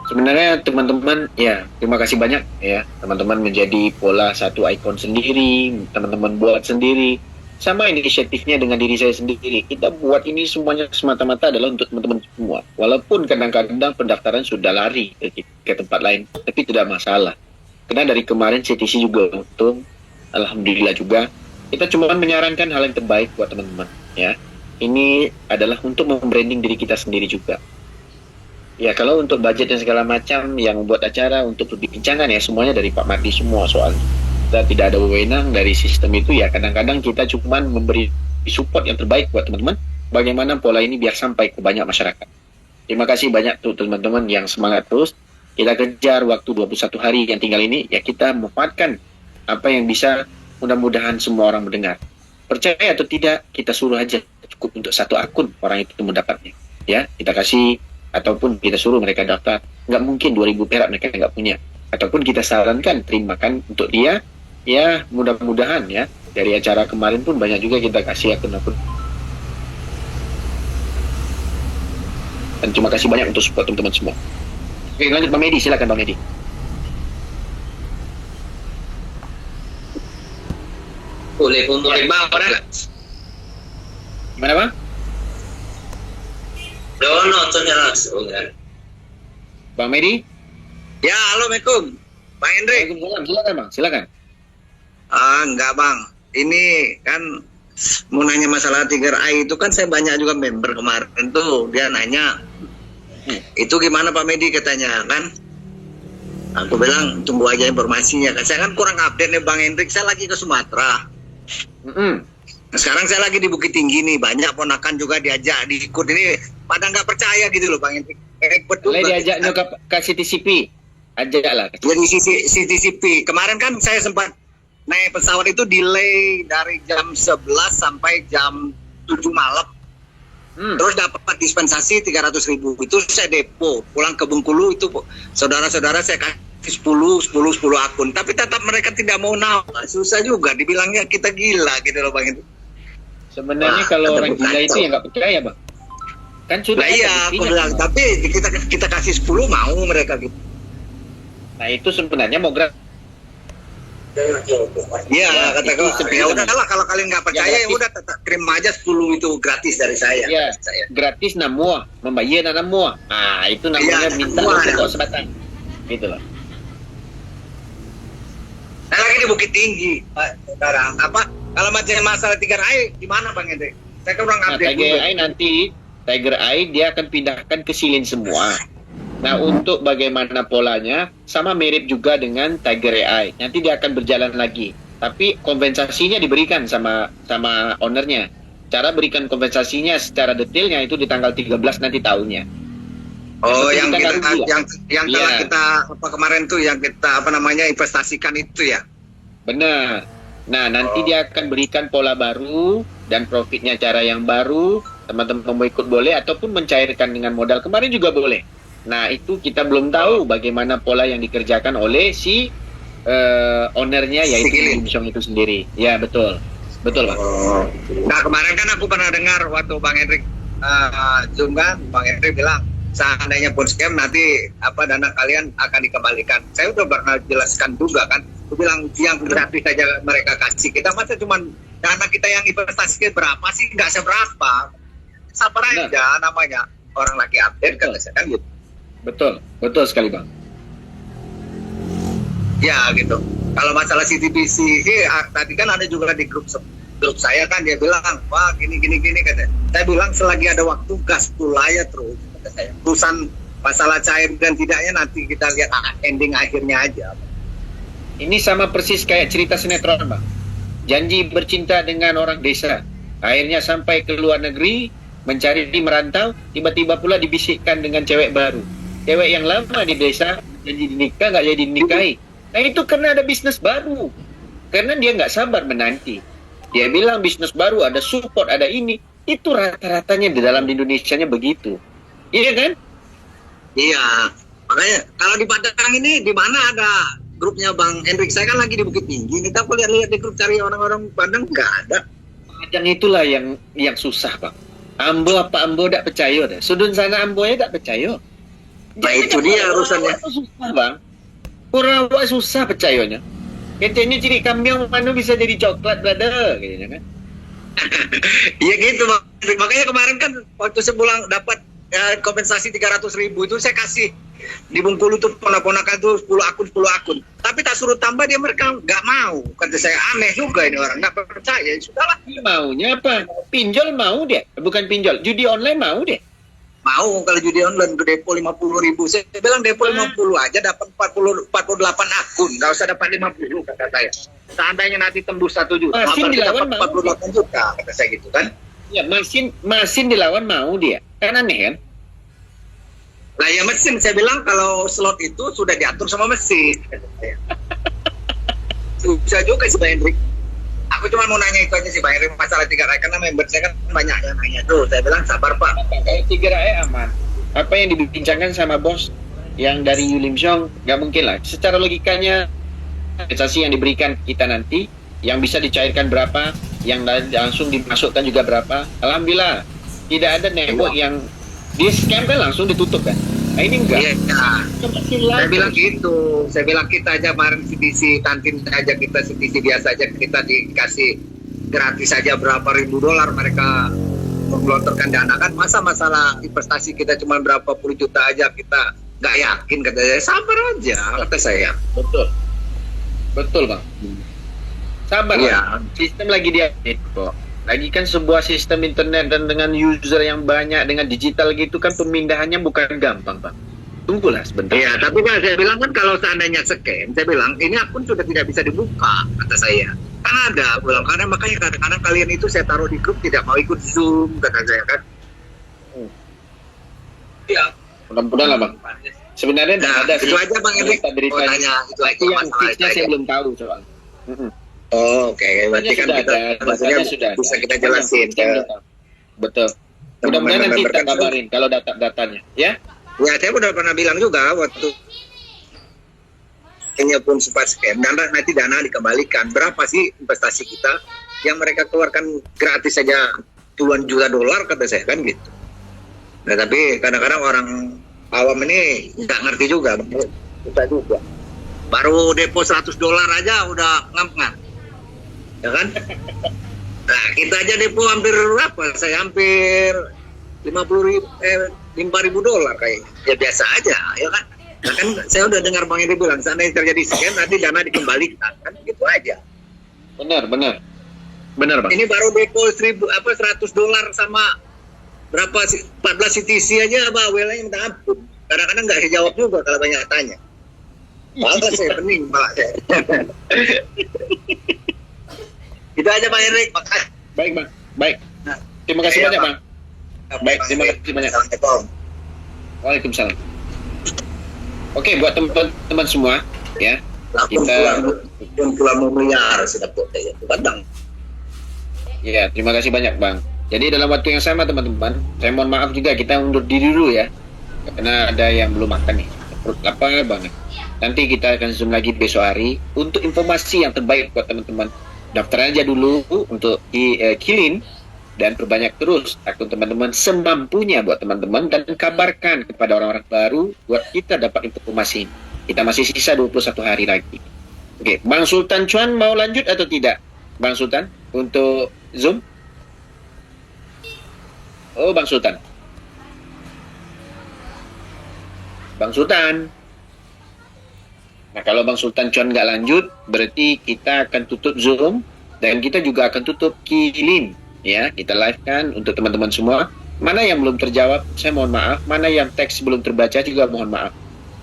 S2: Sebenarnya teman-teman, ya terima kasih banyak ya. Teman-teman menjadi pola satu ikon sendiri, teman-teman buat sendiri. Sama inisiatifnya dengan diri saya sendiri. Kita buat ini semuanya semata-mata adalah untuk teman-teman semua. Walaupun kadang-kadang pendaftaran sudah lari ke tempat lain, tapi tidak masalah. Karena dari kemarin CTC juga untung, alhamdulillah juga. Kita cuma menyarankan hal yang terbaik buat teman-teman ya. Ini adalah untuk membranding diri kita sendiri juga. Ya, kalau untuk budget dan segala macam yang membuat acara untuk perbincangan ya semuanya dari Pak Mardi semua soalnya. Kita tidak ada wewenang dari sistem itu ya, kadang-kadang kita cuma memberi support yang terbaik buat teman-teman. Bagaimana pola ini biar sampai ke banyak masyarakat. Terima kasih banyak tuh teman-teman yang semangat terus. Kita kejar waktu 21 hari yang tinggal ini ya, kita memanfaatkan apa yang bisa. Mudah-mudahan semua orang mendengar. Percaya atau tidak, kita suruh aja cukup untuk satu akun orang itu mendapatnya. Ya, kita kasih ataupun kita suruh mereka daftar. Nggak mungkin 2.000 perak mereka nggak punya. Ataupun kita sarankan terimakan untuk dia. Ya, mudah-mudahan ya dari acara kemarin pun banyak juga kita kasih akun-akun. Dan terima kasih banyak untuk support teman-teman semua. Oke, lanjut Bang Medi, silakan Bang Medi.
S7: Boleh Bang, orang
S2: Gimana Bang?
S7: nontonnya langsung kan.
S2: Bang Medi?
S7: Ya, halo, Assalamualaikum. Bang Hendrik.
S2: Waalaikumsalam, silakan Bang, silakan.
S7: Enggak Bang, ini kan mau nanya masalah Tiger Eye itu kan saya banyak juga member kemarin tuh, dia nanya itu gimana Pak Medi katanya kan. Aku bilang tunggu aja informasinya kan. Saya kan kurang update nih Bang Hendrik, saya lagi ke Sumatera. Nah, sekarang saya lagi di Bukit Tinggi nih, banyak ponakan juga diajak diikut ini, pada nggak percaya gitu loh Bang Hendrik. Betul.
S2: Diajak ke CTCP, ajak lah.
S7: Jadi CTCP kemarin kan saya sempat naik pesawat itu delay dari jam 11 sampai jam 7 malam. Terus dapat dispensasi 300.000. Itu saya depo, pulang ke Bengkulu itu saudara-saudara saya kasih 10 akun. Tapi tetap mereka tidak mau nawar. Susah juga dibilangnya kita gila gitu loh Bang.
S2: Sebenarnya kalau orang gila itu yang nggak percaya Bang. Kan sudah
S7: iya, aku bilang, tapi kita kasih 10 mau mereka gitu.
S2: Nah, itu sebenarnya mau gratis.
S7: Iya, kata ya udahlah kalau kalian nggak percaya ya udah terima aja 10 itu gratis dari saya.
S2: Iya, gratis namua, membayar namua. Nah, itu namanya minta untuk kesempatan. Gitu loh.
S7: Saya lagi di Bukit Tinggi, Pak. Sekarang apa? Kalau masalah Tiger Eye gimana Bang Hendrik? Saya kurang update.
S2: Tiger Eye nanti Tiger Eye dia akan pindahkan ke Silin semua. Nah, untuk bagaimana polanya sama mirip juga dengan Tiger Eye. Nanti dia akan berjalan lagi. Tapi kompensasinya diberikan sama ownernya. Cara berikan kompensasinya secara detailnya itu di tanggal 13 nanti tahunnya.
S7: Oh, yang telah kita kemarin tuh yang kita investasikan itu ya.
S2: Benar. Nah, nanti dia akan berikan pola baru dan profitnya cara yang baru. Teman-teman mau ikut boleh ataupun mencairkan dengan modal kemarin juga boleh. Nah, itu kita belum tahu bagaimana pola yang dikerjakan oleh si ownernya yaitu Kim Song itu sendiri. Ya, betul. Betul, Pak.
S7: Nah, kemarin kan aku pernah dengar waktu Bang Hendrik Zoom kan, Bang Hendrik bilang seandainya pun scam nanti dana kalian akan dikembalikan. Saya udah pernah jelaskan juga kan. Aku bilang yang gratis saja mereka kasih. Kita masa cuma
S12: dana kita yang investasi berapa sih? Nggak seberapa. Sabar aja, namanya orang lagi update kan, kan gitu.
S2: Betul sekali Bang.
S12: Ya gitu. Kalau masalah CTBC, tadi kan ada juga di grup saya kan, dia bilang, wah gini kata. Saya bilang selagi ada waktu gas pulaya terus kata saya. Urusan masalah cair dan tidaknya nanti kita lihat ending akhirnya aja.
S2: Ini sama persis kayak cerita sinetron Bang. Janji bercinta dengan orang desa, akhirnya sampai ke luar negeri mencari di merantau, tiba-tiba pula dibisikkan dengan cewek baru. Cewek yang lama di desa janji dinikah nggak jadi dinikahi. Nah itu karena ada bisnis baru. Karena dia nggak sabar menanti. Dia bilang bisnis baru, ada support, ada ini. Itu rata-ratanya di dalam Indonesianya begitu. Iya kan?
S12: Iya. Makanya kalau di Padang ini di mana ada grupnya Bang Hendrik? Saya kan lagi di Bukit Tinggi. Kita aku lihat di grup cari orang-orang Padang nggak ada.
S2: Padang itulah yang susah Bang. Ambo tak percaya deh. Sudun sana ambonya tak percaya.
S12: Nah itu dia urusannya.
S2: Susah Bang. Kurang awak susah percayanya. Katanya ciri kambing mana bisa jadi coklat, brother, gitu kan?
S12: Iya gitu, Bang. Makanya kemarin kan waktu sebulan dapat kompensasi 300.000 itu saya kasih di Bengkulu tuh ponak-ponakan tuh 10 akun. Tapi tak suruh tambah dia mereka nggak mau. Kata saya aneh juga ini orang nggak percaya. Sudahlah.
S2: Maunya apa? Pinjol mau dia, bukan pinjol. Judi online mau dia.
S12: Mau kalau judi online ke depo 50.000. Saya bilang depo 50 aja dapat 48 akun, nggak usah dapat 50 kata saya. Seandainya nanti tembus 1 juta,
S2: Masin dilawan
S12: dapat 48 juta kata saya gitu kan.
S2: Ya Masin dilawan mau dia, kan aneh kan?
S12: Lah ya mesin, saya bilang kalau slot itu sudah diatur sama mesin. Susah juga sih Bang Hendrik. Aku cuma mau nanya itu aja sih Bang Hendrik, masalah 3 karena member saya kan banyak yang nanya tuh. Saya bilang sabar Pak.
S2: Kayak 3 aman. Apa yang dibincangkan sama bos yang dari Yulim Syong, nggak mungkin lah. Secara logikanya, investasi yang diberikan kita nanti, yang bisa dicairkan berapa, yang langsung dimasukkan juga berapa. Alhamdulillah, tidak ada network yang di scam kan langsung ditutup kan. Nah ini enggak.
S12: Iya. Saya bilang gitu. Saya bilang kita aja kemarin CTC kantin aja kita CTC biasa aja kita dikasih gratis aja berapa ribu dolar mereka menggelontorkan dana kan. Masa masalah investasi kita cuma berapa puluh juta aja kita nggak yakin kata saya. Sabar aja kata saya.
S2: Betul Bang. Sabar
S12: ya.
S2: Sistem lagi diupdate kok. Lagi kan sebuah sistem internet dan dengan user yang banyak dengan digital gitu kan pemindahannya bukan gampang Bang. Tunggulah sebentar.
S12: Iya, tapi kan saya bilang kan kalau seandainya scam, saya bilang ini akun sudah tidak bisa dibuka kata saya. Kan ada, bilang karena makanya kadang-kadang kalian itu saya taruh di grup tidak mau ikut Zoom kata saya kan. Iya.
S2: Mudah-mudahan lah Bang. Sebenarnya ada
S12: itu aja Bang Hendrik.
S2: Mau
S12: tanya itu aja
S2: yang fixnya saya belum tahu soal.
S12: Oh, oke. Berarti kan kita
S2: sudah
S12: bisa kita jelasin.
S2: Betul. Mudah-mudahan nanti kita kabarin kalau datanya, ya.
S12: Ya, saya udah pernah bilang juga waktu ini pun sempat scam dan nanti dana dikembalikan. Berapa sih investasi kita yang mereka keluarkan gratis saja puluhan juta dolar kata saya kan gitu. Nah, tapi kadang-kadang orang awam ini nggak ngerti juga. Susah juga. Baru depo 100 dolar aja udah ngap-ngap. Ya kan? Nah, kita aja depo hampir berapa? Saya hampir 5.000 dolar kayaknya. Ya biasa aja, ya kan? Nah, kan saya udah dengar Bang Hendrik bilang, seandainya terjadi scam nanti dana dikembalikan, kan gitu aja.
S2: Benar Bang.
S12: Ini baru depo 100 dolar sama berapa 14 CTC aja bawelnya minta ampun. Kadang-kadang nggak dijawab juga kalau banyak tanya. Malah saya pening malah saya. Itu aja Bang Hendrik, makasih.
S2: Baik Bang, baik. Terima kasih banyak Bang. Baik, terima kasih banyak.
S12: Assalamualaikum.
S2: Waalaikumsalam. Oke, buat teman-teman semua, ya.
S12: Kita pulang memeliharaan sudah ya, Padang.
S2: Ya, terima kasih banyak Bang. Jadi dalam waktu yang sama teman-teman, saya mohon maaf juga kita undur diri dulu ya, karena ada yang belum makan nih. Perut lapar banget. Nanti kita akan zoom lagi besok hari untuk informasi yang terbaik buat teman-teman. Daftar aja dulu untuk Kilin dan perbanyak terus akun teman-teman semampunya buat teman-teman dan kabarkan kepada orang-orang baru buat kita dapat informasi. Kita masih sisa 21 hari lagi. Oke, Bang Sultan Chuan mau lanjut atau tidak? Bang Sultan? untuk Zoom? Oh, Bang Sultan. Bang Sultan. Nah, kalau Bang Sultan cuan nggak lanjut, berarti kita akan tutup Zoom dan kita juga akan tutup Kilin. Ya, kita live kan untuk teman-teman semua. Mana yang belum terjawab, saya mohon maaf. Mana yang teks belum terbaca juga mohon maaf.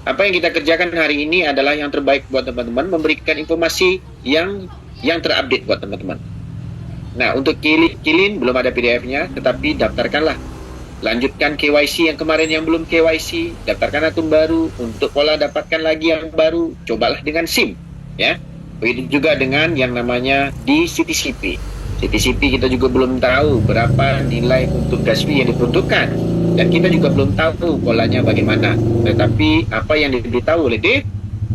S2: Apa yang kita kerjakan hari ini adalah yang terbaik buat teman-teman, memberikan informasi yang terupdate buat teman-teman. Nah, untuk Kilin belum ada PDF-nya, tetapi daftarkanlah. Lanjutkan KYC yang kemarin yang belum KYC, daftarkan akun baru. Untuk pola dapatkan lagi yang baru, cobalah dengan SIM, ya. Begitu juga dengan yang namanya di CTCP. CTCP kita juga belum tahu berapa nilai untuk gas fee yang diperuntukkan, dan kita juga belum tahu polanya bagaimana. Tetapi apa yang diberitahu oleh Dave,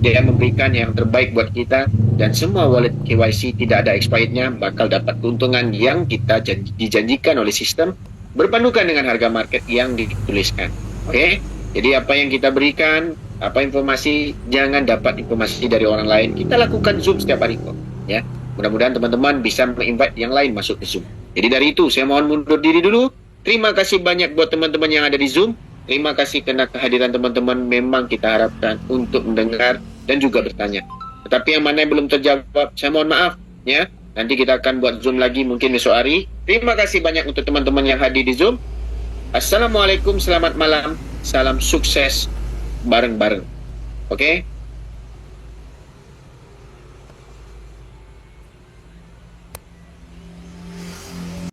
S2: dia memberikan yang terbaik buat kita, dan semua wallet KYC tidak ada expirednya bakal dapat keuntungan yang kita dijanjikan oleh sistem, berpandukan dengan harga market yang dituliskan. Oke? Jadi apa yang kita berikan, apa informasi, jangan dapat informasi dari orang lain. Kita lakukan Zoom setiap hari kok, ya. Mudah-mudahan teman-teman bisa menginvite yang lain masuk ke Zoom. Jadi dari itu saya mohon mundur diri dulu. Terima kasih banyak buat teman-teman yang ada di Zoom. Terima kasih karena kehadiran teman-teman memang kita harapkan untuk mendengar dan juga bertanya. Tetapi yang mana yang belum terjawab, saya mohon maaf, ya. Nanti kita akan buat Zoom lagi mungkin besok hari. Terima kasih banyak untuk teman-teman yang hadir di Zoom. Assalamualaikum, selamat malam, salam sukses bareng-bareng. Oke?